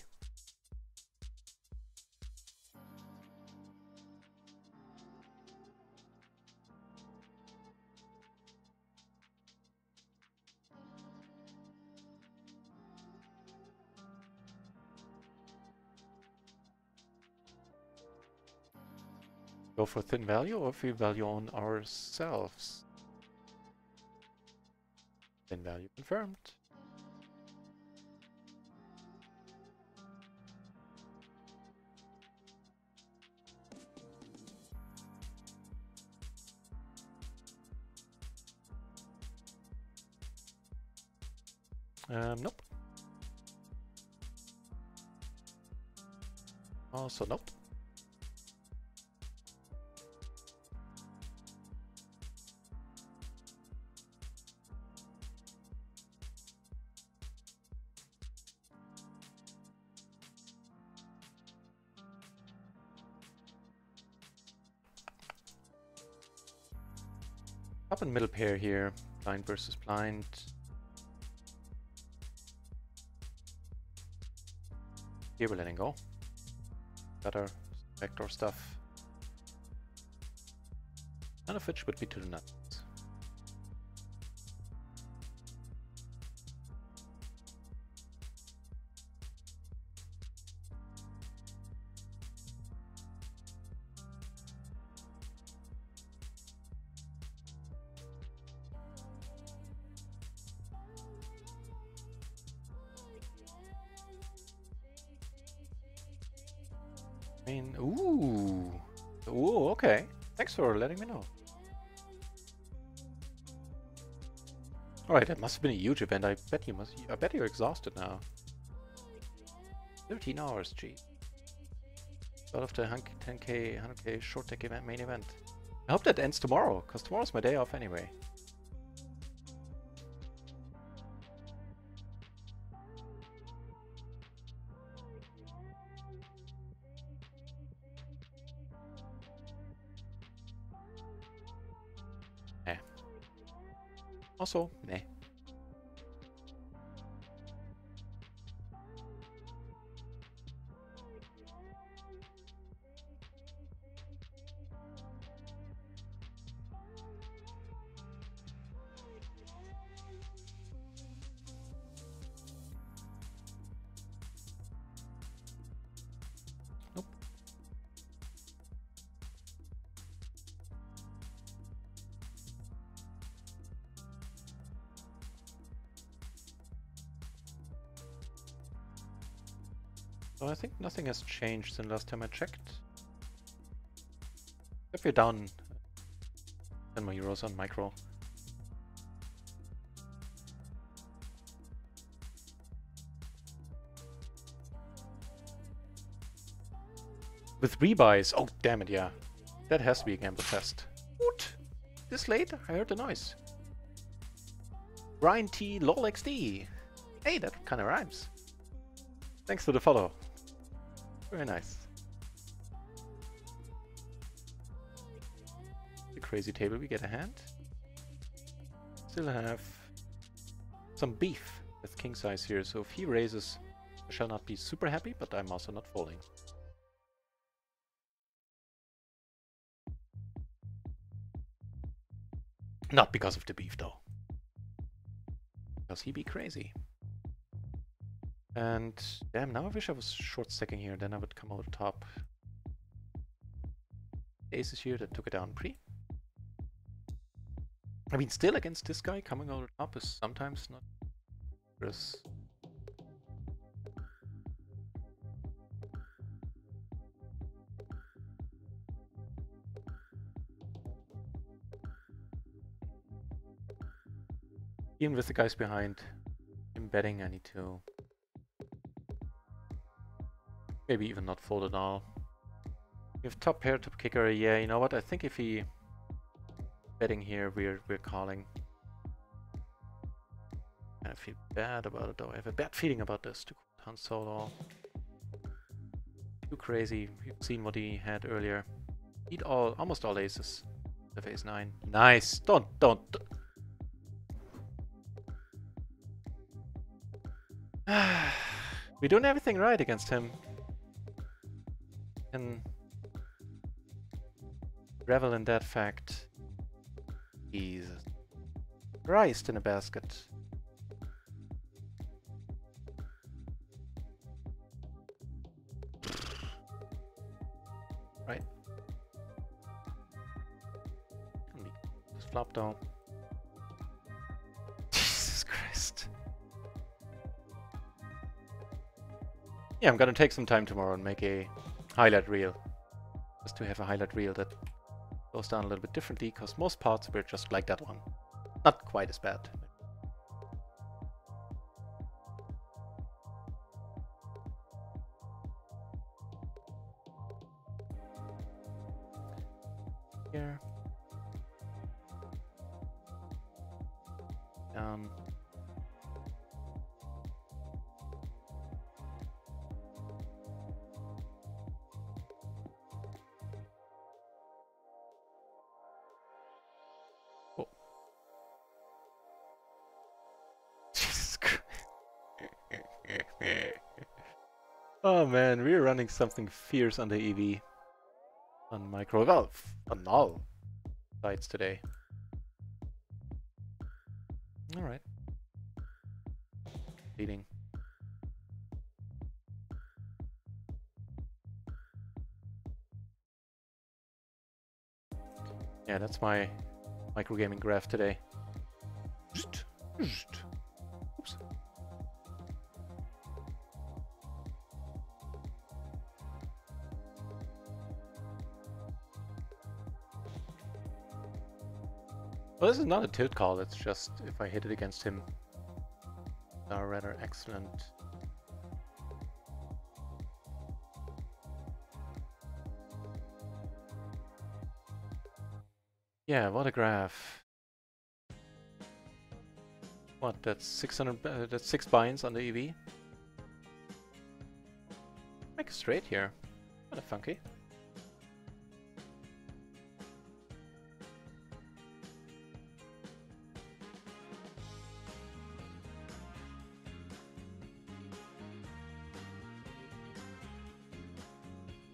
Go for thin value, or if we value on ourselves? Thin value confirmed. Nope. Also nope. Up and middle pair here, blind versus blind. Here we're letting go. Better vector stuff. None of which would be to the nuts. I mean, ooh, okay. Thanks for letting me know. Alright, that must have been a huge event. I bet you're exhausted now. 13 hours, gee. Out of the 10k, 100k short tech event, main event. I hope that ends tomorrow, because tomorrow's my day off anyway. Also, meh. Nope. So I think nothing has changed since last time I checked. If we're down 10 more euros on micro. With rebuys, oh damn it, yeah. That has to be a gamble test. What? This late? I heard the noise. Brian T. LOL XD. Hey, that kind of rhymes. Thanks for the follow. Very nice. The crazy table, we get a hand. Still have some beef with king size here, so if he raises, I shall not be super happy, but I'm also not folding. Not because of the beef though. Because he be crazy. And damn, now I wish I was short stacking here, then I would come over the top. Aces here that took it down pre. I mean, still against this guy, coming over the top is sometimes not dangerous. Even with the guys behind him betting, I need to maybe even not fold at all. We have top pair, top kicker. Yeah, you know what? I think if he betting here, we're calling. I feel bad about it though. I have a bad feeling about this. Too Han Solo. Too crazy. You've seen what he had earlier. Eat almost all aces. The ace 9. Nice. Don't. We're doing everything right against him. And revel in that fact. Jesus Christ in a basket. Right. This flop down. Jesus Christ. Yeah, I'm gonna take some time tomorrow and make a highlight reel. Just to have a highlight reel that goes down a little bit differently, because most parts were just like that one. Not quite as bad. Here. Down. Oh. Jesus Christ. Oh man, we're running something fierce on the EV. On micro, well, on all sides today. Alright. Leading. Yeah, that's my microgaming graph today. Oops. Well, this is not a tilt call, it's just if I hit it against him, are rather excellent. Yeah, what a graph. What, that's 600, that's 6 binds on the EV? Make a straight here. Kinda funky.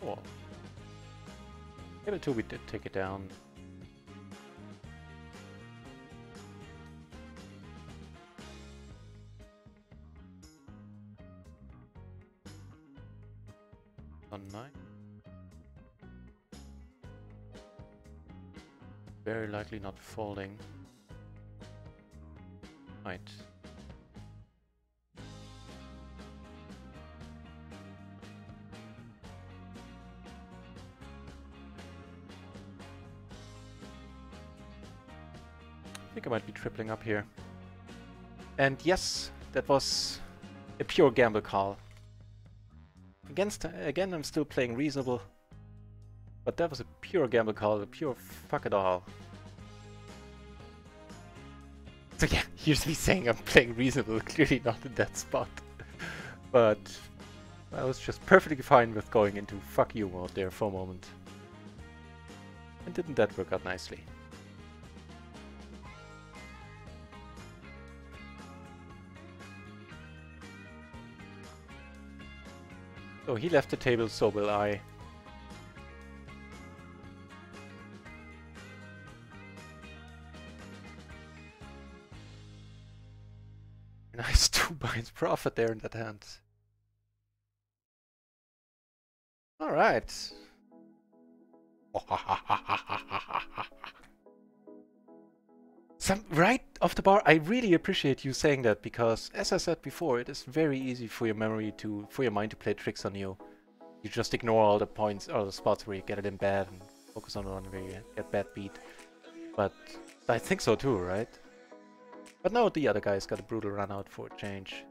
Oh. Maybe until we did take it down. On 9. Very likely not folding. Right. I think I might be tripling up here. And yes, that was a pure gamble call. Again, I'm still playing reasonable, but that was a pure gamble call, a pure fuck it all. So yeah, here's me saying I'm playing reasonable, clearly not in that spot. But I was just perfectly fine with going into fuck you mode there for a moment. And didn't that work out nicely? So he left the table, so will I. Nice 2 binds profit there in that hand. Alright. Right off the bar, I really appreciate you saying that, because as I said before, it is very easy for your mind to play tricks on you. You just ignore all the points, all the spots where you get it in bad and focus on the one where you get bad beat. But I think so too, right? But now the other guy's got a brutal run out for a change.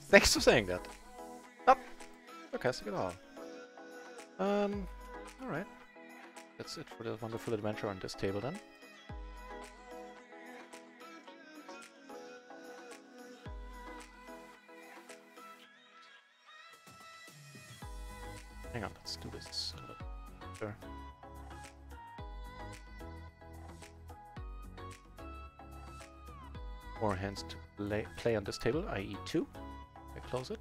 Thanks for saying that. Not sarcastic at all. Alright. That's it for the wonderful adventure on this table then. Hang on, let's do this a little better. More hands to play on this table, i.e. 2. I close it.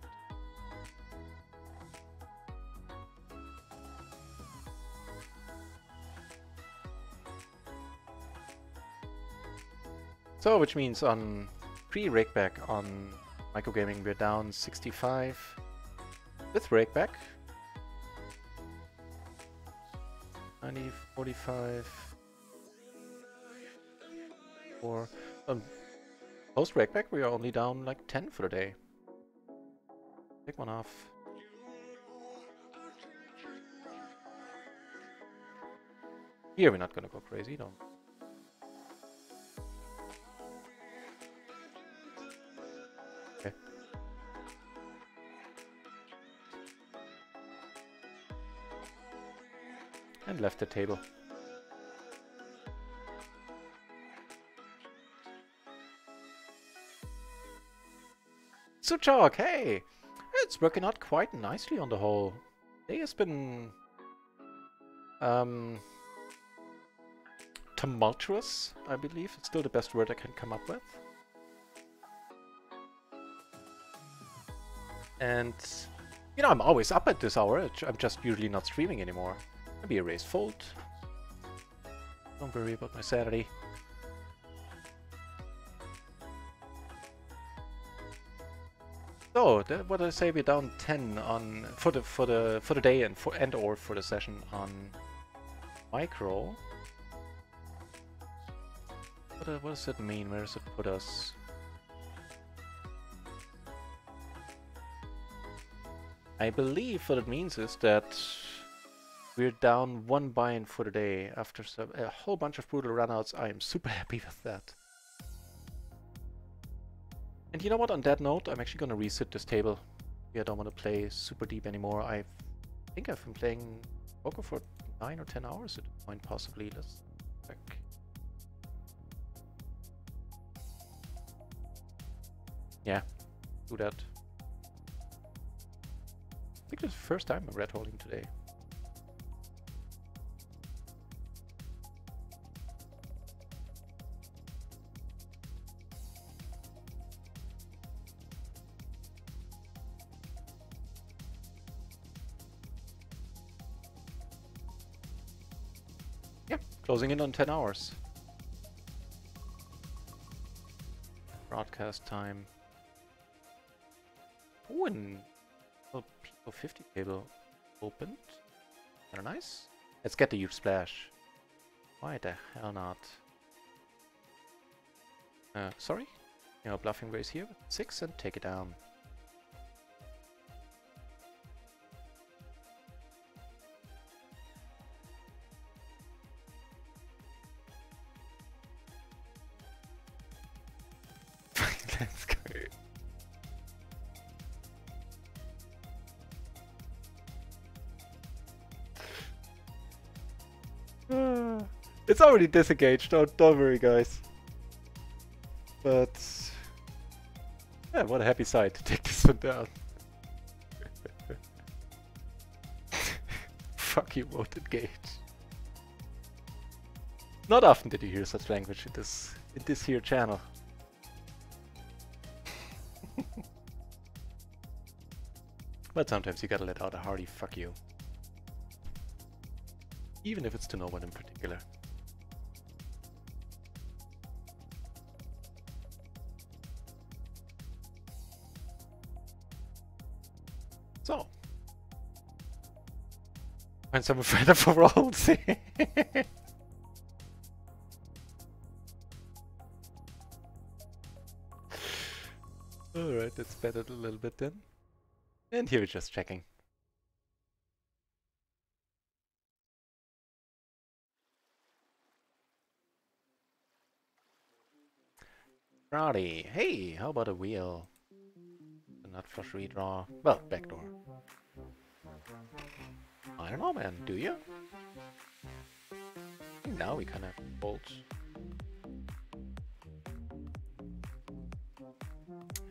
So, which means on pre-rakeback on microgaming we're down 65. With rakeback 90, 45, 4. Post rakeback we are only down like 10 for the day. Take one off. Here we're not gonna go crazy, don't. Okay. And left the table. Suchok, hey! It's working out quite nicely on the whole. Day has been tumultuous, I believe. It's still the best word I can come up with. And, you know, I'm always up at this hour. I'm just usually not streaming anymore. Maybe a raised fold. Don't worry about my Saturday. So, what did I say? We're down 10 on for the day and or for the session on micro. What does it mean? Where does it put us? I believe what it means is that we're down 1 buy-in for the day after a whole bunch of brutal runouts. I am super happy with that. And you know what, on that note, I'm actually going to reset this table. Yeah, I don't want to play super deep anymore. I think I've been playing poker for 9 or 10 hours at a point, possibly. Let's check. Yeah, do that. I think it's the first time I'm red holding today. Yeah, closing in on 10 hours. Broadcast time. Oh, and PLO 50 table opened. Very nice. Let's get the huge splash. Why the hell not? Sorry. You know, bluffing raise here with 6 and take it down. Let's go. It's already disengaged, don't worry guys. But yeah, what a happy sight to take this one down. Fuck you, voted gate. Not often did you hear such language in this here channel. But sometimes you gotta let out a hearty fuck you. Even if it's to no one in particular. So. Find some friend for rolls. Alright, let's bet it a little bit then. And here we're just checking. Rowdy, hey, how about a wheel? Not flush redraw. Well, backdoor. I don't know, man. Do you? I think now we kind of fold.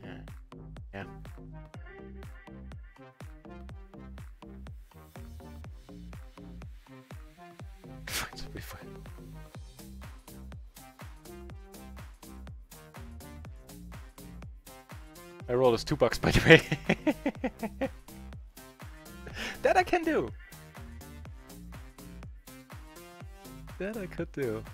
Yeah. Yeah. It's a bit fun. My roll is $2, by the way. That I can do. That I could do.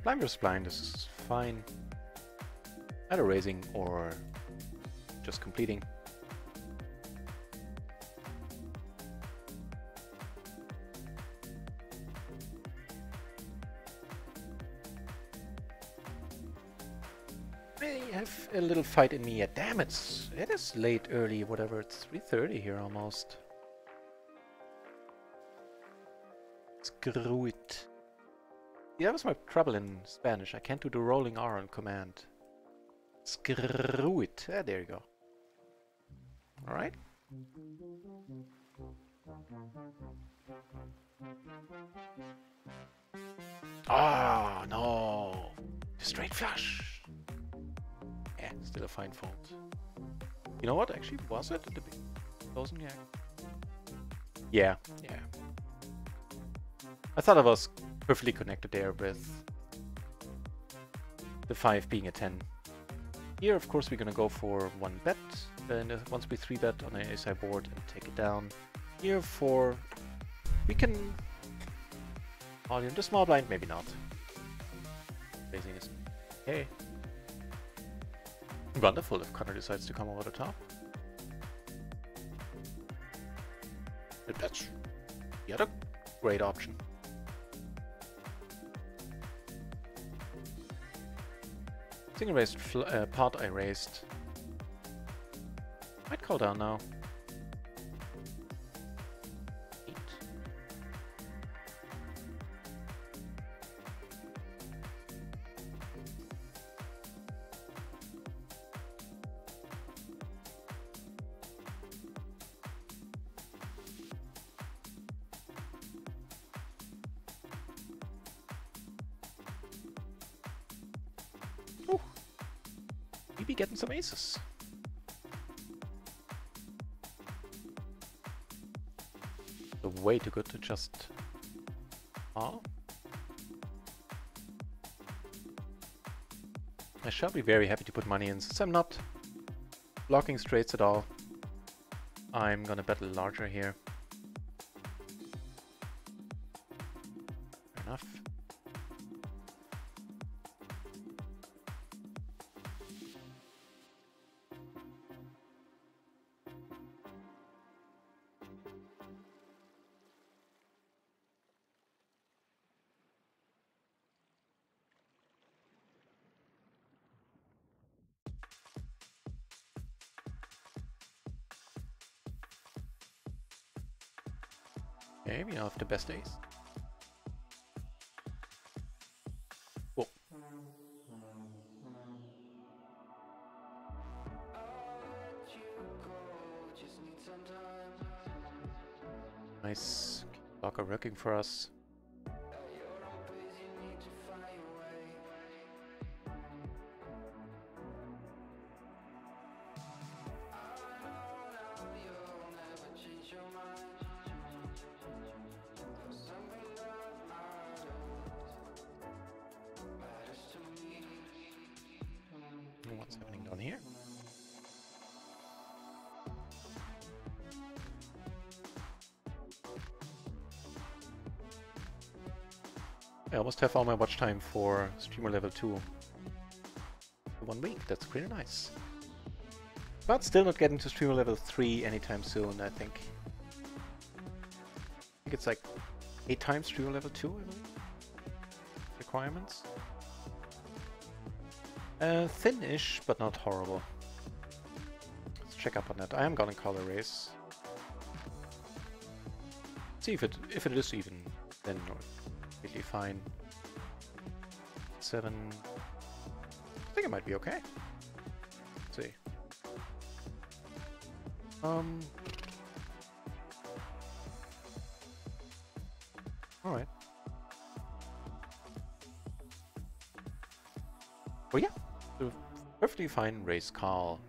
Blind versus blind, this is fine. Either raising or just completing. I have a little fight in me. Yeah, damn it! It is late, early, whatever. It's 3:30 here almost. Screw it. Yeah, that was my trouble in Spanish. I can't do the rolling R on command. Screw it. Ah, there you go. Alright. Ah, no. Straight flush. Yeah, still a fine fold. You know what? Actually, was it at the big closing? Yeah. Yeah. I thought I was perfectly connected there with the 5 being a 10. Here, of course, we're gonna go for 1 bet. Then once we 3 bet on an ace high board and take it down. Here for we can volume the small blind, maybe not. Raising is okay. Wonderful if Connor decides to come over the top. But that's the other great option. Single raised pot I raised. Might call down now. 8. Ooh. We be getting some aces. Way too good to just call. I shall be very happy to put money in since I'm not blocking straights at all. I'm gonna bet a larger here. Fair enough. Okay, we now have the best ace. Whoa. Nice blocker working for us. What's happening down here? I almost have all my watch time for streamer level 2. 1 week, that's pretty nice. But still not getting to streamer level 3 anytime soon, I think. I think it's like 8 times streamer level 2, I believe. Requirements. Thin-ish, but not horrible. Let's check up on that. I am gonna call a race. See if it is even, then completely fine. 7. I think it might be okay. Let's see. Alright. Oh yeah, so perfectly fine race call.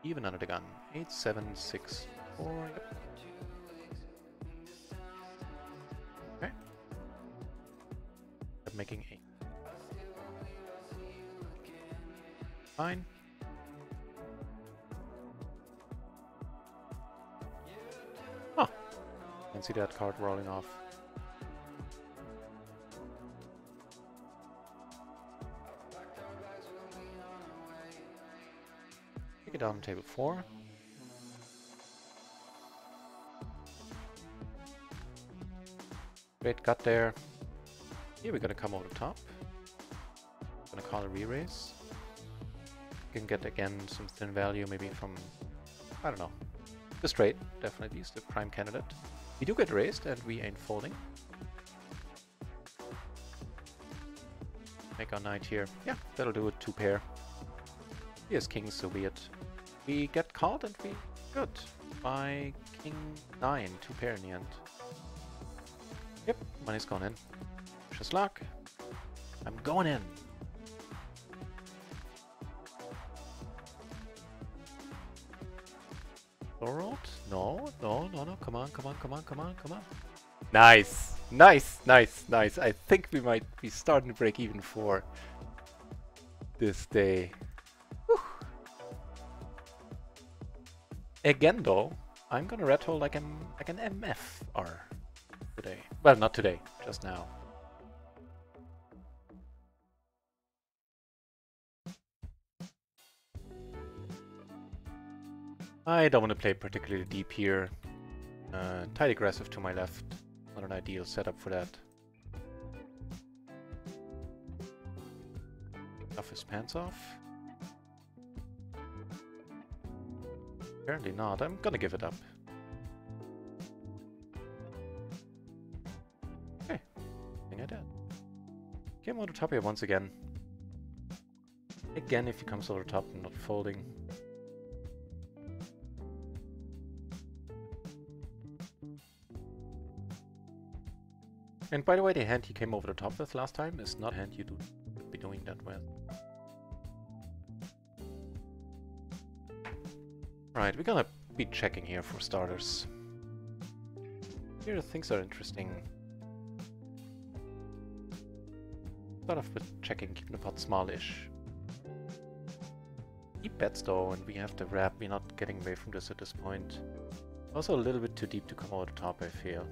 Even under the gun. 8, 7, 6, 4. Yep. Okay. I'm making 8. Fine. Huh. Can see that card rolling off. Take it down on table 4. Great gut there. Here we're gonna come over the top. Gonna call a re-raise. Can get again some thin value, maybe from, I don't know, the straight, definitely is the prime candidate. We do get raised and we ain't folding. Make our knight here. Yeah, that'll do it, 2 pair. He has kings, so be it. We get called and we good by king 9, 2 pair in the end. Yep, money's gone in. Just luck. I'm going in. Thorold? No, come on. Nice! Nice! I think we might be starting to break even for this day. Whew. Again though, I'm gonna red hole like an MFR today. Well, not today, just now. I don't want to play particularly deep here. Tight aggressive to my left. Not an ideal setup for that. Off his pants off. Apparently not. I'm gonna give it up. Okay. I think I did. Came over the top here once again. Again, if he comes over the top, I'm not folding. And by the way, the hand he came over the top with last time is not a hand you would be doing that with. Right, we're gonna be checking here for starters. Here things are interesting. Start off with checking, keeping the pot smallish. He bets though, and we have the wrap. We're not getting away from this at this point. Also a little bit too deep to come over the top, I feel.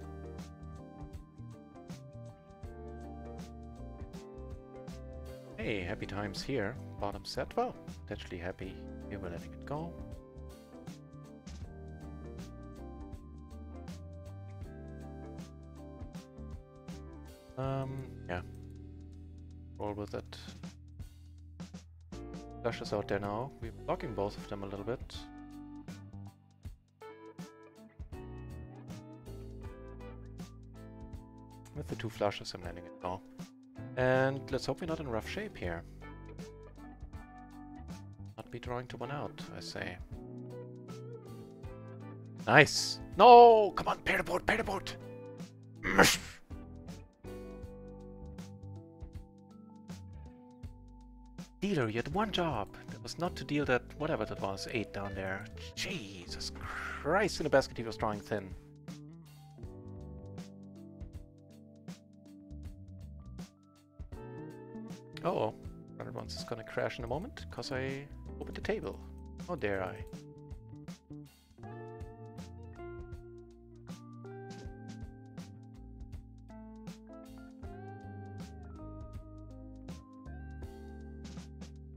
Hey, happy times here. Bottom set, well, potentially happy. Here we're letting it go. Yeah. Roll with it. Flushes out there now. We're blocking both of them a little bit. With the 2 flushes, I'm landing it now. And let's hope we're not in rough shape here. Not be drawing to 1 out, I say. Nice! No! Come on, pair the board, pair the board! Dealer, you had 1 job. That was not to deal that, whatever that was, 8 down there. Jesus Christ, in the basket he was drawing thin. Uh-oh, RunItOnce is gonna crash in a moment, because I opened the table. How dare I?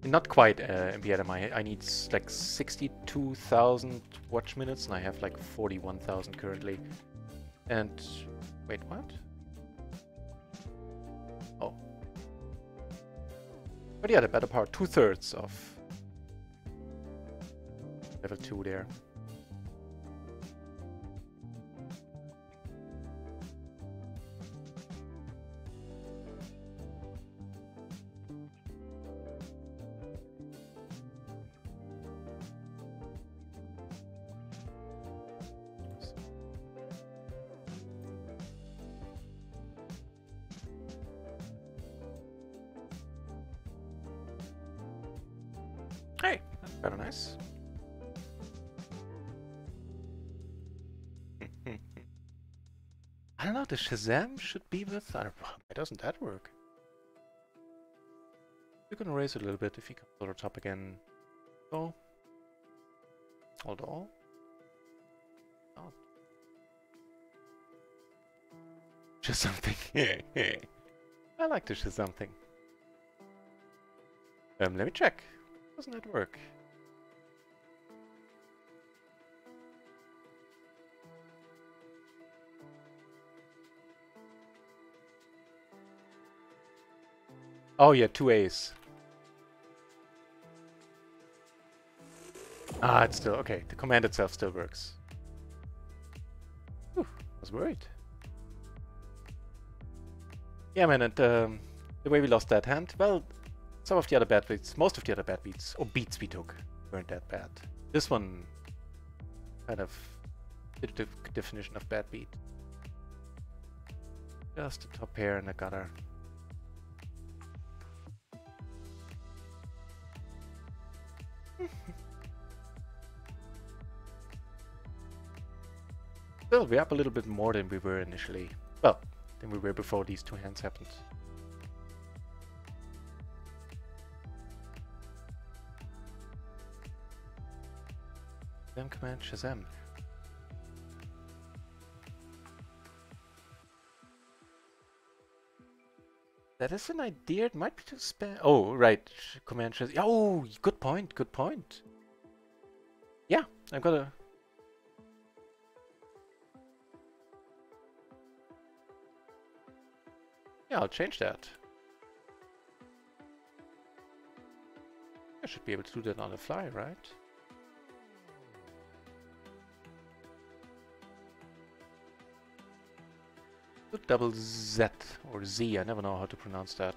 Not quite MPN. I need like 62,000 watch minutes, and I have like 41,000 currently. And wait, what? Oh. But yeah, the better part, 2/3 of level 2 there. Very nice. I don't know, the Shazam should be with... I don't know, why doesn't that work? You can raise it a little bit if you come to the top again. Oh. Hold on. Oh. Just something. I like the Shazam thing. Let me check. Doesn't that work? Oh yeah, 2 A's. Ah, it's still okay. The command itself still works. Whew, I was worried. Yeah, man, and the way we lost that hand, well, some of the other bad beats, most of the other bad beats, or beats we took, weren't that bad. This one kind of did the definition of bad beat. Just a top pair and a gutter. Still, we're up a little bit more than we were initially. Well, than we were before these two hands happened. Shazam command Shazam. That is an idea. It might be too spam. Oh, right. Command Shazam. Oh, good point. Good point. Yeah, I've got a. Yeah, I'll change that. I should be able to do that on the fly, right? Double Z or Z, I never know how to pronounce that.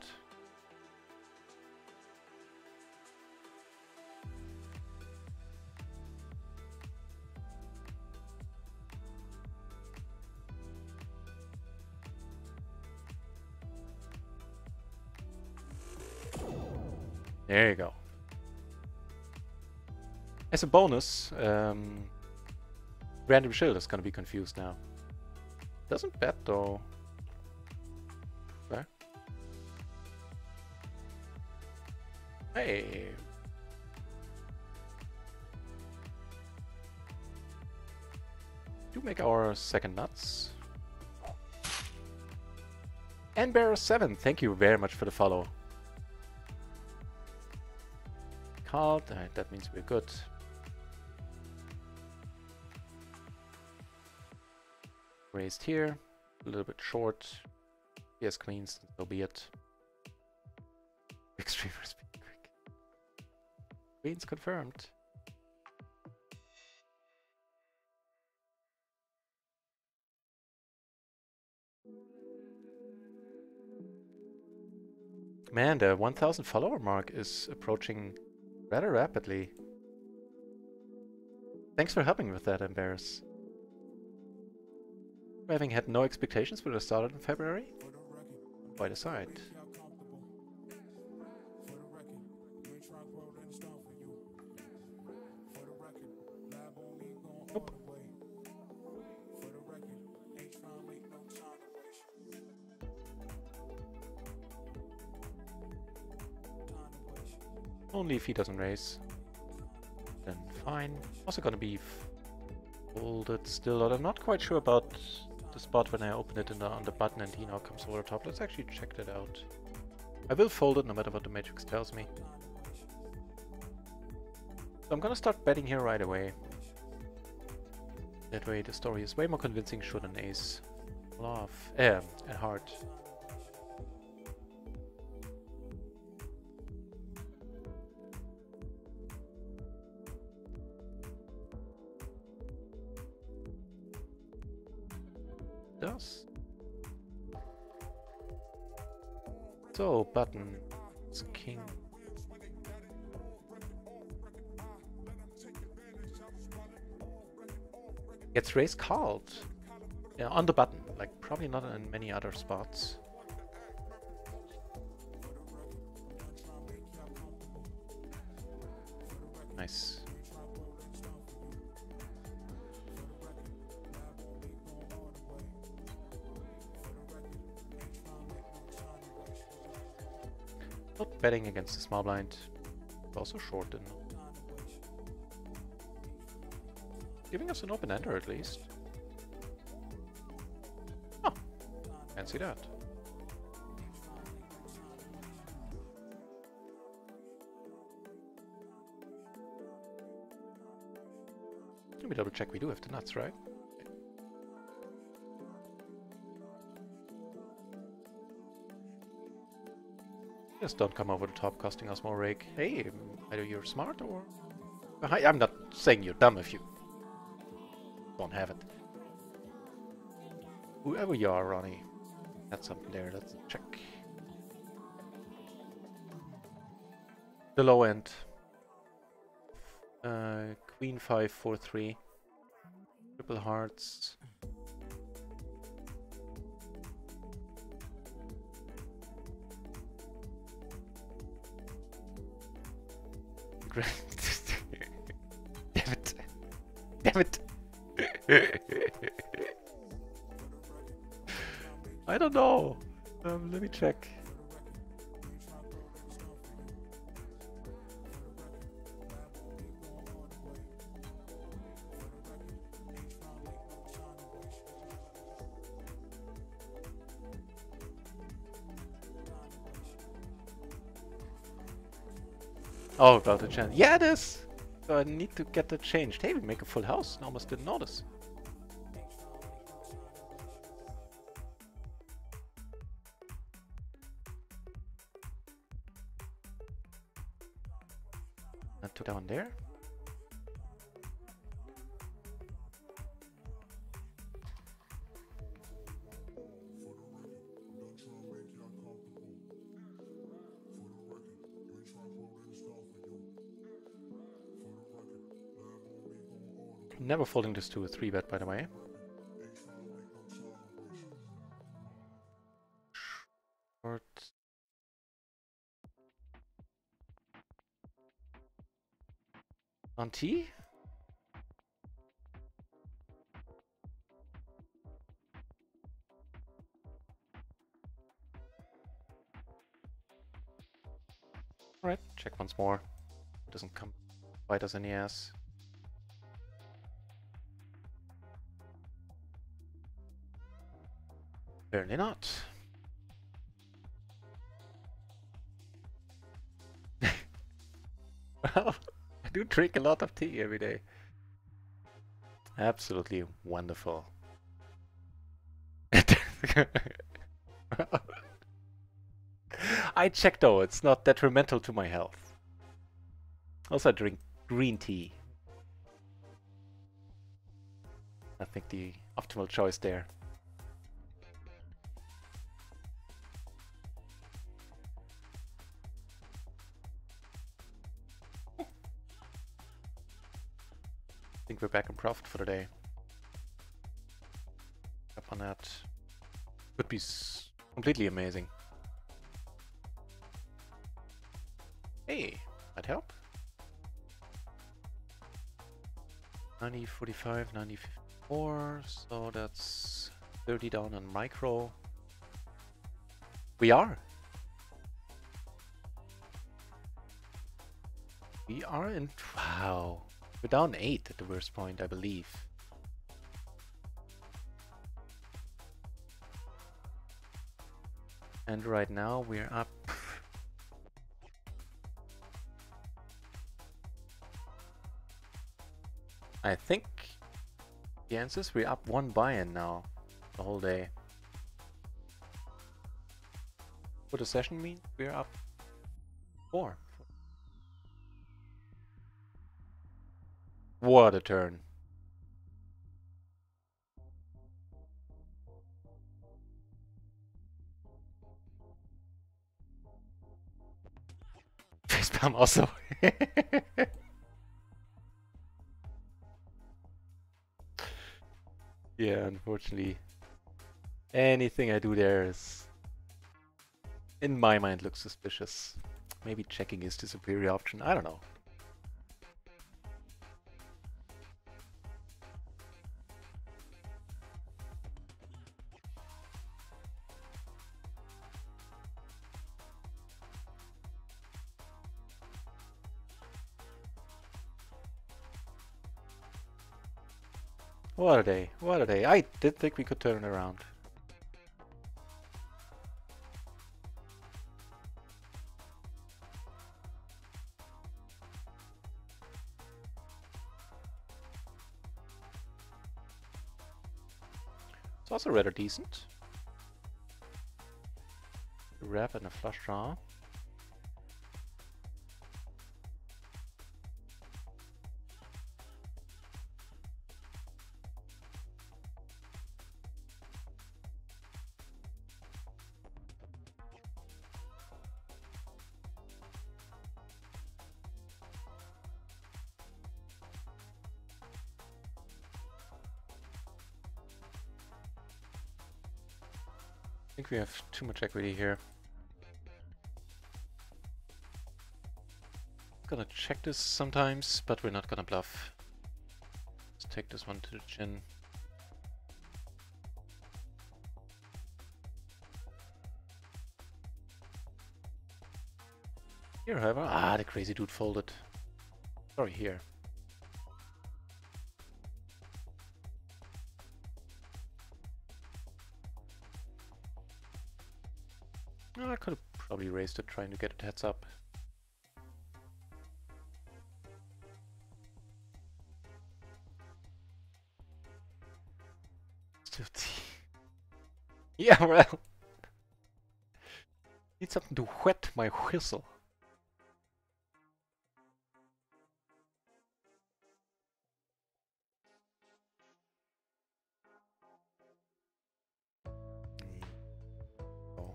There you go. As a bonus, random shield is gonna be confused now. Doesn't bet though. Okay. Hey. Do make our second nuts. And Bearer7, thank you very much for the follow. Called, that means we're good. Raised here, a little bit short. Yes, queens, so be it. Big streamers being quick. Queens confirmed. Man, the 1000 follower mark is approaching rather rapidly. Thanks for helping with that, Embarrass. Having had no expectations when I started in February? Quite aside. Nope. Only if he doesn't raise. Then fine. Also gonna be folded still. I'm not quite sure about the spot when I open it on the button and he now comes over the top. Let's actually check that out. I will fold it no matter what the matrix tells me. So I'm gonna start betting here right away. That way the story is way more convincing should an ace pull off. A heart. Does. So, button. It's king. Gets raised called. Yeah, on the button. Like, probably not in many other spots. Nice. Not betting against the small blind. Also short, didn't it? Giving us an open ender at least. Oh, can't see that. Let me double check. We do have the nuts, right? Just don't come over the top, costing us more rake. Hey, either you're smart or... I'm not saying you're dumb if you don't have it. Whoever you are, Ronnie. That's something there, let's check. The low end. Queen 5, 4, 3. Triple hearts. Damn it. Damn it. I don't know. Let me check. Oh, about the chance. Yeah, it is! So I need to get that changed. Hey, we make a full house. I almost didn't notice. That took down there. Never folding this to a 3-bet, by the way. Short. On T? Alright, check once more. It doesn't come bite us in the ass. Apparently not. Well, I do drink a lot of tea every day. Absolutely wonderful. I checked though, it's not detrimental to my health. Also, I drink green tea. I think the optimal choice there. I think we're back in profit for the day. Up on that. Could be completely amazing. Hey, that help? 90, 45, 90, 54, so that's 30 down on micro. We are. We are in, wow. We're down 8 at the worst point, I believe. And right now we're up. I think the answer is we're up 1 buy-in now, the whole day. What does session mean? We're up 4. What a turn. Facepalm also. Yeah, unfortunately, anything I do there is, in my mind, looks suspicious. Maybe checking is the superior option. I don't know. What a day. What a day. I did think we could turn it around. It's also rather decent. A wrap and a flush draw. I think we have too much equity here. Gonna check this sometimes, but we're not gonna bluff. Let's take this one to the chin. Here, however, the crazy dude folded. Sorry, here. Oh, I could have probably raised it trying to get it heads up. Still yeah, well. Need something to whet my whistle. Oh.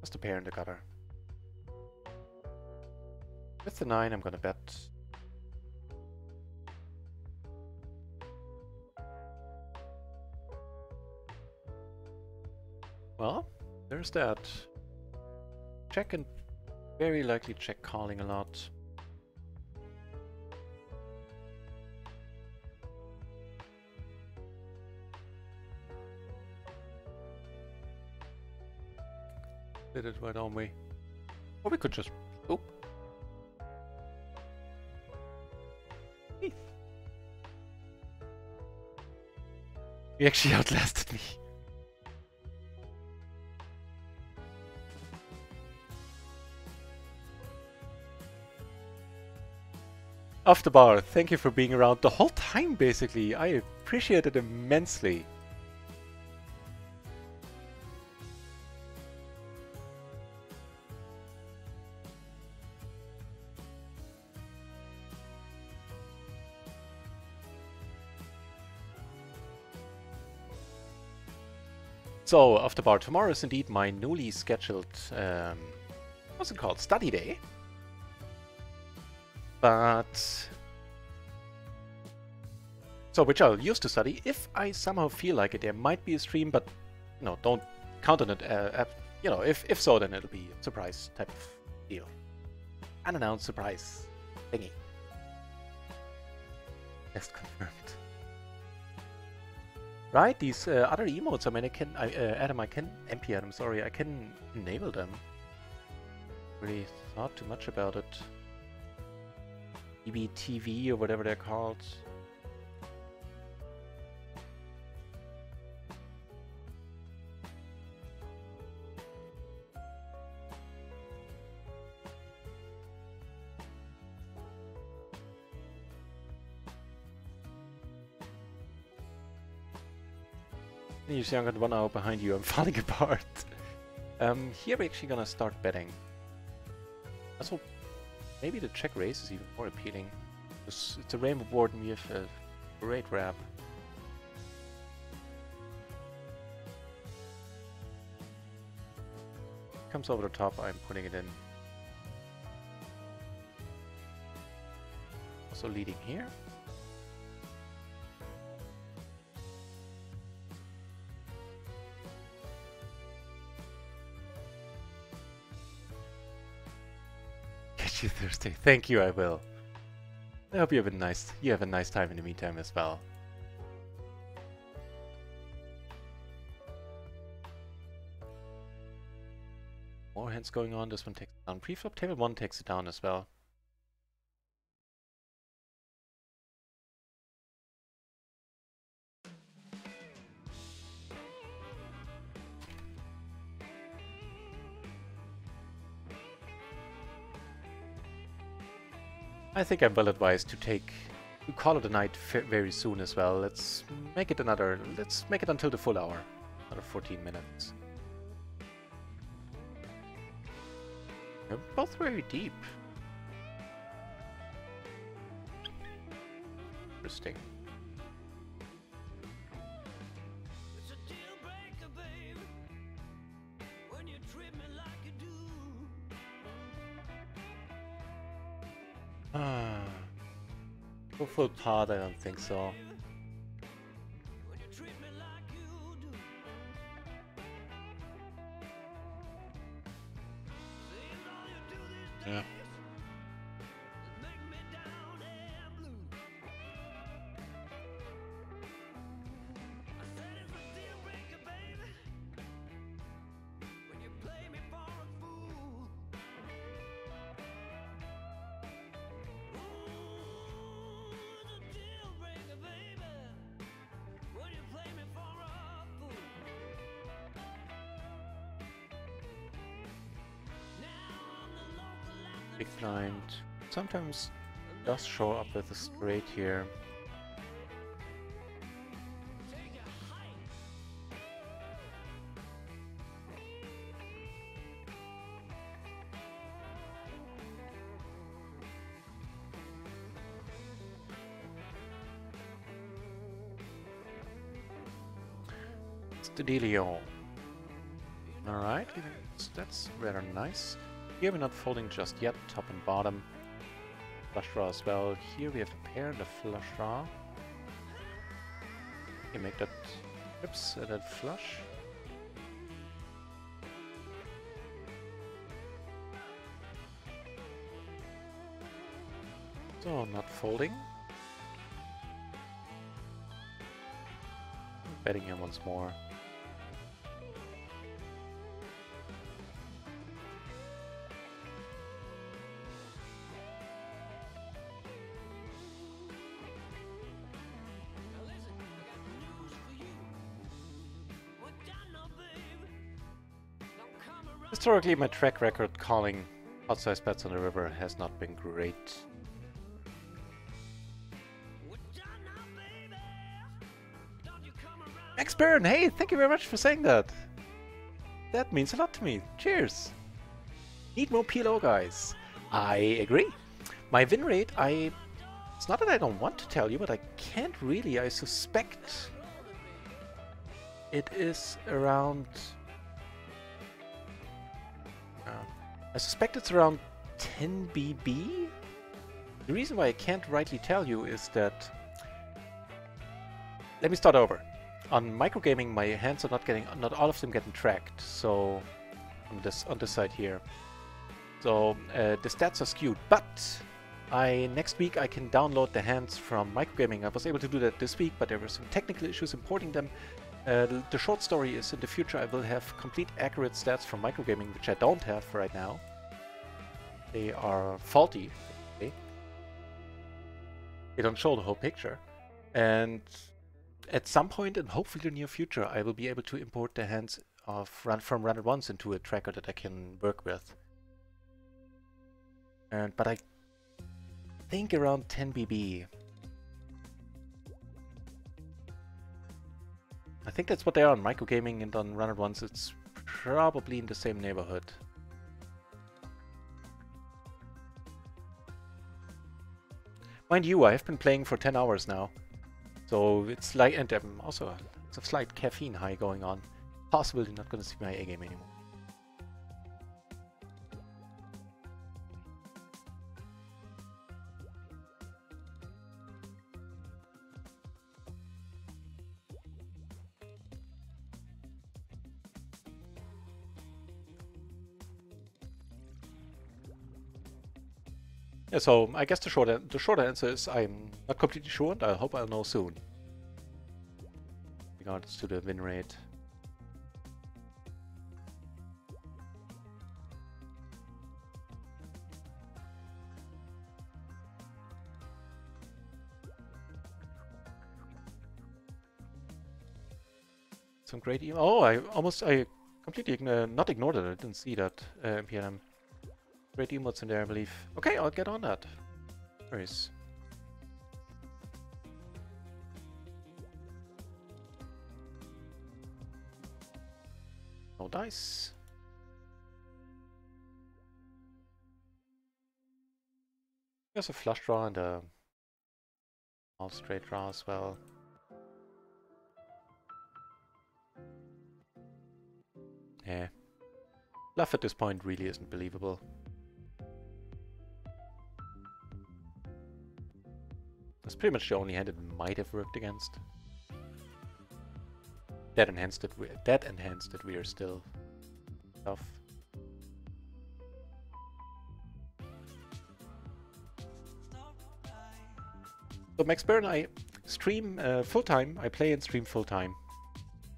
Just a pair in the gutter. With the 9, I'm gonna bet. Well, there's that. Check and very likely check calling a lot. Did it right on me. Or we could just... Oh. You actually outlasted me. Off the bar, thank you for being around the whole time, basically. I appreciate it immensely. So, off the bar, tomorrow is indeed my newly scheduled, what's it called, study day. But... So, which I'll use to study. If I somehow feel like it, there might be a stream, but, you know, don't count on it. You know, if so, then it'll be a surprise type of deal. Unannounced surprise thingy. Just confirmed. Right, these other emotes, I mean, Adam, I can MPN, I'm sorry, I can enable them. Really thought too much about it. EBTV or whatever they're called. You're younger than 1 hour behind you, I'm falling apart. Here we're actually gonna start betting. Also, maybe the check raise is even more appealing. It's a rainbow board and we have a great wrap. Comes over the top, I'm putting it in. Also leading here. You Thursday. Thank you, I will. I hope you have a nice time in the meantime as well. More hands going on, this one takes it down. Preflop table 1 takes it down as well. I think I'm well advised to call it a night very soon as well. Let's make it until the full hour. Another 14 minutes. They're both very deep. Interesting. Go full pod, I don't think so. Yeah. Big blind sometimes does show up with a straight here. It's the dealio. Alright, that's rather nice. Here we're not folding just yet, top and bottom. Flush draw as well. Here we have a pair and a flush draw. You make that trips and then flush. So, not folding. Betting him once more. Historically, my track record calling outsized bets on the river has not been great. Max Byrne, hey, thank you very much for saying that. That means a lot to me. Cheers. Need more PLO, guys. I agree. My win rate, it's not that I don't want to tell you, but I can't really. I suspect it is around... I suspect it's around 10 BB. The reason why I can't rightly tell you is that... Let me start over. On microgaming, my hands are not all of them getting tracked. So on this side here, so the stats are skewed. But next week I can download the hands from microgaming. I was able to do that this week, but there were some technical issues importing them. The short story is in the future I will have complete accurate stats from microgaming, which I don't have right now. They are faulty. Okay? They don't show the whole picture. And at some point in hopefully the near future, I will be able to import the hands from RunItOnce into a tracker that I can work with. But I think around 10 BB. I think that's what they are on microgaming, and on RunItOnce it's probably in the same neighborhood. Mind you, I have been playing for 10 hours now. So it's like, and also it's a slight caffeine high going on. Possibly not going to see my A game anymore. Yeah, so I guess the short answer is I'm not completely sure, and I hope I'll know soon. Regards to the win rate. Some great email. Oh, I completely not ignored it. I didn't see that MPN. Great emotes in there, I believe. Okay, I'll get on that. Where is... No dice. There's a flush draw and a all straight draw as well. Yeah. Bluff at this point really isn't believable. That's pretty much the only hand it might have worked against. That enhanced it. We are still tough. So Max Byrne, I stream full time. I play and stream full time.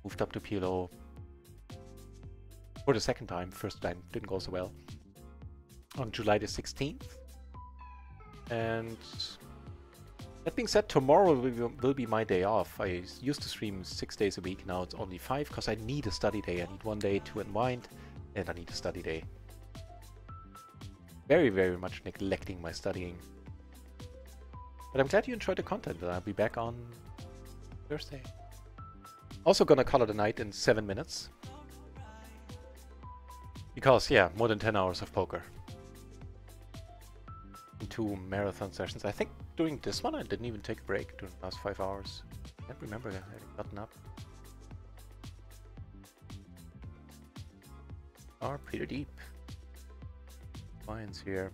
Moved up to PLO for the second time. First time didn't go so well. On July the 16th. And that being said, tomorrow will be my day off. I used to stream 6 days a week. Now it's only 5 because I need a study day. I need 1 day to unwind and I need a study day. Very, very much neglecting my studying. But I'm glad you enjoyed the content. I'll be back on Thursday. Also gonna call it a night in 7 minutes. Because, yeah, more than 10 hours of poker. And 2 marathon sessions. I think during this one I didn't even take a break during the last 5 hours. I can't remember having gotten up. Are pretty deep. Lions here.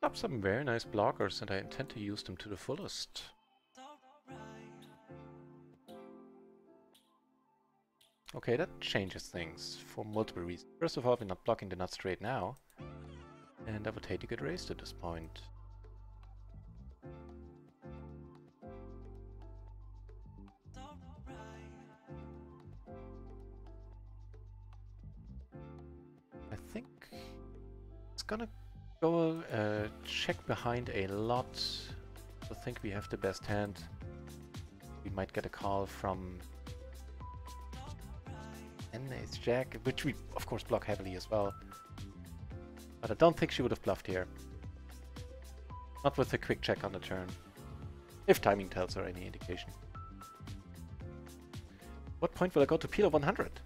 Up some very nice blockers and I intend to use them to the fullest. Okay, that changes things for multiple reasons. First of all, we're not blocking the nut straight now. And I would hate to get raised at this point. I think it's gonna go check behind a lot. I think we have the best hand. We might get a call from Ace Jack, which we of course block heavily as well. But I don't think she would have bluffed here. Not with a quick check on the turn. If timing tells her any indication. What point will I go to PLO 100?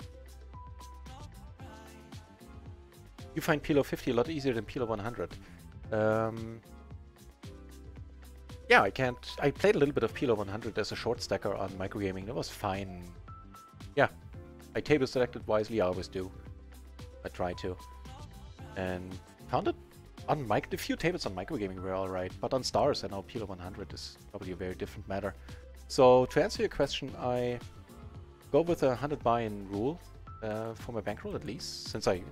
You find PLO 50 a lot easier than PLO 100. Yeah, I played a little bit of PLO 100 as a short stacker on microgaming. That was fine. Yeah, I table selected wisely. I always do. I try to. And found it on the few tables on microgaming were alright, but on stars I know PLO 100 is probably a very different matter. So to answer your question, I go with a 100 buy-in rule for my bankroll at least, since I,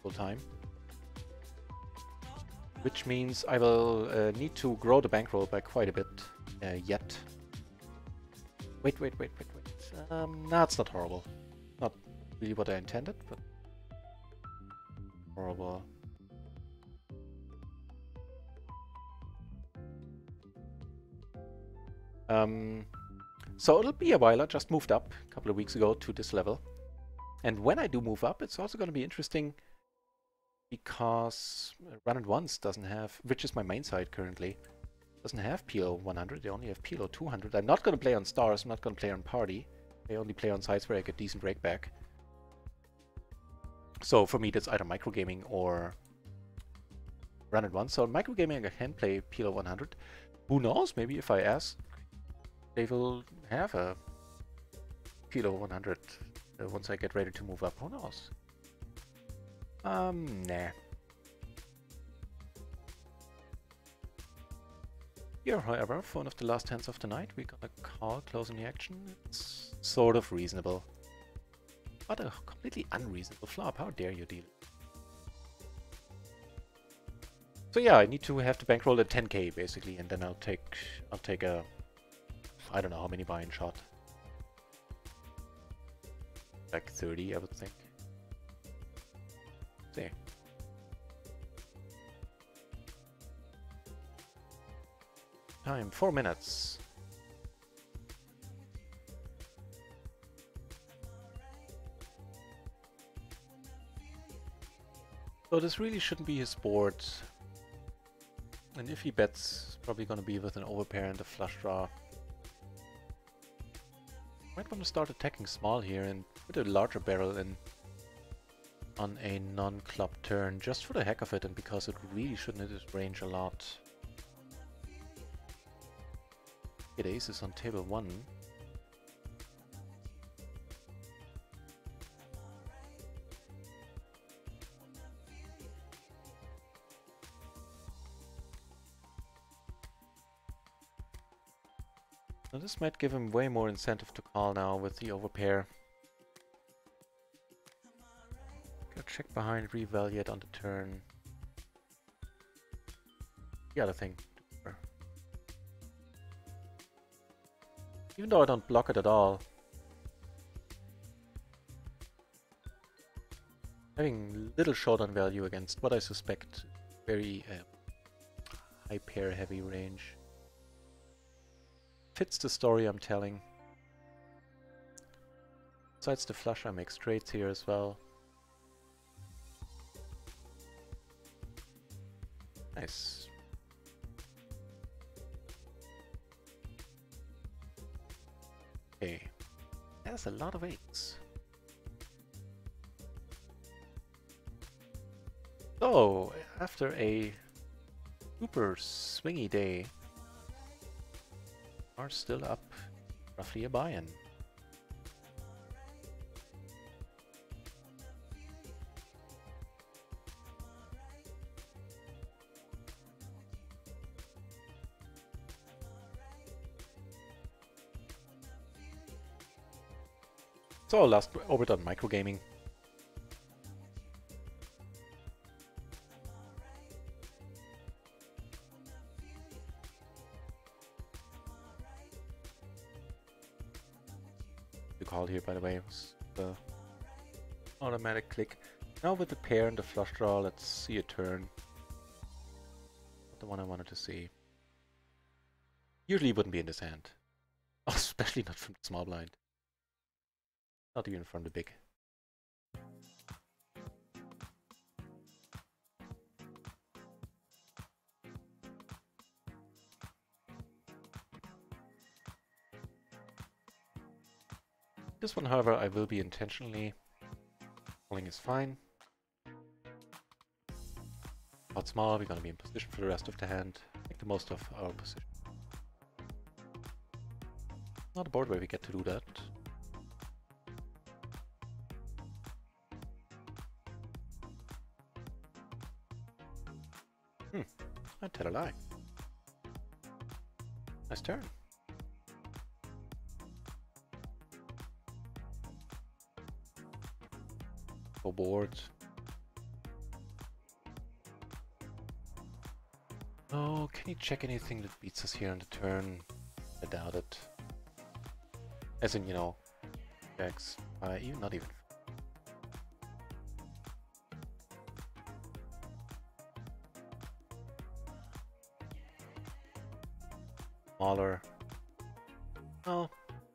full time. Which means I will need to grow the bankroll by quite a bit yet. Wait. Nah, it's not horrible. Not really what I intended, but horrible. So it'll be a while. I just moved up a couple of weeks ago to this level. And when I do move up, it's also going to be interesting because RunItOnce doesn't have, which is my main site currently, doesn't have PLO 100. They only have PLO 200. I'm not going to play on stars. I'm not going to play on party. I only play on sites where I get decent rake back. So for me, that's either microgaming or RunItOnce. So microgaming, I can play PLO 100. Who knows? Maybe if I ask, they will have a PLO 100 once I get ready to move up. Who knows? Nah. Here, however, for one of the last hands of the night, we're gonna call closing the action. It's sort of reasonable. But a completely unreasonable flop. How dare you deal? So yeah, I need to have the bankroll at 10k basically, and then I'll take a, I don't know how many buy-in shot. Like 30, I would think. See. Time 4 minutes. So this really shouldn't be his board. And if he bets, it's probably going to be with an overpair and a flush draw. Might want to start attacking small here and put a larger barrel in on a non-club turn, just for the heck of it and because it really shouldn't hit his range a lot. Get aces on table 1. Now this might give him way more incentive to call now with the overpair. Go check behind, revalue it on the turn. The other thing. Even though I don't block it at all, having little showdown value against what I suspect very high pair heavy range fits the story I'm telling. Besides the flush, I make straights here as well. Nice. Okay, that's a lot of 8s. So, after a super swingy day, are still up roughly a buy-in. So last orbit on microgaming. The call here, by the way, was the automatic click. Now with the pair and the flush draw, let's see a turn. Not the one I wanted to see. Usually it wouldn't be in this hand. Especially not from the small blind. Not even from the big. This one, however, I will be intentionally. Calling is fine. Out small, we're going to be in position for the rest of the hand. Make the most of our position. Not a board where we get to do that. I tell a lie. Nice turn. Go boards. Oh, can you check anything that beats us here on the turn? I doubt it. As in, you know, jacks. Even not even. Smaller. Oh,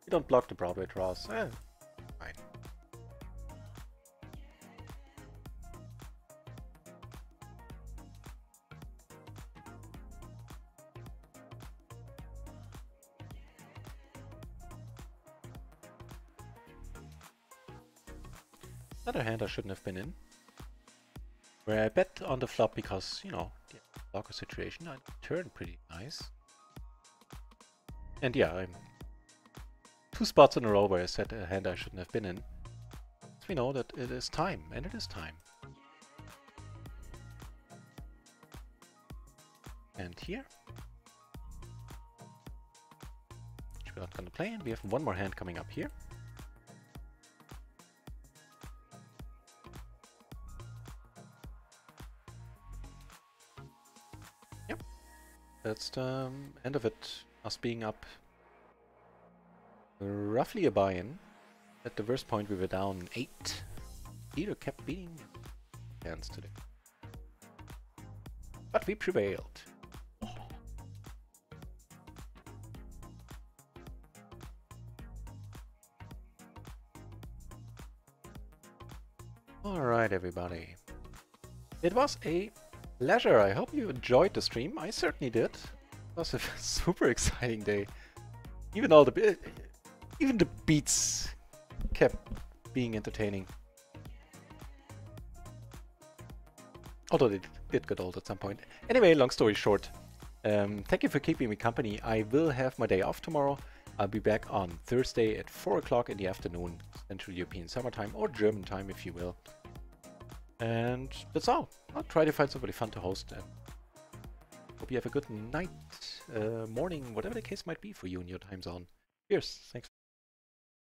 you don't block the Broadway draws. Fine. Another hand I shouldn't have been in. Where I bet on the flop because, you know, the blocker situation, I turned pretty nice. And yeah, I'm 2 spots in a row where I said a hand I shouldn't have been in. So we know that it is time, and it is time. And here, which we're not going to play, and we have one more hand coming up here. Yep, that's the end of it. Us being up roughly a buy-in. At the worst point we were down 8. Peter kept beating hands today. But we prevailed. Alright everybody. It was a pleasure. I hope you enjoyed the stream. I certainly did. It was a super exciting day. Even the beats kept being entertaining. Although they did get old at some point. Anyway, long story short, thank you for keeping me company. I will have my day off tomorrow. I'll be back on Thursday at 4 o'clock in the afternoon, Central European Summertime, or German time if you will. And that's all. I'll try to find somebody fun to host. And hope you have a good night, morning, whatever the case might be for you in your time zone. Cheers. Thanks.